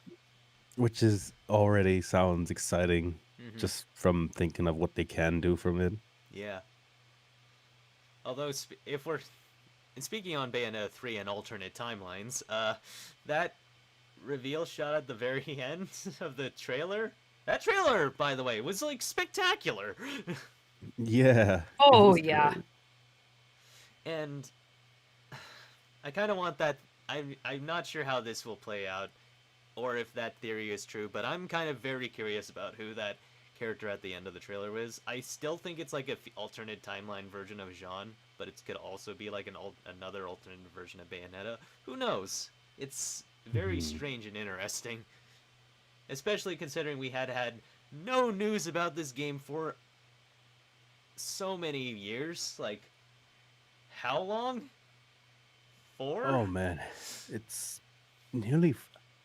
Speaker 3: which is already sounds exciting
Speaker 1: Hmm.
Speaker 3: just from thinking of what they can do from it.
Speaker 1: Yeah. Although, if we're speaking on Bayonetta 3 and alternate timelines, that reveal shot at the very end of the trailer. That trailer, by the way, was like spectacular.
Speaker 3: Yeah, it
Speaker 2: Oh,
Speaker 3: was
Speaker 2: yeah.
Speaker 3: great.
Speaker 1: And I kind of want that. I'm not sure how this will play out, or if that theory is true, but I'm kind of very curious about who that character at the end of the trailer was. I still think it's like a alternate timeline version of Jean, but it could also be like another alternate version of Bayonetta. Who knows? It's very strange and interesting, especially considering we had no news about this game for so many years. Like, how long? 4?
Speaker 3: Oh man, it's nearly.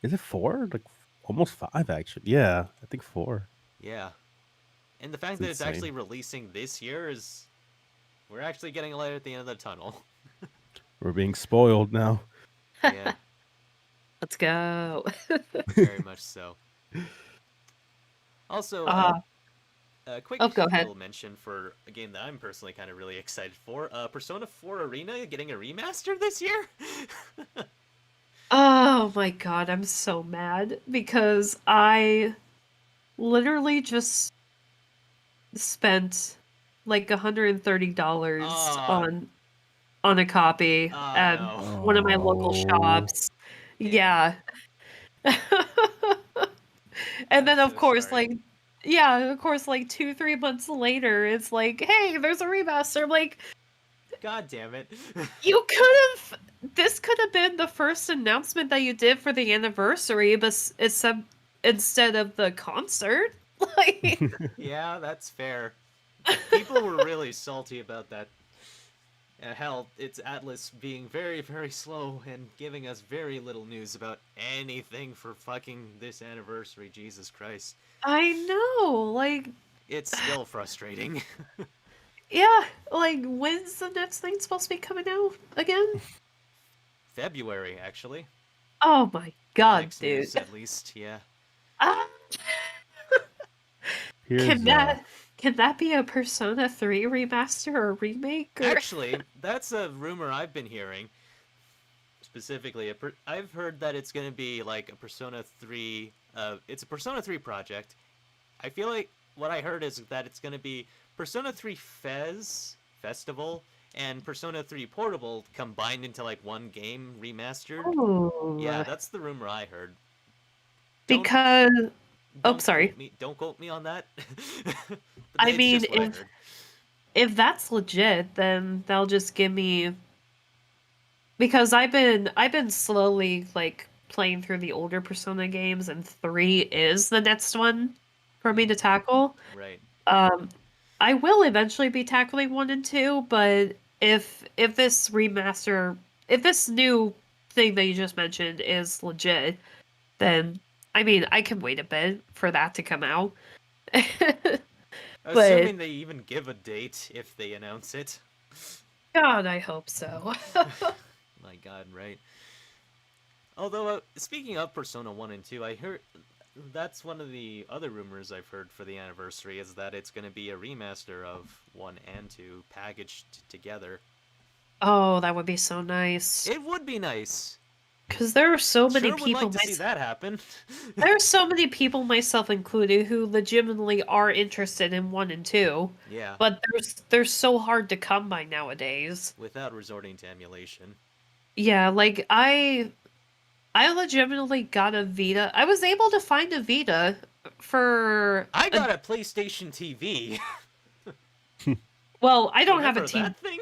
Speaker 3: Is it 4? Like almost 5 actually. Yeah, I think 4.
Speaker 1: Yeah. And the fact
Speaker 3: It's
Speaker 1: that it's
Speaker 3: insane.
Speaker 1: actually releasing this year is... We're actually getting a light at the end of the tunnel.
Speaker 3: We're being spoiled now.
Speaker 1: Yeah,
Speaker 2: Let's go.
Speaker 1: very much so. Also, a quick
Speaker 2: go ahead.
Speaker 1: little mention for a game that I'm personally kind of really excited for. Persona 4 Arena getting a remaster this year?
Speaker 2: Oh my god, I'm so mad because I literally just spent like $130
Speaker 1: Ah.
Speaker 2: on a copy
Speaker 1: Oh,
Speaker 2: at
Speaker 1: no.
Speaker 2: one of my local
Speaker 3: Oh.
Speaker 2: shops.
Speaker 1: Damn.
Speaker 2: Yeah. And then
Speaker 1: I'm
Speaker 2: of
Speaker 1: so
Speaker 2: course
Speaker 1: sorry.
Speaker 2: like 2-3 months later it's like, hey, there's a remaster. I'm like,
Speaker 1: God damn it.
Speaker 2: this could have been the first announcement that you did for the anniversary, but instead of the concert. Like,
Speaker 1: Yeah, that's fair. People were really salty about that. Hell, it's Atlas being very, very slow and giving us very little news about anything for fucking this anniversary. Jesus Christ.
Speaker 2: I know, like,
Speaker 1: It's still frustrating.
Speaker 2: yeah, like, when's the next thing supposed to be coming out again?
Speaker 1: February, actually.
Speaker 2: Oh my
Speaker 1: The
Speaker 2: god,
Speaker 1: next
Speaker 2: dude.
Speaker 1: news, at least, yeah.
Speaker 2: Ah,
Speaker 3: Here's
Speaker 2: can that be a Persona 3 remaster or remake? Or...
Speaker 1: Actually, that's a rumor I've been hearing. Specifically, I've heard that it's going to be like a Persona 3. It's a Persona 3 project. I feel like what I heard is that it's going to be Persona 3 Festival and Persona 3 Portable combined into like one game remastered.
Speaker 2: Oh,
Speaker 1: Yeah, that's the rumor I heard.
Speaker 2: because
Speaker 1: Don't
Speaker 2: sorry.
Speaker 1: Don't quote me on that. But
Speaker 2: I
Speaker 1: it's
Speaker 2: mean,
Speaker 1: just what I heard.
Speaker 2: if that's legit, then they'll just give me, because I've been slowly like playing through the older Persona games, and 3 is the next one for me to tackle.
Speaker 1: Right.
Speaker 2: I will eventually be tackling 1 and 2, but if this remaster, if this new thing that you just mentioned is legit, then I mean, I can wait a bit for that to come out.
Speaker 1: Assuming they even give a date if they announce it.
Speaker 2: God, I hope so.
Speaker 1: My god, right. Although, speaking of Persona 1 and 2, I heard... That's one of the other rumors I've heard for the anniversary, is that it's going to be a remaster of 1 and 2 packaged together.
Speaker 2: Oh, that would be so nice.
Speaker 1: It would be nice.
Speaker 2: Because there are so many
Speaker 1: Sure would
Speaker 2: people...
Speaker 1: like to see that happen.
Speaker 2: There are so many people, myself included, who legitimately are interested in 1 and 2.
Speaker 1: Yeah.
Speaker 2: But they're so hard to come by nowadays.
Speaker 1: Without resorting to emulation.
Speaker 2: Yeah, like I legitimately got a Vita. I was able to find a Vita for...
Speaker 1: I got a PlayStation TV.
Speaker 2: Well, I don't have a
Speaker 1: Remember
Speaker 2: TV.
Speaker 1: that thing?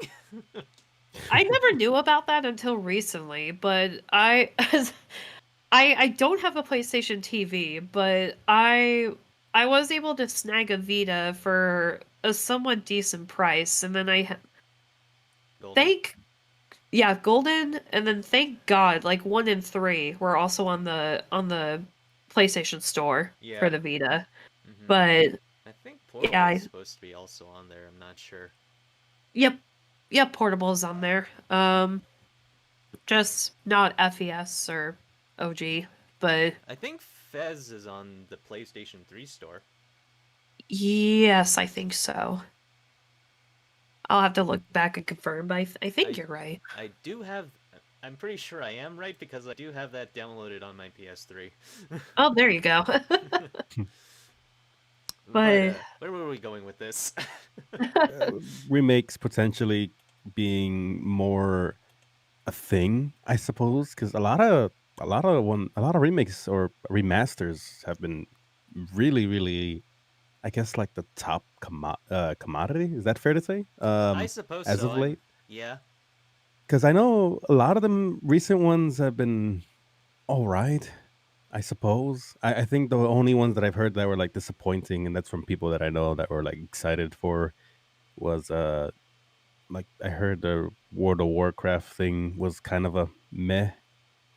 Speaker 2: I never knew about that until recently, but I don't have a PlayStation TV, but I was able to snag a Vita for a somewhat decent price, and then
Speaker 1: Golden.
Speaker 2: Golden, and then thank God, like 1 and 3 were also on the PlayStation Store
Speaker 1: Yeah.
Speaker 2: for the Vita.
Speaker 1: Mhm.
Speaker 2: But
Speaker 1: I think Portable
Speaker 2: yeah,
Speaker 1: is supposed to be also on there. I'm not sure.
Speaker 2: yep, Portable is on there. Just not FES or OG, but
Speaker 1: I think Fez is on the PlayStation 3 store.
Speaker 2: yes, I think so. I'll have to look back and confirm, but I think you're right.
Speaker 1: I do have... I'm pretty sure I am right, because I do have that downloaded on my PS3.
Speaker 2: Oh, there you go.
Speaker 1: But where were we going with this?
Speaker 3: remakes potentially being more a thing, I suppose, because a lot of remakes or remasters have been really I guess like the top commodity. Is that fair to say?
Speaker 1: I suppose
Speaker 3: As
Speaker 1: so.
Speaker 3: of late,
Speaker 1: Yeah.
Speaker 3: because I know a lot of them recent ones have been all right. I suppose. I think the only ones that I've heard that were like disappointing, and that's from people that I know that were like excited for, was like I heard the World of Warcraft thing was kind of a meh.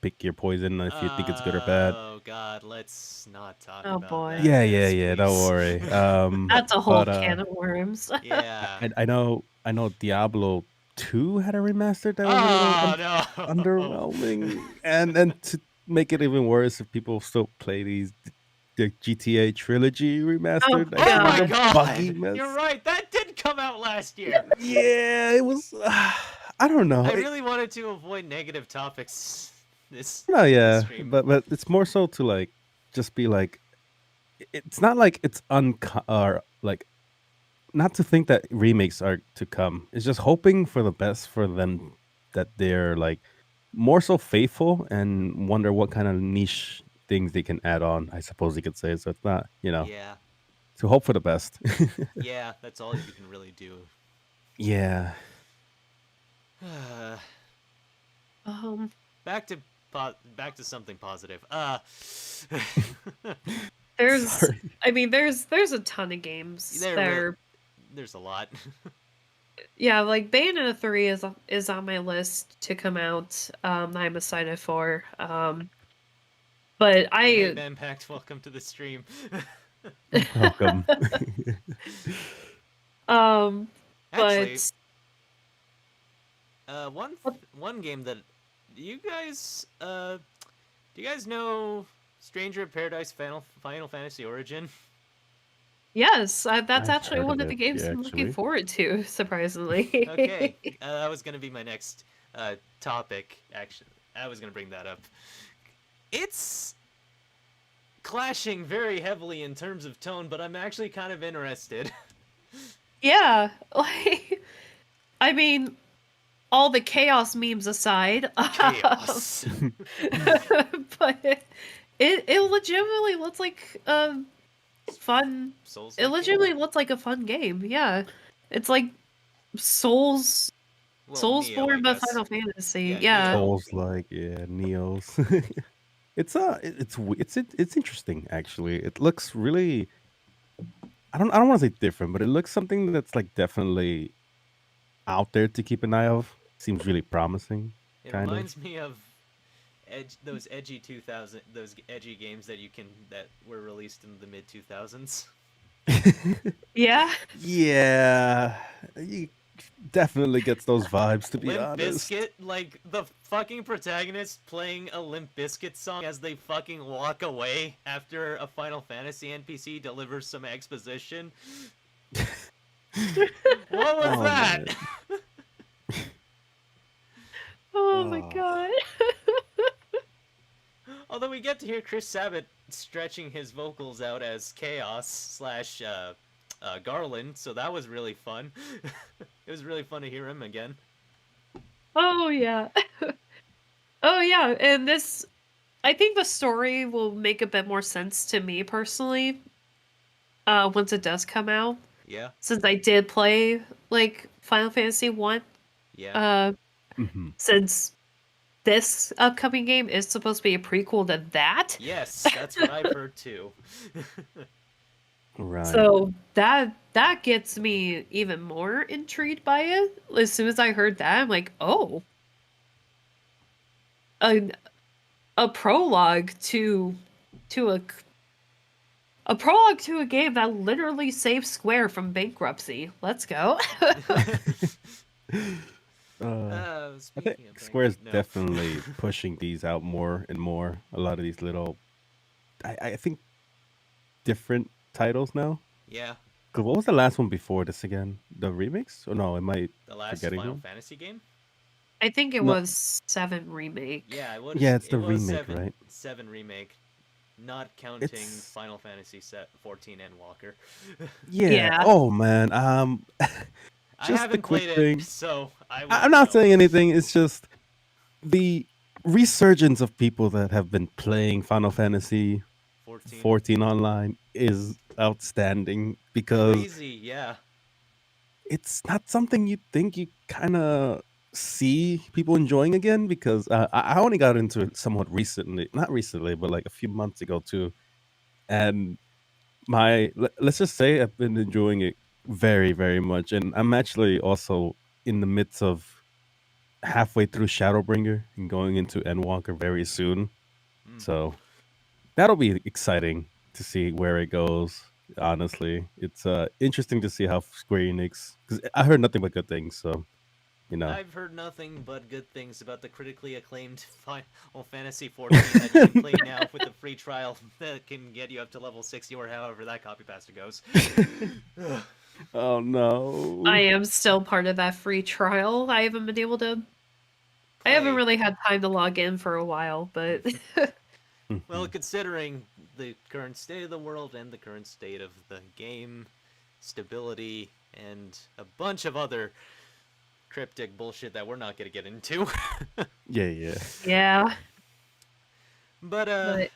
Speaker 3: Pick your poison if you think it's good or bad.
Speaker 1: Oh God, let's not talk
Speaker 2: Oh
Speaker 1: about
Speaker 2: boy.
Speaker 1: that
Speaker 3: Yeah, yeah,
Speaker 1: mess,
Speaker 3: yeah. Don't
Speaker 1: please.
Speaker 3: worry.
Speaker 2: That's a whole
Speaker 3: But
Speaker 2: can of worms.
Speaker 1: Yeah.
Speaker 3: I know Diablo 2 had a remaster that was a little
Speaker 1: Oh no.
Speaker 3: underwhelming, and to make it even worse, if people still play the GTA trilogy
Speaker 2: Oh
Speaker 3: remastered, I
Speaker 1: Oh
Speaker 3: think it was
Speaker 1: my
Speaker 3: a
Speaker 2: god.
Speaker 3: buggy
Speaker 1: God! You're
Speaker 3: mess.
Speaker 1: right. That did come out last year.
Speaker 3: Yeah, it was. I don't know.
Speaker 1: I really wanted to avoid negative topics this
Speaker 3: No,
Speaker 1: in the
Speaker 3: yeah,
Speaker 1: stream.
Speaker 3: but it's more so to like just be like, it's not like it's or like not to think that remakes are to come. It's just hoping for the best for them, that they're like more so faithful, and wonder what kind of niche things they can add on. I suppose you could say. So it's not,
Speaker 1: Yeah.
Speaker 3: to hope for the best.
Speaker 1: Yeah, that's all you can really do.
Speaker 3: Yeah.
Speaker 2: Um,
Speaker 1: back to back to something positive.
Speaker 2: there's,
Speaker 3: Sorry.
Speaker 2: I mean, there's a ton of games
Speaker 1: There
Speaker 2: that
Speaker 1: really-
Speaker 2: are,
Speaker 1: There's a lot.
Speaker 2: yeah, like Bayonetta 3 is on my list to come out. I'm excited for. But
Speaker 1: Hey,
Speaker 2: I,
Speaker 1: Impact, welcome to the stream.
Speaker 3: Welcome.
Speaker 1: Actually,
Speaker 2: but
Speaker 1: one game that do you guys know Stranger of Paradise Final Fantasy Origin?
Speaker 2: yes, that's
Speaker 3: I've
Speaker 2: actually
Speaker 3: heard
Speaker 2: one
Speaker 3: of
Speaker 2: of the
Speaker 3: it,
Speaker 2: games
Speaker 3: yeah,
Speaker 2: I'm looking
Speaker 3: actually.
Speaker 2: forward to, surprisingly.
Speaker 1: Okay, that was gonna be my next topic. Actually, I was gonna bring that up. It's clashing very heavily in terms of tone, but I'm actually kind of interested.
Speaker 2: Yeah, like, I mean, all the chaos memes aside,
Speaker 1: Chaos.
Speaker 2: but it legitimately looks like a fun.
Speaker 1: Souls.
Speaker 2: It legitimately looks like a fun game. Yeah, it's like Souls,
Speaker 1: Well, Neo, I
Speaker 2: Soulsborne, but
Speaker 1: guess.
Speaker 2: Final Fantasy.
Speaker 1: Yeah,
Speaker 2: Yeah,
Speaker 1: Neo.
Speaker 3: Souls, like, yeah, Neos. It's interesting, actually. It looks really. I don't want to say different, but it looks something that's like definitely out there to keep an eye of. Seems really promising,
Speaker 1: It
Speaker 3: kind of.
Speaker 1: reminds me of those edgy 2000, those edgy games that were released in the mid 2000s.
Speaker 2: yeah.
Speaker 3: Yeah, you definitely gets those vibes, to be
Speaker 1: Limp
Speaker 3: honest.
Speaker 1: Bizkit, like the fucking protagonist playing a Limp Bizkit song as they fucking walk away after a Final Fantasy NPC delivers some exposition. What was
Speaker 3: Oh,
Speaker 1: that?
Speaker 3: man.
Speaker 2: Oh my
Speaker 3: Oh.
Speaker 2: god.
Speaker 1: Although we get to hear Chris Sabat stretching his vocals out as Chaos slash Garland, so that was really fun. It was really fun to hear him again.
Speaker 2: Oh yeah. Oh yeah, and this, I think the story will make a bit more sense to me personally, once it does come out.
Speaker 1: Yeah,
Speaker 2: Since I did play like Final Fantasy 1,
Speaker 1: yeah.
Speaker 3: Mhm.
Speaker 2: since this upcoming game is supposed to be a prequel to that.
Speaker 1: Yes, that's what I've heard too.
Speaker 3: Right.
Speaker 2: So that gets me even more intrigued by it. As soon as I heard that, I'm like, oh, a prologue to a prologue to a game that literally saved Square from bankruptcy. Let's go.
Speaker 3: I
Speaker 1: Speaking
Speaker 3: think
Speaker 1: of
Speaker 3: Square's
Speaker 1: no.
Speaker 3: definitely pushing these out more and more. A lot of these little, I think, different titles now.
Speaker 1: Yeah,
Speaker 3: Cause what was the last one before this again? The remix? Or no, am I
Speaker 1: the last
Speaker 3: forgetting
Speaker 1: Final
Speaker 3: one?
Speaker 1: Fantasy game.
Speaker 2: I think it
Speaker 3: No,
Speaker 2: was 7 remake.
Speaker 1: Yeah,
Speaker 3: yeah, it's
Speaker 1: it
Speaker 3: the
Speaker 1: was
Speaker 3: remake, right?
Speaker 1: seven remake, not counting
Speaker 3: It's
Speaker 1: Final Fantasy 14 Endwalker.
Speaker 3: yeah.
Speaker 2: Yeah.
Speaker 3: Oh man.
Speaker 1: I
Speaker 3: Just a
Speaker 1: haven't
Speaker 3: quick
Speaker 1: played
Speaker 3: thing.
Speaker 1: it, so I
Speaker 3: I'm
Speaker 1: wouldn't
Speaker 3: not
Speaker 1: know.
Speaker 3: saying anything. It's just the resurgence of people that have been playing Final Fantasy
Speaker 1: 14.
Speaker 3: 14 online is outstanding because
Speaker 1: Crazy, yeah.
Speaker 3: it's not something you think you kind of see people enjoying again. Because I only got into it somewhat recently, not recently, but like a few months ago too. And let's just say I've been enjoying it very, very much, and I'm actually also in the midst of halfway through Shadowbringer and going into Endwalker very soon.
Speaker 1: Mm.
Speaker 3: So that'll be exciting to see where it goes. Honestly, it's interesting to see how Square Enix, because I heard nothing but good things. So
Speaker 1: I've heard nothing but good things about the critically acclaimed Final Fantasy 14 that you can play now with a free trial that can get you up to level 60 or however that copy pasta goes.
Speaker 3: Oh no!
Speaker 2: I am still part of that free trial. I haven't been able to. I haven't
Speaker 1: Play.
Speaker 2: really had time to log in for a while, but
Speaker 1: Well, considering the current state of the world and the current state of the game, stability, and a bunch of other cryptic bullshit that we're not gonna get into.
Speaker 3: Yeah.
Speaker 2: yeah.
Speaker 1: But
Speaker 2: But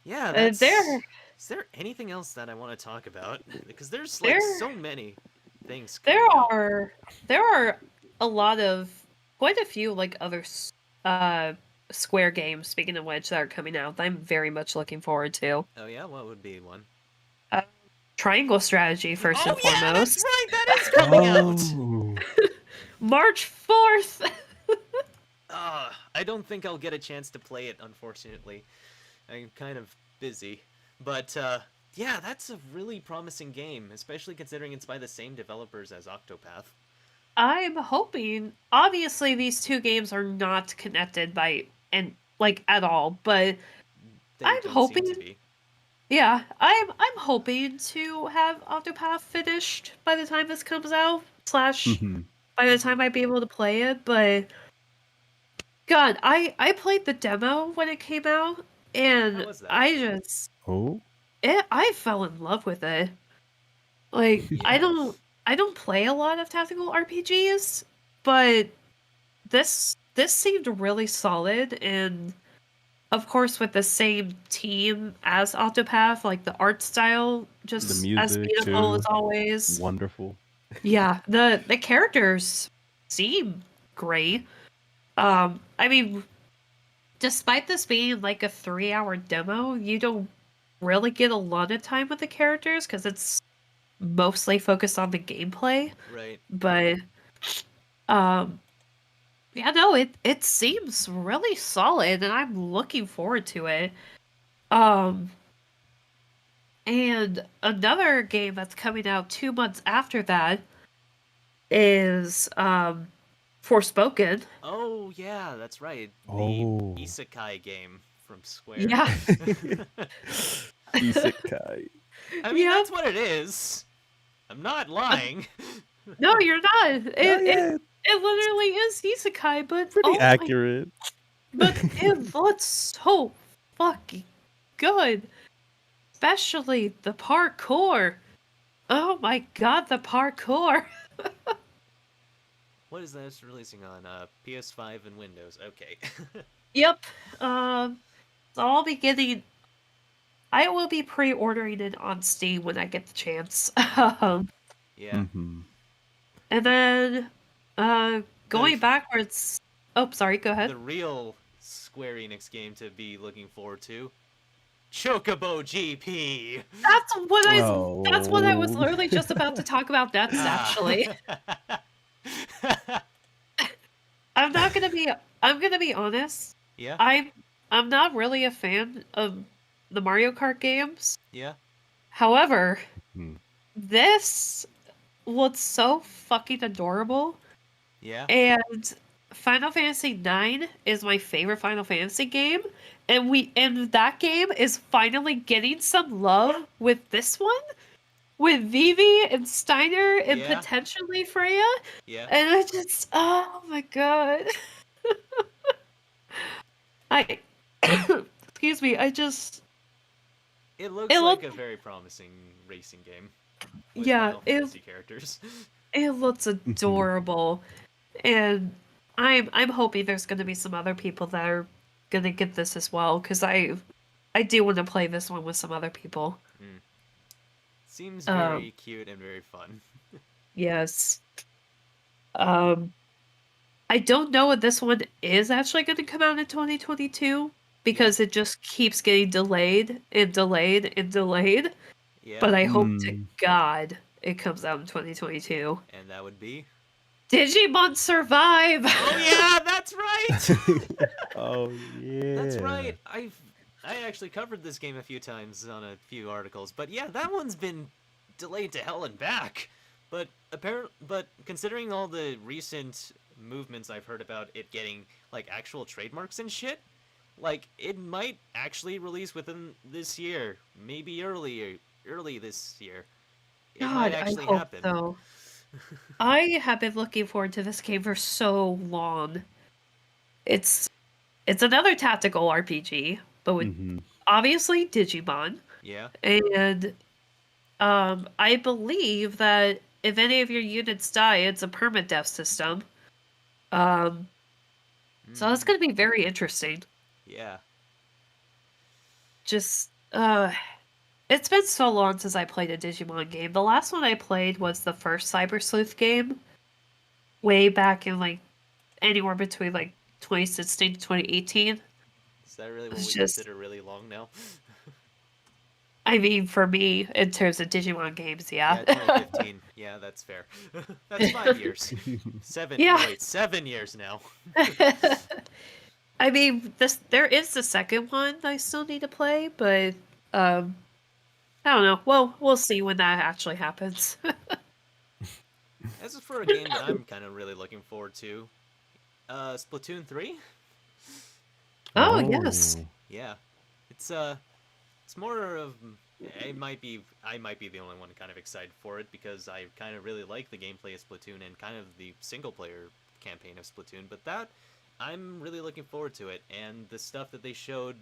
Speaker 1: yeah, that's.
Speaker 2: there
Speaker 1: Is there anything else that I want to talk about? Because there's
Speaker 2: There-
Speaker 1: like so many things
Speaker 2: there
Speaker 1: coming out.
Speaker 2: are a lot of quite a few like other Square games. Speaking of which, that are coming out, that I'm very much looking forward to.
Speaker 1: Oh yeah, what would be one?
Speaker 2: Triangle Strategy first and
Speaker 1: Oh yeah,
Speaker 2: foremost.
Speaker 1: that's right. That is coming out.
Speaker 3: Oh,
Speaker 2: March 4th.
Speaker 1: I don't think I'll get a chance to play it, unfortunately. I'm kind of busy. But, yeah, that's a really promising game, especially considering it's by the same developers as Octopath.
Speaker 2: I'm hoping. Obviously, these two games are not connected at all. But
Speaker 1: They
Speaker 2: I'm
Speaker 1: don't
Speaker 2: hoping.
Speaker 1: seem to be.
Speaker 2: Yeah, I'm hoping to have Octopath finished by the time this comes out. Slash, by the time I'd be able to play it. But God, I played the demo when it came out,
Speaker 1: How
Speaker 2: and
Speaker 1: was that?
Speaker 2: I fell in love with it. Like I don't play a lot of tactical RPGs, but this seemed really solid, and of course with the same team as Octopath, like the art style
Speaker 3: the
Speaker 2: just as
Speaker 3: music
Speaker 2: beautiful as
Speaker 3: too,
Speaker 2: always.
Speaker 3: wonderful.
Speaker 2: Yeah, the characters seem great. I mean, despite this being like a 3-hour demo, you don't really get a lot of time with the characters because it's mostly focused on the gameplay.
Speaker 1: Right.
Speaker 2: But um yeah, no, it seems really solid and I'm looking forward to it. Um and another game that's coming out 2 months after that is Forspoken.
Speaker 1: Oh, yeah, that's right. The
Speaker 3: Oh.
Speaker 1: Isekai game from Square.
Speaker 2: Yeah.
Speaker 3: Isekai.
Speaker 1: I mean,
Speaker 2: Yeah.
Speaker 1: that's what it is. I'm not lying.
Speaker 2: No, you're not. It
Speaker 3: Yeah,
Speaker 2: literally is isekai, but
Speaker 3: pretty
Speaker 2: my-
Speaker 3: accurate.
Speaker 2: but it looks so fucking good. Especially the parkour. Oh my god, the parkour.
Speaker 1: What is this releasing on PS5 and Windows? Okay.
Speaker 2: Yep. So I'll be getting. I will be pre-ordering it on Steam when I get the chance.
Speaker 1: Yeah.
Speaker 2: And then, going backwards. Oh, sorry. Go ahead.
Speaker 1: The real Square Enix game to be looking forward to. Chocobo GP.
Speaker 2: That's what I was
Speaker 3: Oh.
Speaker 2: literally just about to talk about next. Actually, I'm gonna be honest.
Speaker 1: Yeah.
Speaker 2: I'm not really a fan of the Mario Kart games.
Speaker 1: Yeah.
Speaker 2: However,
Speaker 3: Hmm.
Speaker 2: this looks so fucking adorable.
Speaker 1: Yeah.
Speaker 2: And Final Fantasy IX is my favorite Final Fantasy game, and that game is finally getting some love with this one, with Vivi and Steiner and
Speaker 1: Yeah.
Speaker 2: potentially Freya.
Speaker 1: Yeah.
Speaker 2: And I just, oh my god. I, excuse me, I just,
Speaker 1: It looks
Speaker 2: It
Speaker 1: like
Speaker 2: look-
Speaker 1: a very promising racing game. With
Speaker 2: yeah,
Speaker 1: Final Fantasy characters.
Speaker 2: it looks adorable. And I'm hoping there's going to be some other people that are going to get this as well, because I do want to play this one with some other people.
Speaker 1: Seems
Speaker 2: Um,
Speaker 1: very cute and very fun.
Speaker 2: yes. I don't know if this one is actually going to come out in 2022 because it just keeps getting delayed and delayed and delayed.
Speaker 1: Yeah,
Speaker 2: But I hope to God it comes out in 2022.
Speaker 1: and that would be.
Speaker 2: Digimon Survive!
Speaker 1: Oh yeah, that's right.
Speaker 3: Oh yeah.
Speaker 1: That's right. I actually covered this game a few times on a few articles, but yeah, that one's been delayed to hell and back. But considering all the recent movements I've heard about it getting like actual trademarks and shit, like it might actually release within this year, maybe early this year. It might
Speaker 2: God, I
Speaker 1: actually
Speaker 2: hope
Speaker 1: happen.
Speaker 2: so. I have been looking forward to this game for so long. It's another tactical RPG, but with obviously Digimon.
Speaker 1: Yeah.
Speaker 2: And I believe that if any of your units die, it's a permadeath system. So it's going to be very interesting.
Speaker 1: Yeah.
Speaker 2: Just it's been so long since I played a Digimon game. The last one I played was the first Cyber Sleuth game, way back in like anywhere between like 2016 to 2018.
Speaker 1: Is that really what
Speaker 2: It's
Speaker 1: we
Speaker 2: just,
Speaker 1: consider really long now?
Speaker 2: I mean, for me, in terms of Digimon games,
Speaker 1: Yeah,
Speaker 2: yeah.
Speaker 1: 2015. Yeah, that's fair. That's 5 years.
Speaker 2: Yeah.
Speaker 1: Wait, 7 years now.
Speaker 2: I mean, there is the second one I still need to play, but I don't know. Well, we'll see when that actually happens.
Speaker 1: As for a game that I'm kind of really looking forward to, Splatoon 3?
Speaker 2: Oh, yes.
Speaker 1: Yeah. It's more of I might be the only one kind of excited for it because I kind of really like the gameplay of Splatoon and kind of the single player campaign of Splatoon, but that I'm really looking forward to it, and the stuff that they showed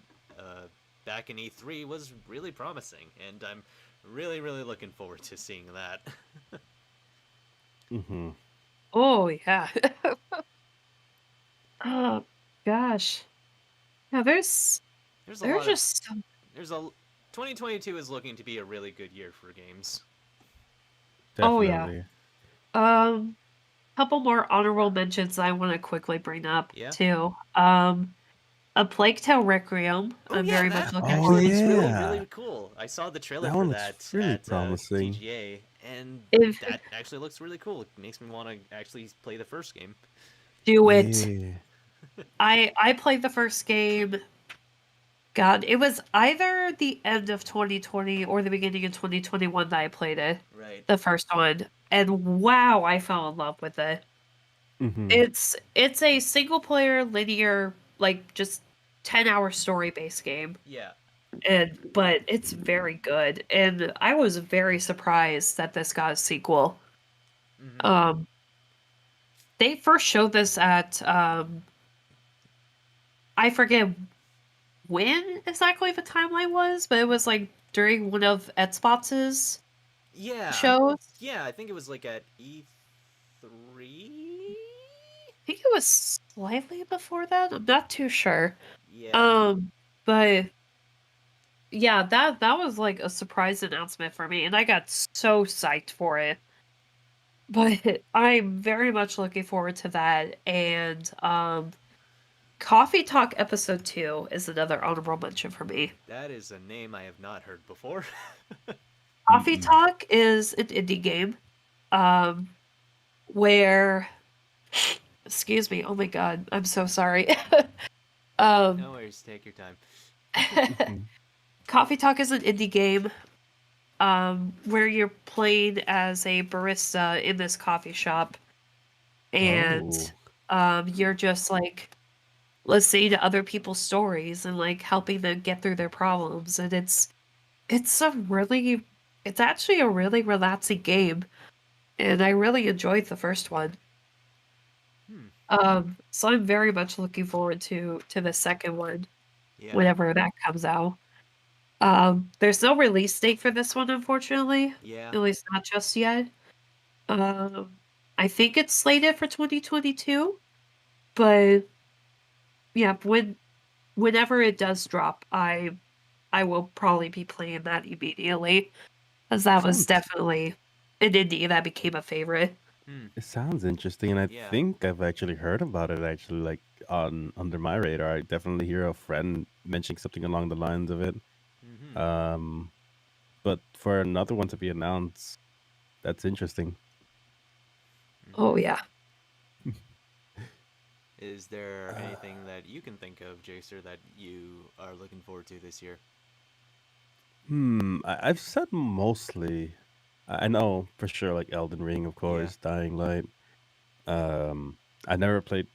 Speaker 1: back in E3 was really promising, and I'm really looking forward to seeing that.
Speaker 2: Oh, yeah. Oh, gosh. Yeah,
Speaker 1: There's a
Speaker 2: there's
Speaker 1: lot of
Speaker 2: just some,
Speaker 1: there's a 2022 is looking to be a really good year for games.
Speaker 2: oh, yeah.
Speaker 3: Definitely.
Speaker 2: Couple more honorable mentions I want to quickly bring up
Speaker 1: Yeah.
Speaker 2: too. A Plague Tale Requiem.
Speaker 1: Oh
Speaker 2: I'm
Speaker 1: yeah,
Speaker 2: very
Speaker 1: that
Speaker 2: much looking
Speaker 3: Oh,
Speaker 2: forward
Speaker 1: actually looks
Speaker 2: to.
Speaker 3: yeah.
Speaker 1: really cool. I saw the trailer
Speaker 3: That
Speaker 1: for
Speaker 3: one looks
Speaker 1: that
Speaker 3: really
Speaker 1: at
Speaker 3: promising.
Speaker 1: TGA, and
Speaker 2: If
Speaker 1: that actually looks really cool. It makes me want to actually play the first game.
Speaker 2: do it.
Speaker 3: Yeah.
Speaker 2: I played the first game. God, it was either the end of 2020 or the beginning of 2021 that I played it.
Speaker 1: Right.
Speaker 2: The first one. And wow, I fell in love with it. It's a single player linear, like just 10-hour story based game.
Speaker 1: Yeah.
Speaker 2: But it's very good. And I was very surprised that this got a sequel. Um they first showed this at I forget when exactly the timeline was, but it was like during one of Xbox's
Speaker 1: Yeah.
Speaker 2: shows.
Speaker 1: I think it was like at E3.
Speaker 2: I think it was slightly before that. I'm not too sure.
Speaker 1: Yeah.
Speaker 2: But yeah, that was like a surprise announcement for me, and I got so psyched for it. But I'm very much looking forward to that. And Coffee Talk Episode 2 is another honorable mention for me.
Speaker 1: That is a name I have not heard before.
Speaker 2: Coffee Talk is an indie game where excuse me, oh my god, I'm so sorry.
Speaker 1: No worries, take your time.
Speaker 2: Coffee Talk is an indie game where you're playing as a barista in this coffee shop, and you're just like listening to other people's stories and like helping them get through their problems, and it's actually a really relaxing game, and I really enjoyed the first one. So I'm very much looking forward to the second one
Speaker 1: Yeah.
Speaker 2: whenever that comes out. There's no release date for this one, unfortunately.
Speaker 1: Yeah.
Speaker 2: At least not just yet. I think it's slated for 2022, but yeah, whenever it does drop, I will probably be playing that immediately. Because that was
Speaker 3: Sounds
Speaker 2: definitely an indie that became a favorite.
Speaker 3: it sounds interesting, and I
Speaker 1: Yeah.
Speaker 3: think I've actually heard about it. Actually, like on under my radar, I definitely hear a friend mentioning something along the lines of it.
Speaker 1: Mm-hmm.
Speaker 3: Um, but for another one to be announced, that's interesting.
Speaker 2: Oh yeah.
Speaker 1: Is there
Speaker 3: Uh,
Speaker 1: anything that you can think of, Jacer, that you are looking forward to this year?
Speaker 3: I've said mostly. I know for sure, like Elden Ring, of
Speaker 1: Yeah.
Speaker 3: course, Dying Light. Um, I never played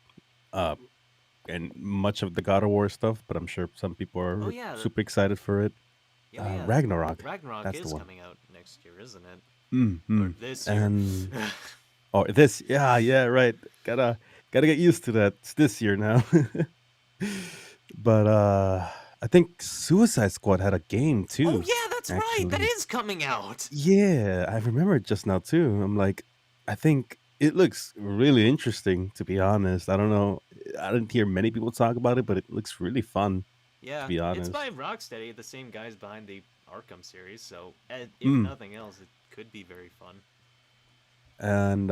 Speaker 3: uh and much of the God of War stuff, but I'm sure some people
Speaker 1: Oh
Speaker 3: are
Speaker 1: yeah.
Speaker 3: super excited for it.
Speaker 1: Oh yeah.
Speaker 3: Ragnarok,
Speaker 1: Ragnarok
Speaker 3: that's the
Speaker 1: is
Speaker 3: one.
Speaker 1: coming out next year, isn't it? Or
Speaker 3: Mm-hmm.
Speaker 1: this year.
Speaker 3: And oh, this, yeah, right. Gotta get used to that. It's this year now. But I think Suicide Squad had a game
Speaker 1: Oh
Speaker 3: too.
Speaker 1: yeah, that's right. That
Speaker 3: Actually,
Speaker 1: is coming out.
Speaker 3: yeah, I remember it just now too. I'm like, I think it looks really interesting. To be honest, I don't know. I didn't hear many people talk about it, but it looks really fun. To
Speaker 1: Yeah,
Speaker 3: be
Speaker 1: it's by
Speaker 3: honest.
Speaker 1: Rocksteady, the same guys behind the Arkham series. So, if
Speaker 3: Mm.
Speaker 1: nothing else, it could be very fun.
Speaker 3: And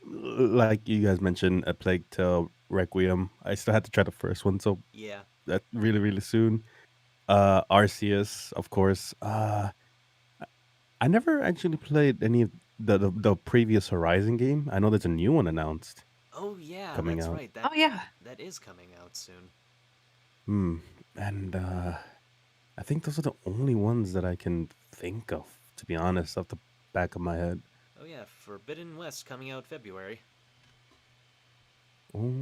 Speaker 3: like you guys mentioned, A Plague Tale Requiem. I still had to try the first one, so
Speaker 1: Yeah.
Speaker 3: that really soon. Arceus, of course. I never actually played any of the previous Horizon game. I know there's a new one announced
Speaker 1: Oh yeah,
Speaker 3: coming
Speaker 1: that's
Speaker 3: out.
Speaker 1: right.
Speaker 2: Oh yeah.
Speaker 1: That is coming out soon.
Speaker 3: Hmm. And I think those are the only ones that I can think of, to be honest, off the back of my head.
Speaker 1: Oh yeah, Forbidden West coming out February.
Speaker 3: Oh.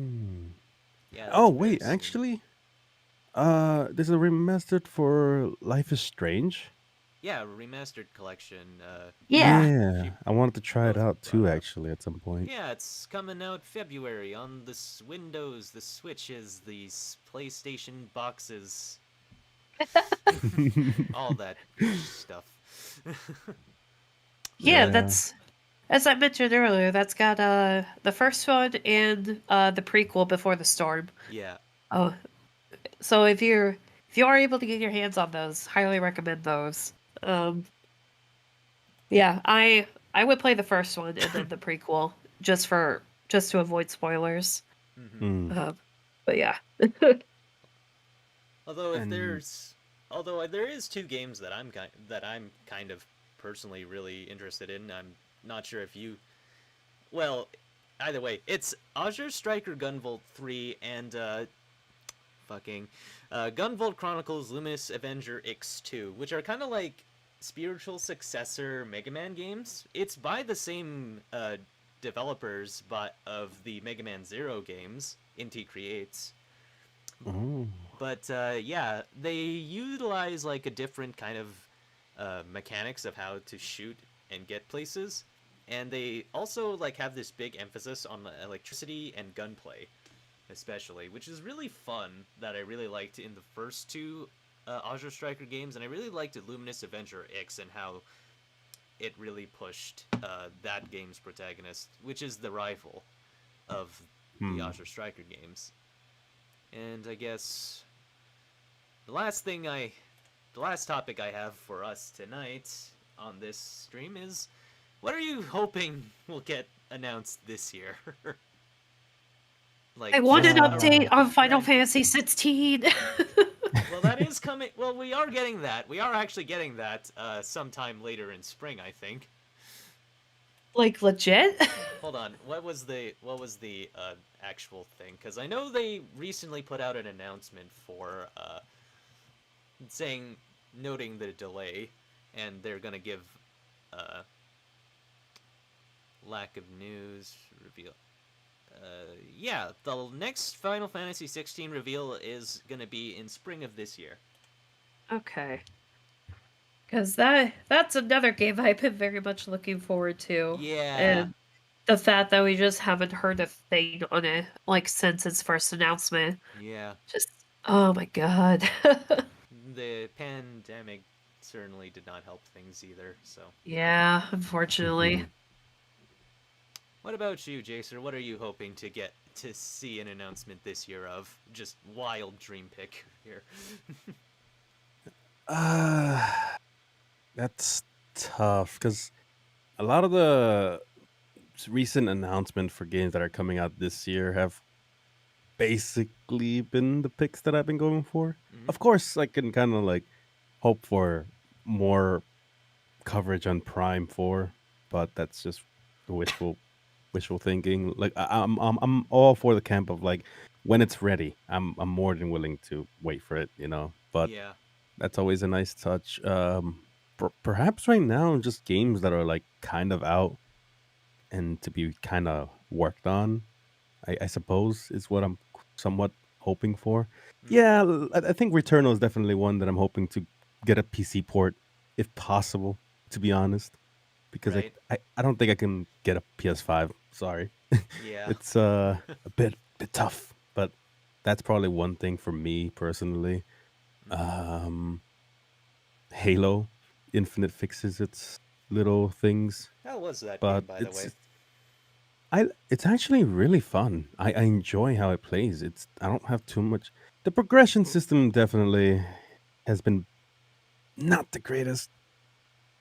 Speaker 1: Yeah,
Speaker 3: Oh
Speaker 1: that's very
Speaker 3: wait,
Speaker 1: soon.
Speaker 3: actually, there's a remastered for Life is Strange.
Speaker 1: Yeah, remastered collection.
Speaker 2: Yeah.
Speaker 1: She
Speaker 3: Yeah, I wanted to try it
Speaker 1: both
Speaker 3: out
Speaker 1: brought
Speaker 3: too,
Speaker 1: up.
Speaker 3: actually, at some point.
Speaker 1: Yeah, it's coming out February on the Windows, the Switches, the PlayStation boxes, all that stuff.
Speaker 2: Yeah,
Speaker 3: Yeah.
Speaker 2: that's as I mentioned earlier, that's got the first one and the prequel Before the Storm.
Speaker 1: Yeah.
Speaker 2: Oh, so if you are able to get your hands on those, highly recommend those. Um, yeah, I would play the first one and then the prequel just to avoid spoilers.
Speaker 1: Hmm.
Speaker 3: Mm.
Speaker 2: Um, but yeah.
Speaker 1: Although if
Speaker 3: And
Speaker 1: there's, although there is two games that I'm kind of personally really interested in. I'm not sure if you. Well, either way, it's Azure Striker Gunvolt 3 and fucking Gunvolt Chronicles Luminous Avenger X2, which are kind of like spiritual successor Mega Man games. It's by the same developers but of the Mega Man Zero games, Inti Creates.
Speaker 3: oh.
Speaker 1: But yeah, they utilize like a different kind of mechanics of how to shoot and get places, and they also like have this big emphasis on electricity and gunplay, especially, which is really fun. That I really liked in the first two Azure Striker games, and I really liked it Luminous Avenger X and how it really pushed that game's protagonist, which is the rival of the
Speaker 3: Hmm.
Speaker 1: Azure Striker games. And I guess the last topic I have for us tonight on this stream is, what are you hoping will get announced this year? Like
Speaker 2: I want an
Speaker 1: just
Speaker 2: update on Final
Speaker 1: random.
Speaker 2: Fantasy 16.
Speaker 1: Well, that is coming. Well, we are getting that. We are actually getting that sometime later in spring, I think.
Speaker 2: Like legit?
Speaker 1: Hold on. What was the actual thing? Because I know they recently put out an announcement for saying, noting the delay, and they're gonna give lack of news reveal. Yeah, the next Final Fantasy 16 reveal is gonna be in spring of this year.
Speaker 2: Okay. Because that's another game I've been very much looking forward to.
Speaker 1: Yeah,
Speaker 2: And the fact that we just haven't heard a thing on it, like, since its first announcement.
Speaker 1: yeah.
Speaker 2: Just, oh my god.
Speaker 1: The pandemic certainly did not help things either. So,
Speaker 2: Yeah, unfortunately.
Speaker 3: Mhm.
Speaker 1: what about you, Jacer? What are you hoping to get to see an announcement this year of? Just wild dream pick here.
Speaker 3: Uh, that's tough because a lot of the recent announcements for games that are coming out this year have basically been the picks that I've been going for.
Speaker 1: Hmm.
Speaker 3: Of course, I can kind of like hope for more coverage on Prime 4, but that's just wishful thinking. Like I'm all for the camp of like when it's ready. I'm more than willing to wait for it. But
Speaker 1: Yeah.
Speaker 3: that's always a nice touch. Perhaps right now just games that are like kind of out and to be kind of worked on. I suppose is what I'm somewhat hoping for.
Speaker 1: Hmm.
Speaker 3: Yeah, I think Returnal is definitely one that I'm hoping to get a PC port if possible. To be honest, because I
Speaker 1: Right.
Speaker 3: I, I don't think I can get a PS5. Sorry,
Speaker 1: Yeah.
Speaker 3: it's a bit tough, but that's probably one thing for me personally.
Speaker 1: Hmm.
Speaker 3: Um, Halo Infinite fixes its little things,
Speaker 1: How was that
Speaker 3: but
Speaker 1: game, by the way?
Speaker 3: it's actually really fun. I enjoy how it plays. I don't have too much. The progression system definitely has been not the greatest.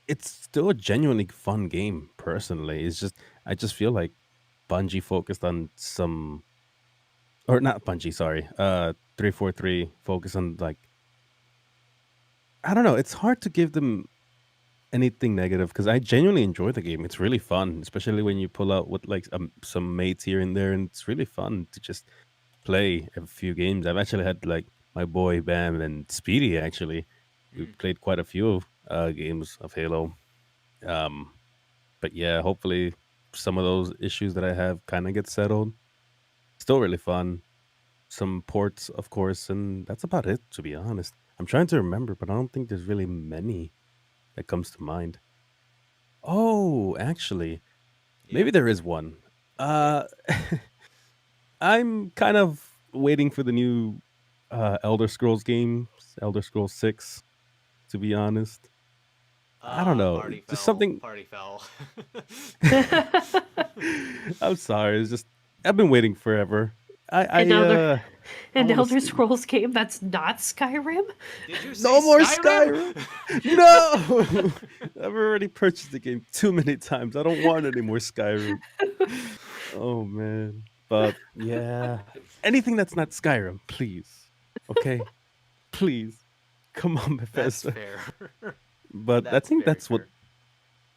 Speaker 3: It's still a genuinely fun game. Personally, it's just I just feel like Bungie focused on some, or not Bungie. Sorry, 343 focused on like I don't know. It's hard to give them anything negative because I genuinely enjoy the game. It's really fun, especially when you pull out with like some mates here and there, and it's really fun to just play a few games. I've actually had like my boy Bam and Speedy actually. We
Speaker 1: Mm.
Speaker 3: played quite a few games of Halo. Um, but yeah, hopefully some of those issues that I have kind of get settled. Still really fun. Some ports, of course, and that's about it. To be honest, I'm trying to remember, but I don't think there's really many that comes to mind. Oh, actually,
Speaker 1: Yeah.
Speaker 3: maybe there is one.
Speaker 1: Okay.
Speaker 3: Uh, I'm kind of waiting for the new Elder Scrolls game, Elder Scrolls 6, to be honest. I don't know.
Speaker 1: Party
Speaker 3: Just
Speaker 1: foul.
Speaker 3: something.
Speaker 1: Party foul.
Speaker 3: I'm sorry. It's just I've been waiting forever. I
Speaker 2: an
Speaker 3: I
Speaker 2: Elder
Speaker 3: uh I
Speaker 2: an
Speaker 3: want to
Speaker 2: Elder
Speaker 3: see
Speaker 2: Scrolls game that's not Skyrim?
Speaker 1: Did you say
Speaker 3: no more
Speaker 1: Skyrim?
Speaker 3: Skyrim. No. I've already purchased the game too many times. I don't want any more Skyrim. Oh man. But yeah. Anything that's not Skyrim, please. Okay? Please. Come on,
Speaker 1: That's
Speaker 3: Bethesda.
Speaker 1: fair.
Speaker 3: But I
Speaker 1: That's
Speaker 3: think
Speaker 1: very
Speaker 3: that's what
Speaker 1: fair.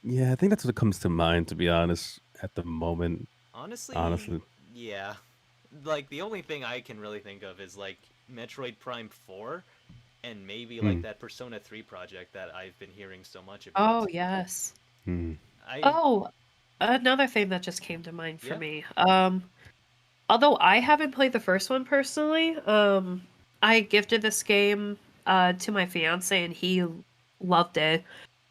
Speaker 3: yeah, I think that's what comes to mind to be honest at the moment.
Speaker 1: Honestly,
Speaker 3: Honestly.
Speaker 1: yeah. Like the only thing I can really think of is like Metroid Prime 4 and maybe like
Speaker 3: Hmm.
Speaker 1: that Persona 3 project that I've been hearing so much
Speaker 2: Oh,
Speaker 1: about.
Speaker 2: yes.
Speaker 3: Hmm.
Speaker 1: I
Speaker 2: Oh, another thing that just came to mind for
Speaker 1: Yeah.
Speaker 2: me. Although I haven't played the first one personally, I gifted this game to my fiance and he loved it.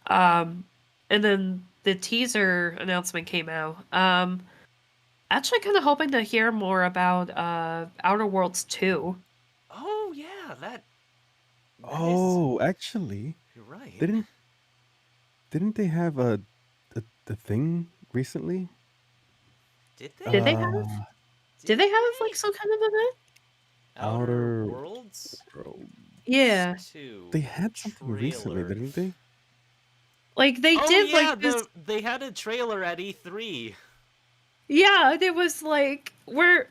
Speaker 2: Um, and then the teaser announcement came out. Actually kind of hoping to hear more about Outer Worlds 2.
Speaker 1: Oh yeah, that is
Speaker 3: Oh, actually,
Speaker 1: you're right.
Speaker 3: didn't didn't they have a thing recently?
Speaker 1: Did they?
Speaker 2: Did they have
Speaker 3: Uh
Speaker 2: did
Speaker 1: Did
Speaker 2: they have
Speaker 1: they?
Speaker 2: like some kind of event?
Speaker 1: Outer
Speaker 3: Outer
Speaker 1: Worlds
Speaker 3: Worlds.
Speaker 2: Yeah.
Speaker 1: 2
Speaker 3: They had something recently,
Speaker 1: trailer.
Speaker 3: didn't they?
Speaker 2: Like they
Speaker 1: Oh
Speaker 2: did
Speaker 1: yeah,
Speaker 2: like this.
Speaker 1: they had a trailer at E3.
Speaker 2: Yeah, it was like
Speaker 1: We're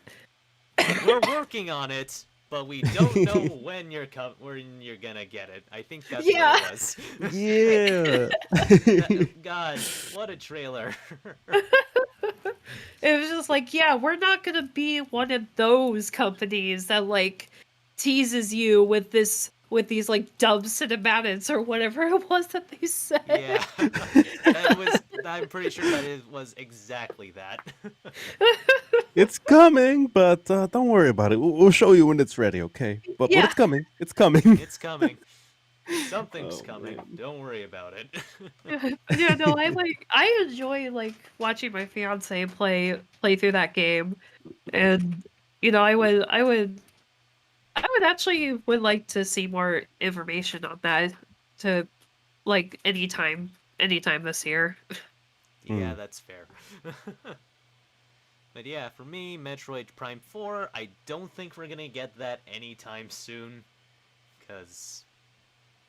Speaker 1: working on it, but we don't know when you're gonna get it. I think that's what
Speaker 2: yeah.
Speaker 1: it was.
Speaker 3: Yeah.
Speaker 1: God, what a trailer.
Speaker 2: It was just like, yeah, we're not gonna be one of those companies that like teases you with these like dub cinematics or whatever it was that they said.
Speaker 1: Yeah. It was I'm pretty sure that it was exactly that.
Speaker 3: It's coming, but don't worry about it. We'll show you when it's ready, okay? But
Speaker 2: Yeah.
Speaker 3: it's coming. It's coming.
Speaker 1: It's coming. Something's
Speaker 3: Oh
Speaker 1: coming.
Speaker 3: man.
Speaker 1: Don't worry about it.
Speaker 2: Yeah, no, I enjoy like watching my fiance play through that game. And I would actually would like to see more information on that to like anytime this year.
Speaker 1: Yeah,
Speaker 3: Hmm.
Speaker 1: that's fair. But yeah, for me, Metroid Prime 4, I don't think we're gonna get that anytime soon, because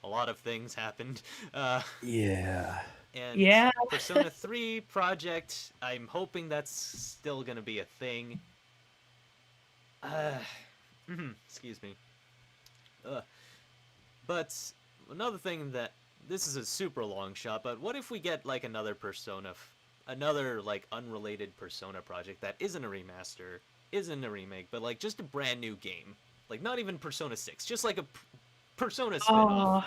Speaker 1: a lot of things happened. Uh,
Speaker 3: Yeah.
Speaker 1: And
Speaker 2: Yeah.
Speaker 1: Persona 3 project, I'm hoping that's still gonna be a thing. Uh, excuse me. But another thing that this is a super long shot, but what if we get like another another like unrelated Persona project that isn't a remaster, isn't a remake, but like just a brand new game, like not even Persona 6, just like a Persona spin-off.
Speaker 2: Oh,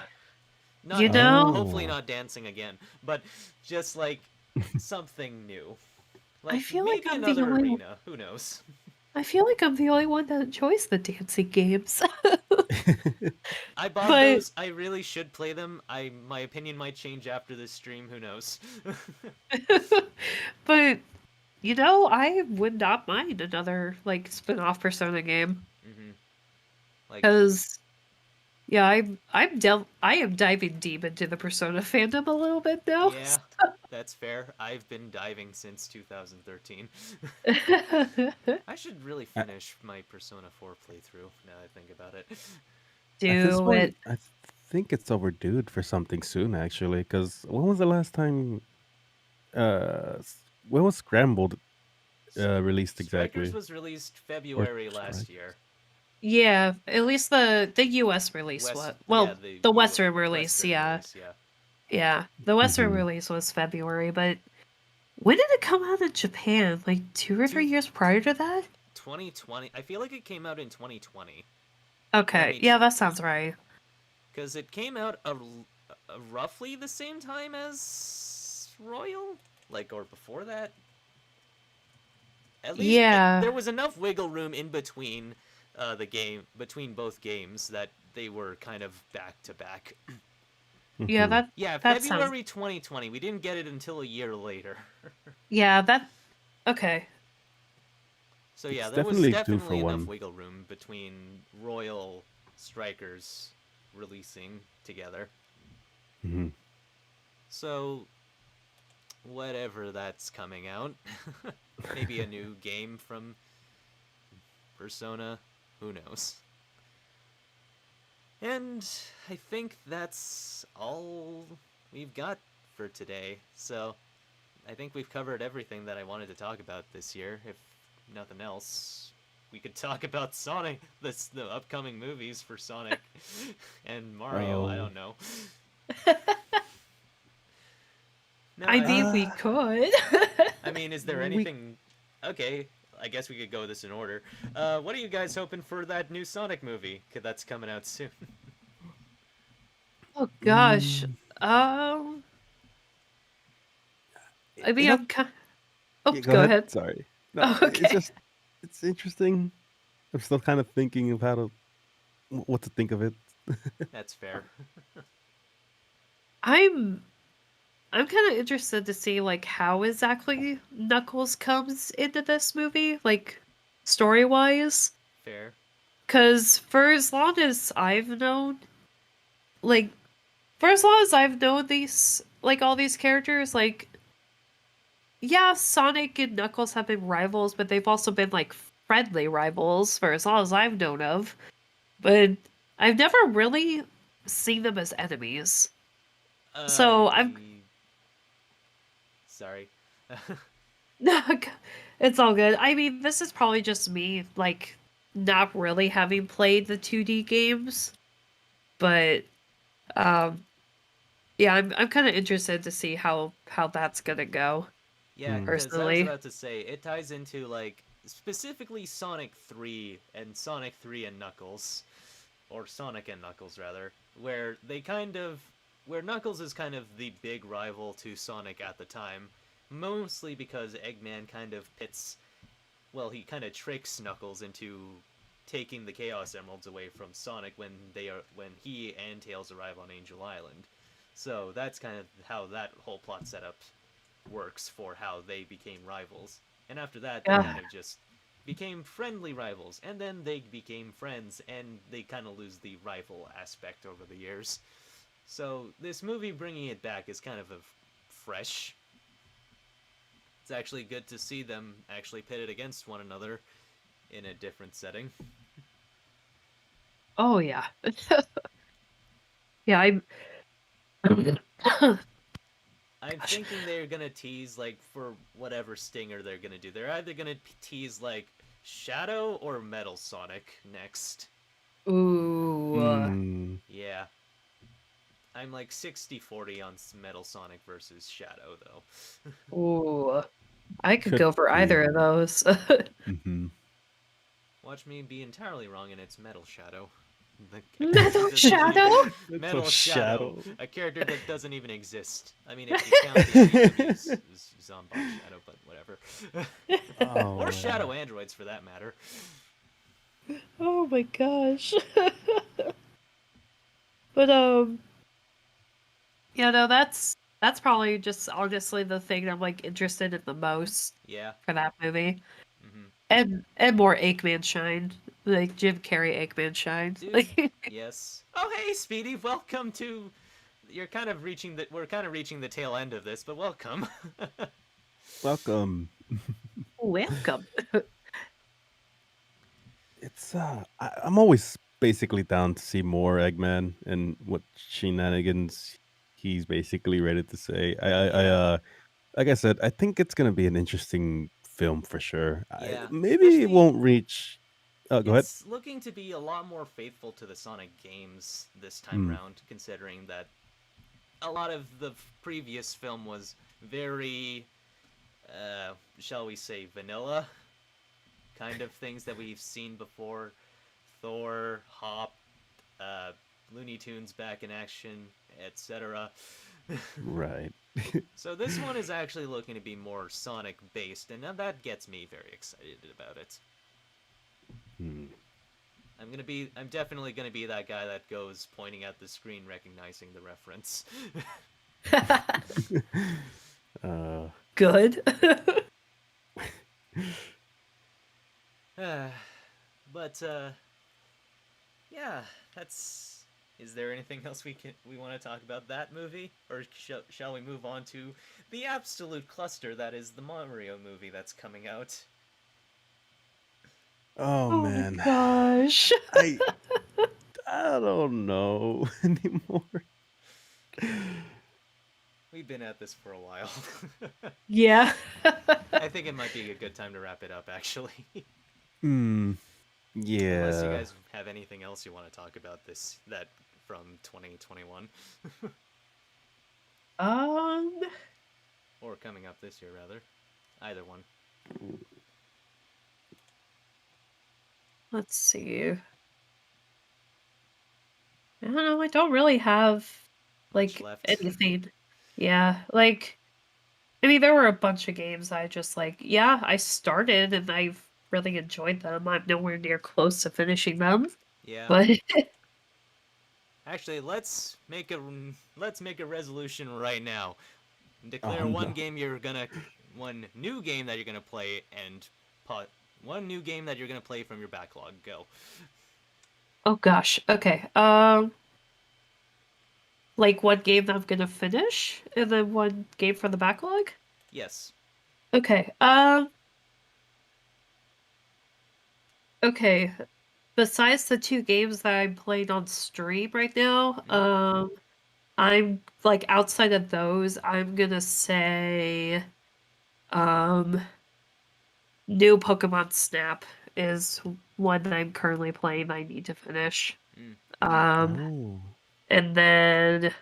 Speaker 1: Not
Speaker 2: you know,
Speaker 1: hopefully
Speaker 3: Oh.
Speaker 1: not dancing again, but just like something new.
Speaker 2: I
Speaker 1: Like
Speaker 2: feel like
Speaker 1: maybe
Speaker 2: I'm the
Speaker 1: another
Speaker 2: only
Speaker 1: arena, who knows.
Speaker 2: I feel like I'm the only one that enjoys the dancing games.
Speaker 1: I bought
Speaker 2: But
Speaker 1: those. I really should play them. My opinion might change after this stream, who knows.
Speaker 2: but you know, I would not mind another like spin-off Persona game
Speaker 1: hmm Like
Speaker 2: because yeah, I am diving deep into the Persona fandom a little bit now.
Speaker 1: yeah, that's fair. I've been diving since 2013. I should really
Speaker 3: At
Speaker 1: finish my Persona 4 playthrough now that I think about it.
Speaker 3: at this
Speaker 2: Do it.
Speaker 3: point, I think it's overdue for something soon, actually. Because when was the last time? When was Scrambled released
Speaker 1: Strikers
Speaker 3: exactly?
Speaker 1: was released
Speaker 3: Or
Speaker 1: February last
Speaker 3: Strike?
Speaker 1: year.
Speaker 2: Yeah, at least the US release
Speaker 1: West,
Speaker 2: what?
Speaker 1: yeah,
Speaker 2: Well,
Speaker 1: the
Speaker 2: the Western release,
Speaker 1: Western
Speaker 2: yeah.
Speaker 1: release, yeah.
Speaker 2: Yeah. The Western
Speaker 3: Hmm.
Speaker 2: release was February, but when did it come out in Japan? Like 2 or 3
Speaker 1: Two,
Speaker 2: years prior to that?
Speaker 1: 2020. I feel like it came out in 2020. Let
Speaker 2: Okay.
Speaker 1: me
Speaker 2: Yeah,
Speaker 1: check.
Speaker 2: that sounds right.
Speaker 1: Because it came out roughly the same time as Royal? Like, or before that? At least
Speaker 2: Yeah.
Speaker 1: there was enough wiggle room in between between both games that they were kind of back to back.
Speaker 2: Yeah,
Speaker 3: Hmm.
Speaker 1: Yeah,
Speaker 2: that sounds
Speaker 1: February 2020. We didn't get it until a year later.
Speaker 2: Yeah, that okay.
Speaker 1: So yeah,
Speaker 3: It's
Speaker 1: there was
Speaker 3: definitely due for
Speaker 1: definitely enough
Speaker 3: one.
Speaker 1: wiggle room between Royal Strikers releasing together.
Speaker 3: Hmm.
Speaker 1: So whatever that's coming out, maybe a new game from Persona, who knows. And I think that's all we've got for today. So I think we've covered everything that I wanted to talk about this year. If nothing else, we could talk about Sonic, the upcoming movies for Sonic and Mario. I
Speaker 3: Oh.
Speaker 1: don't know. No,
Speaker 2: I
Speaker 1: I
Speaker 2: mean,
Speaker 1: mean,
Speaker 2: we
Speaker 3: Uh,
Speaker 2: could.
Speaker 1: is there
Speaker 3: we
Speaker 1: anything? Okay, I guess we could go this in order. What are you guys hoping for that new Sonic movie? 'Cause that's coming out soon.
Speaker 2: Oh gosh.
Speaker 3: mm,
Speaker 2: Um, I
Speaker 3: it
Speaker 2: mean,
Speaker 3: has,
Speaker 2: Oh,
Speaker 3: yeah, go
Speaker 2: go
Speaker 3: ahead.
Speaker 2: ahead.
Speaker 3: Sorry. No,
Speaker 2: Oh,
Speaker 3: it's
Speaker 2: okay.
Speaker 3: just it's interesting. I'm still kind of thinking of how to what to think of it.
Speaker 1: That's fair.
Speaker 2: I'm I'm kind of interested to see like how exactly Knuckles comes into this movie, like story-wise.
Speaker 1: Fair.
Speaker 2: Cause for as long as I've known, like, for as long as I've known these, like, all these characters, like, yeah, Sonic and Knuckles have been rivals, but they've also been, like, friendly rivals for as long as I've known of. But I've never really seen them as enemies. So I'm
Speaker 1: Sorry.
Speaker 2: it's all good. I mean, this is probably just me, like, not really having played the 2D games, but um yeah, I'm kind of interested to see how that's gonna go
Speaker 1: Yeah,
Speaker 3: Hmm.
Speaker 1: because I was
Speaker 2: personally.
Speaker 1: about to say it ties into like specifically Sonic 3 and Sonic 3 and Knuckles, or Sonic and Knuckles rather, where they kind of where Knuckles is kind of the big rival to Sonic at the time, mostly because Eggman kind of he kind of tricks Knuckles into taking the Chaos Emeralds away from Sonic when he and Tails arrive on Angel Island. So that's kind of how that whole plot setup works for how they became rivals. And after that, they kind
Speaker 2: Yeah.
Speaker 1: of just became friendly rivals, and then they became friends, and they kind of lose the rival aspect over the years. So this movie bringing it back is kind of a fresh. It's actually good to see them actually pitted against one another in a different setting.
Speaker 2: Oh yeah. Yeah, I'm
Speaker 1: I'm thinking they're gonna tease, like, for whatever stinger they're gonna do. They're either gonna tease, like, Shadow or Metal Sonic next.
Speaker 2: Ooh.
Speaker 3: Mm,
Speaker 1: Yeah. I'm like 60-40 on Metal Sonic versus Shadow, though.
Speaker 2: Ooh. I could
Speaker 3: could
Speaker 2: go for
Speaker 3: be.
Speaker 2: either of those.
Speaker 3: Hmm.
Speaker 1: Watch me be entirely wrong, and it's Metal Shadow. The
Speaker 2: Metal
Speaker 1: doesn't
Speaker 2: Shadow?
Speaker 1: even-
Speaker 3: Metal
Speaker 1: Metal Shadow.
Speaker 3: Shadow.
Speaker 1: A character that doesn't even exist. I mean, if you count the Japanese Zombie Shadow, but whatever.
Speaker 3: Oh,
Speaker 1: Or
Speaker 3: man.
Speaker 1: Shadow Androids, for that matter.
Speaker 2: Oh my gosh. But that's probably just honestly the thing I'm like interested in the most
Speaker 1: Yeah.
Speaker 2: for that movie.
Speaker 1: Hmm.
Speaker 2: And more Eggman shine. Like Jim Carrey Eggman shine.
Speaker 1: Dude.
Speaker 2: Like
Speaker 1: Yes. Oh, hey, Speedy. Welcome to. We're kind of reaching the tail end of this, but welcome.
Speaker 3: Welcome.
Speaker 2: welcome.
Speaker 3: It's I'm always basically down to see more Eggman and what shenanigans he's basically ready to say. Like I said, I think it's gonna be an interesting film for sure.
Speaker 1: Yeah,
Speaker 3: Maybe it
Speaker 1: especially
Speaker 3: won't reach. Oh, go ahead.
Speaker 1: it's looking to be a lot more faithful to the Sonic games this time
Speaker 3: Mm,
Speaker 1: round, considering that a lot of the previous film was very, shall we say, vanilla kind of things that we've seen before. Thor, Hop, uh, Looney Tunes back in action, etc.
Speaker 3: right.
Speaker 1: So this one is actually looking to be more Sonic based, and that gets me very excited about it.
Speaker 3: Hmm.
Speaker 1: I'm definitely gonna be that guy that goes pointing at the screen, recognizing the reference.
Speaker 3: uh,
Speaker 2: Good.
Speaker 1: But yeah, that's. Is there anything else we want to talk about that movie, or shall we move on to the absolute cluster that is the Mario movie that's coming out?
Speaker 3: oh
Speaker 2: Oh my
Speaker 3: man,
Speaker 2: gosh.
Speaker 3: I I don't know anymore.
Speaker 1: We've been at this for a while.
Speaker 2: Yeah.
Speaker 1: I think it might be a good time to wrap it up, actually.
Speaker 3: Hmm.
Speaker 1: Unless you
Speaker 3: Yeah.
Speaker 1: guys have anything else you want to talk about that from 2021
Speaker 2: um
Speaker 1: or coming up this year rather. Either one.
Speaker 2: let's see. I don't know, I don't really have
Speaker 1: Much
Speaker 2: like
Speaker 1: left.
Speaker 2: anything. Yeah, like I mean there were a bunch of games I just like, yeah, I started and I've really enjoyed them. I'm nowhere near close to finishing them.
Speaker 1: Yeah.
Speaker 2: But
Speaker 1: Actually, let's make a resolution right now.
Speaker 3: Oh
Speaker 1: Declare
Speaker 3: no.
Speaker 1: one new game that you're gonna play, and one new game that you're gonna play from your backlog. Go.
Speaker 2: oh gosh. Okay. Like one game that I'm gonna finish and then one game from the backlog?
Speaker 1: Yes.
Speaker 2: Okay. Okay. Besides the two games that I'm playing on stream right now, I'm like outside of those, I'm gonna say um new Pokemon Snap is one that I'm currently playing I need to finish.
Speaker 1: Mm.
Speaker 2: Um
Speaker 3: Oh.
Speaker 2: and then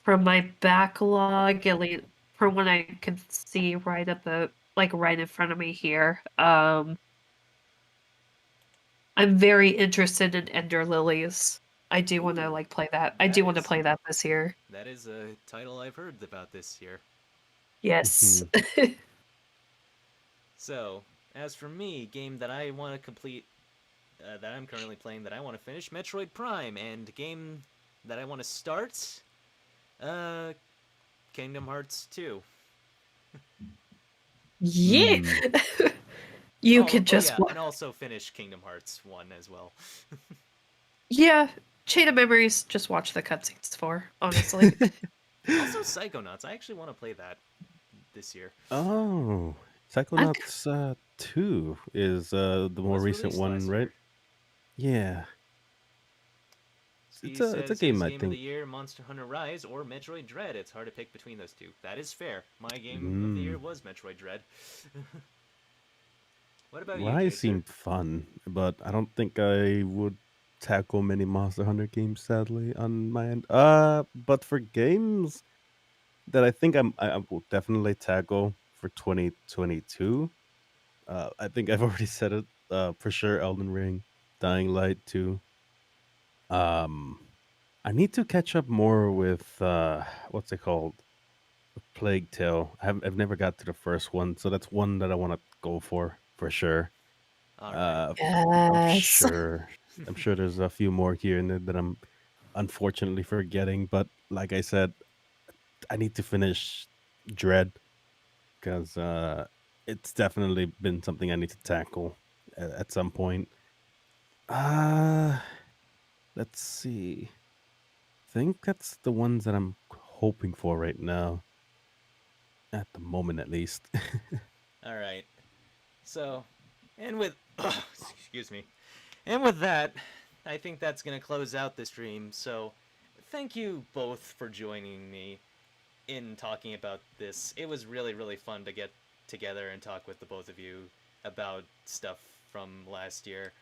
Speaker 2: from my backlog, at least from what I can see right at the like right in front of me here, I'm very interested in Ender Lilies. I do want to
Speaker 1: Ooh,
Speaker 2: like play that. I
Speaker 1: that
Speaker 2: do want to
Speaker 1: is
Speaker 2: play that this year.
Speaker 1: that is a title I've heard about this year.
Speaker 2: Yes.
Speaker 3: Mhm.
Speaker 1: So, as for me, game that I want to complete, that I'm currently playing, that I want to finish, Metroid Prime, and game that I want to start, uh, Kingdom Hearts 2.
Speaker 2: Yeah.
Speaker 3: Mm.
Speaker 2: You
Speaker 1: Oh,
Speaker 2: could
Speaker 1: oh
Speaker 2: just
Speaker 1: yeah, and also finish Kingdom Hearts 1 as well.
Speaker 2: yeah, Chain of Memories, just watch the cutscenes for, honestly.
Speaker 1: Also, Psychonauts. I actually want to play that this year.
Speaker 3: Oh,
Speaker 2: I'm
Speaker 3: Psychonauts 2 is the
Speaker 1: It
Speaker 3: more
Speaker 1: was
Speaker 3: recent
Speaker 1: released
Speaker 3: one,
Speaker 1: last
Speaker 3: right?
Speaker 1: year.
Speaker 3: Yeah.
Speaker 1: He
Speaker 3: it's a
Speaker 1: says
Speaker 3: game
Speaker 1: his
Speaker 3: I
Speaker 1: game of the
Speaker 3: think.
Speaker 1: year, Monster Hunter Rise or Metroid Dread. It's hard to pick between those two. That is fair. My game of the year
Speaker 3: Mm.
Speaker 1: was Metroid Dread. What about you,
Speaker 3: Rise
Speaker 1: Jacer?
Speaker 3: seemed fun, but I don't think I would tackle many Monster Hunter games, sadly, on my end. But for games that I think I will definitely tackle for 2022, I think I've already said it. For sure, Elden Ring, Dying Light 2. Um, I need to catch up more with what's it called? Plague Tale. I've never got to the first one, so that's one that I want to go for sure.
Speaker 1: All right.
Speaker 3: Uh, I'm
Speaker 2: Yes.
Speaker 3: sure. I'm sure there's a few more here and there that I'm unfortunately forgetting. But like I said, I need to finish Dread because it's definitely been something I need to tackle at some point. Uh let's see. Think that's the ones that I'm hoping for right now, at the moment at least.
Speaker 1: All right. So, and with excuse me. And with that, I think that's going to close out the stream. So, thank you both for joining me in talking about this. It was really, really fun to get together and talk with the both of you about stuff from last year.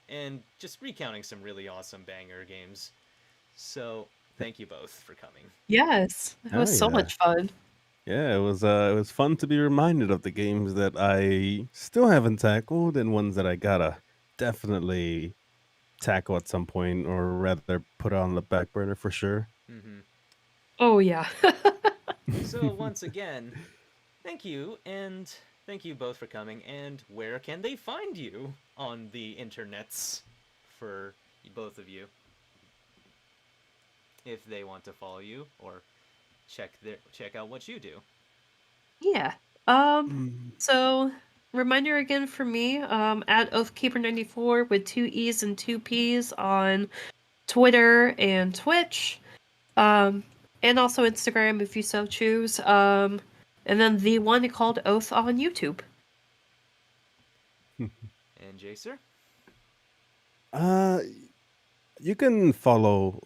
Speaker 1: And just recounting some really awesome banger games. So, thank you both for coming.
Speaker 2: Yes. It
Speaker 3: Oh
Speaker 2: was so
Speaker 3: yeah.
Speaker 2: much fun.
Speaker 3: Yeah, it was fun to be reminded of the games that I still haven't tackled and ones that I gotta definitely tackle at some point, or rather put on the back burner for sure.
Speaker 1: Hmm.
Speaker 2: Oh yeah.
Speaker 1: So, once again, thank you, and thank you both for coming. And where can they find you on the internets for both of you if they want to follow you or check out what you do?
Speaker 2: Yeah.
Speaker 3: Mm.
Speaker 2: So reminder again for me, at Oathkeeper94 with 2 E's and 2 P's on Twitter and Twitch. And also Instagram if you so choose. And then the one called Oath on YouTube.
Speaker 1: And Jacer?
Speaker 3: uh, you can follow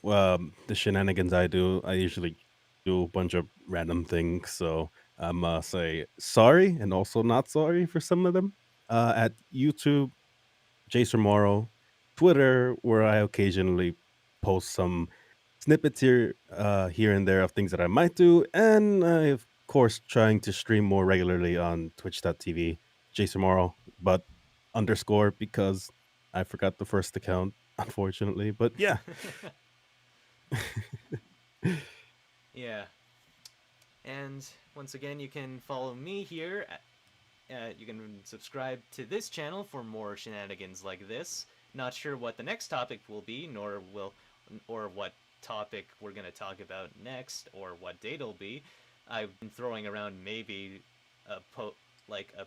Speaker 3: the shenanigans I do. I usually do a bunch of random things, so I'm say sorry and also not sorry for some of them. At YouTube, Jacermoro, Twitter, where I occasionally post some snippets here and there of things that I might do, and I of course trying to stream more regularly on twitch.tv, Jacermoro, but underscore because I forgot the first account, unfortunately. But yeah.
Speaker 1: Yeah. And once again, you can follow me here. You can subscribe to this channel for more shenanigans like this. Not sure what the next topic will be, or what topic we're going to talk about next, or what date it'll be. I've been throwing around maybe a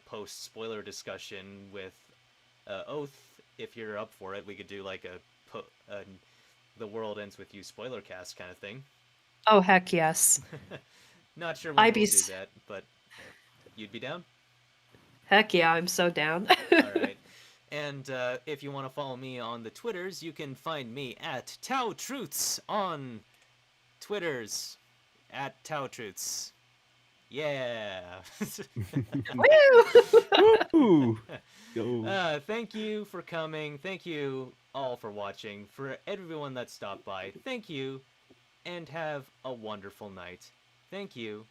Speaker 1: post spoiler discussion with Oath. If you're up for it, we could do like a the world ends with you spoiler cast kind of thing.
Speaker 2: Oh heck yes.
Speaker 1: Not sure when
Speaker 2: I
Speaker 1: we'll
Speaker 2: be
Speaker 1: do that, but you'd be down?
Speaker 2: Heck yeah, I'm so down.
Speaker 1: All right. And if you want to follow me on the Twitters, you can find me at Tao Truths on Twitters. At Tao Truths. Yeah.
Speaker 2: Woo!
Speaker 3: Woo! Go.
Speaker 1: Thank you for coming. Thank you all for watching. For everyone that stopped by, thank you. And have a wonderful night. Thank you.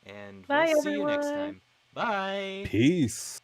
Speaker 1: And we'll
Speaker 2: Bye
Speaker 1: see you next
Speaker 2: everyone.
Speaker 1: time. Bye.
Speaker 3: Peace.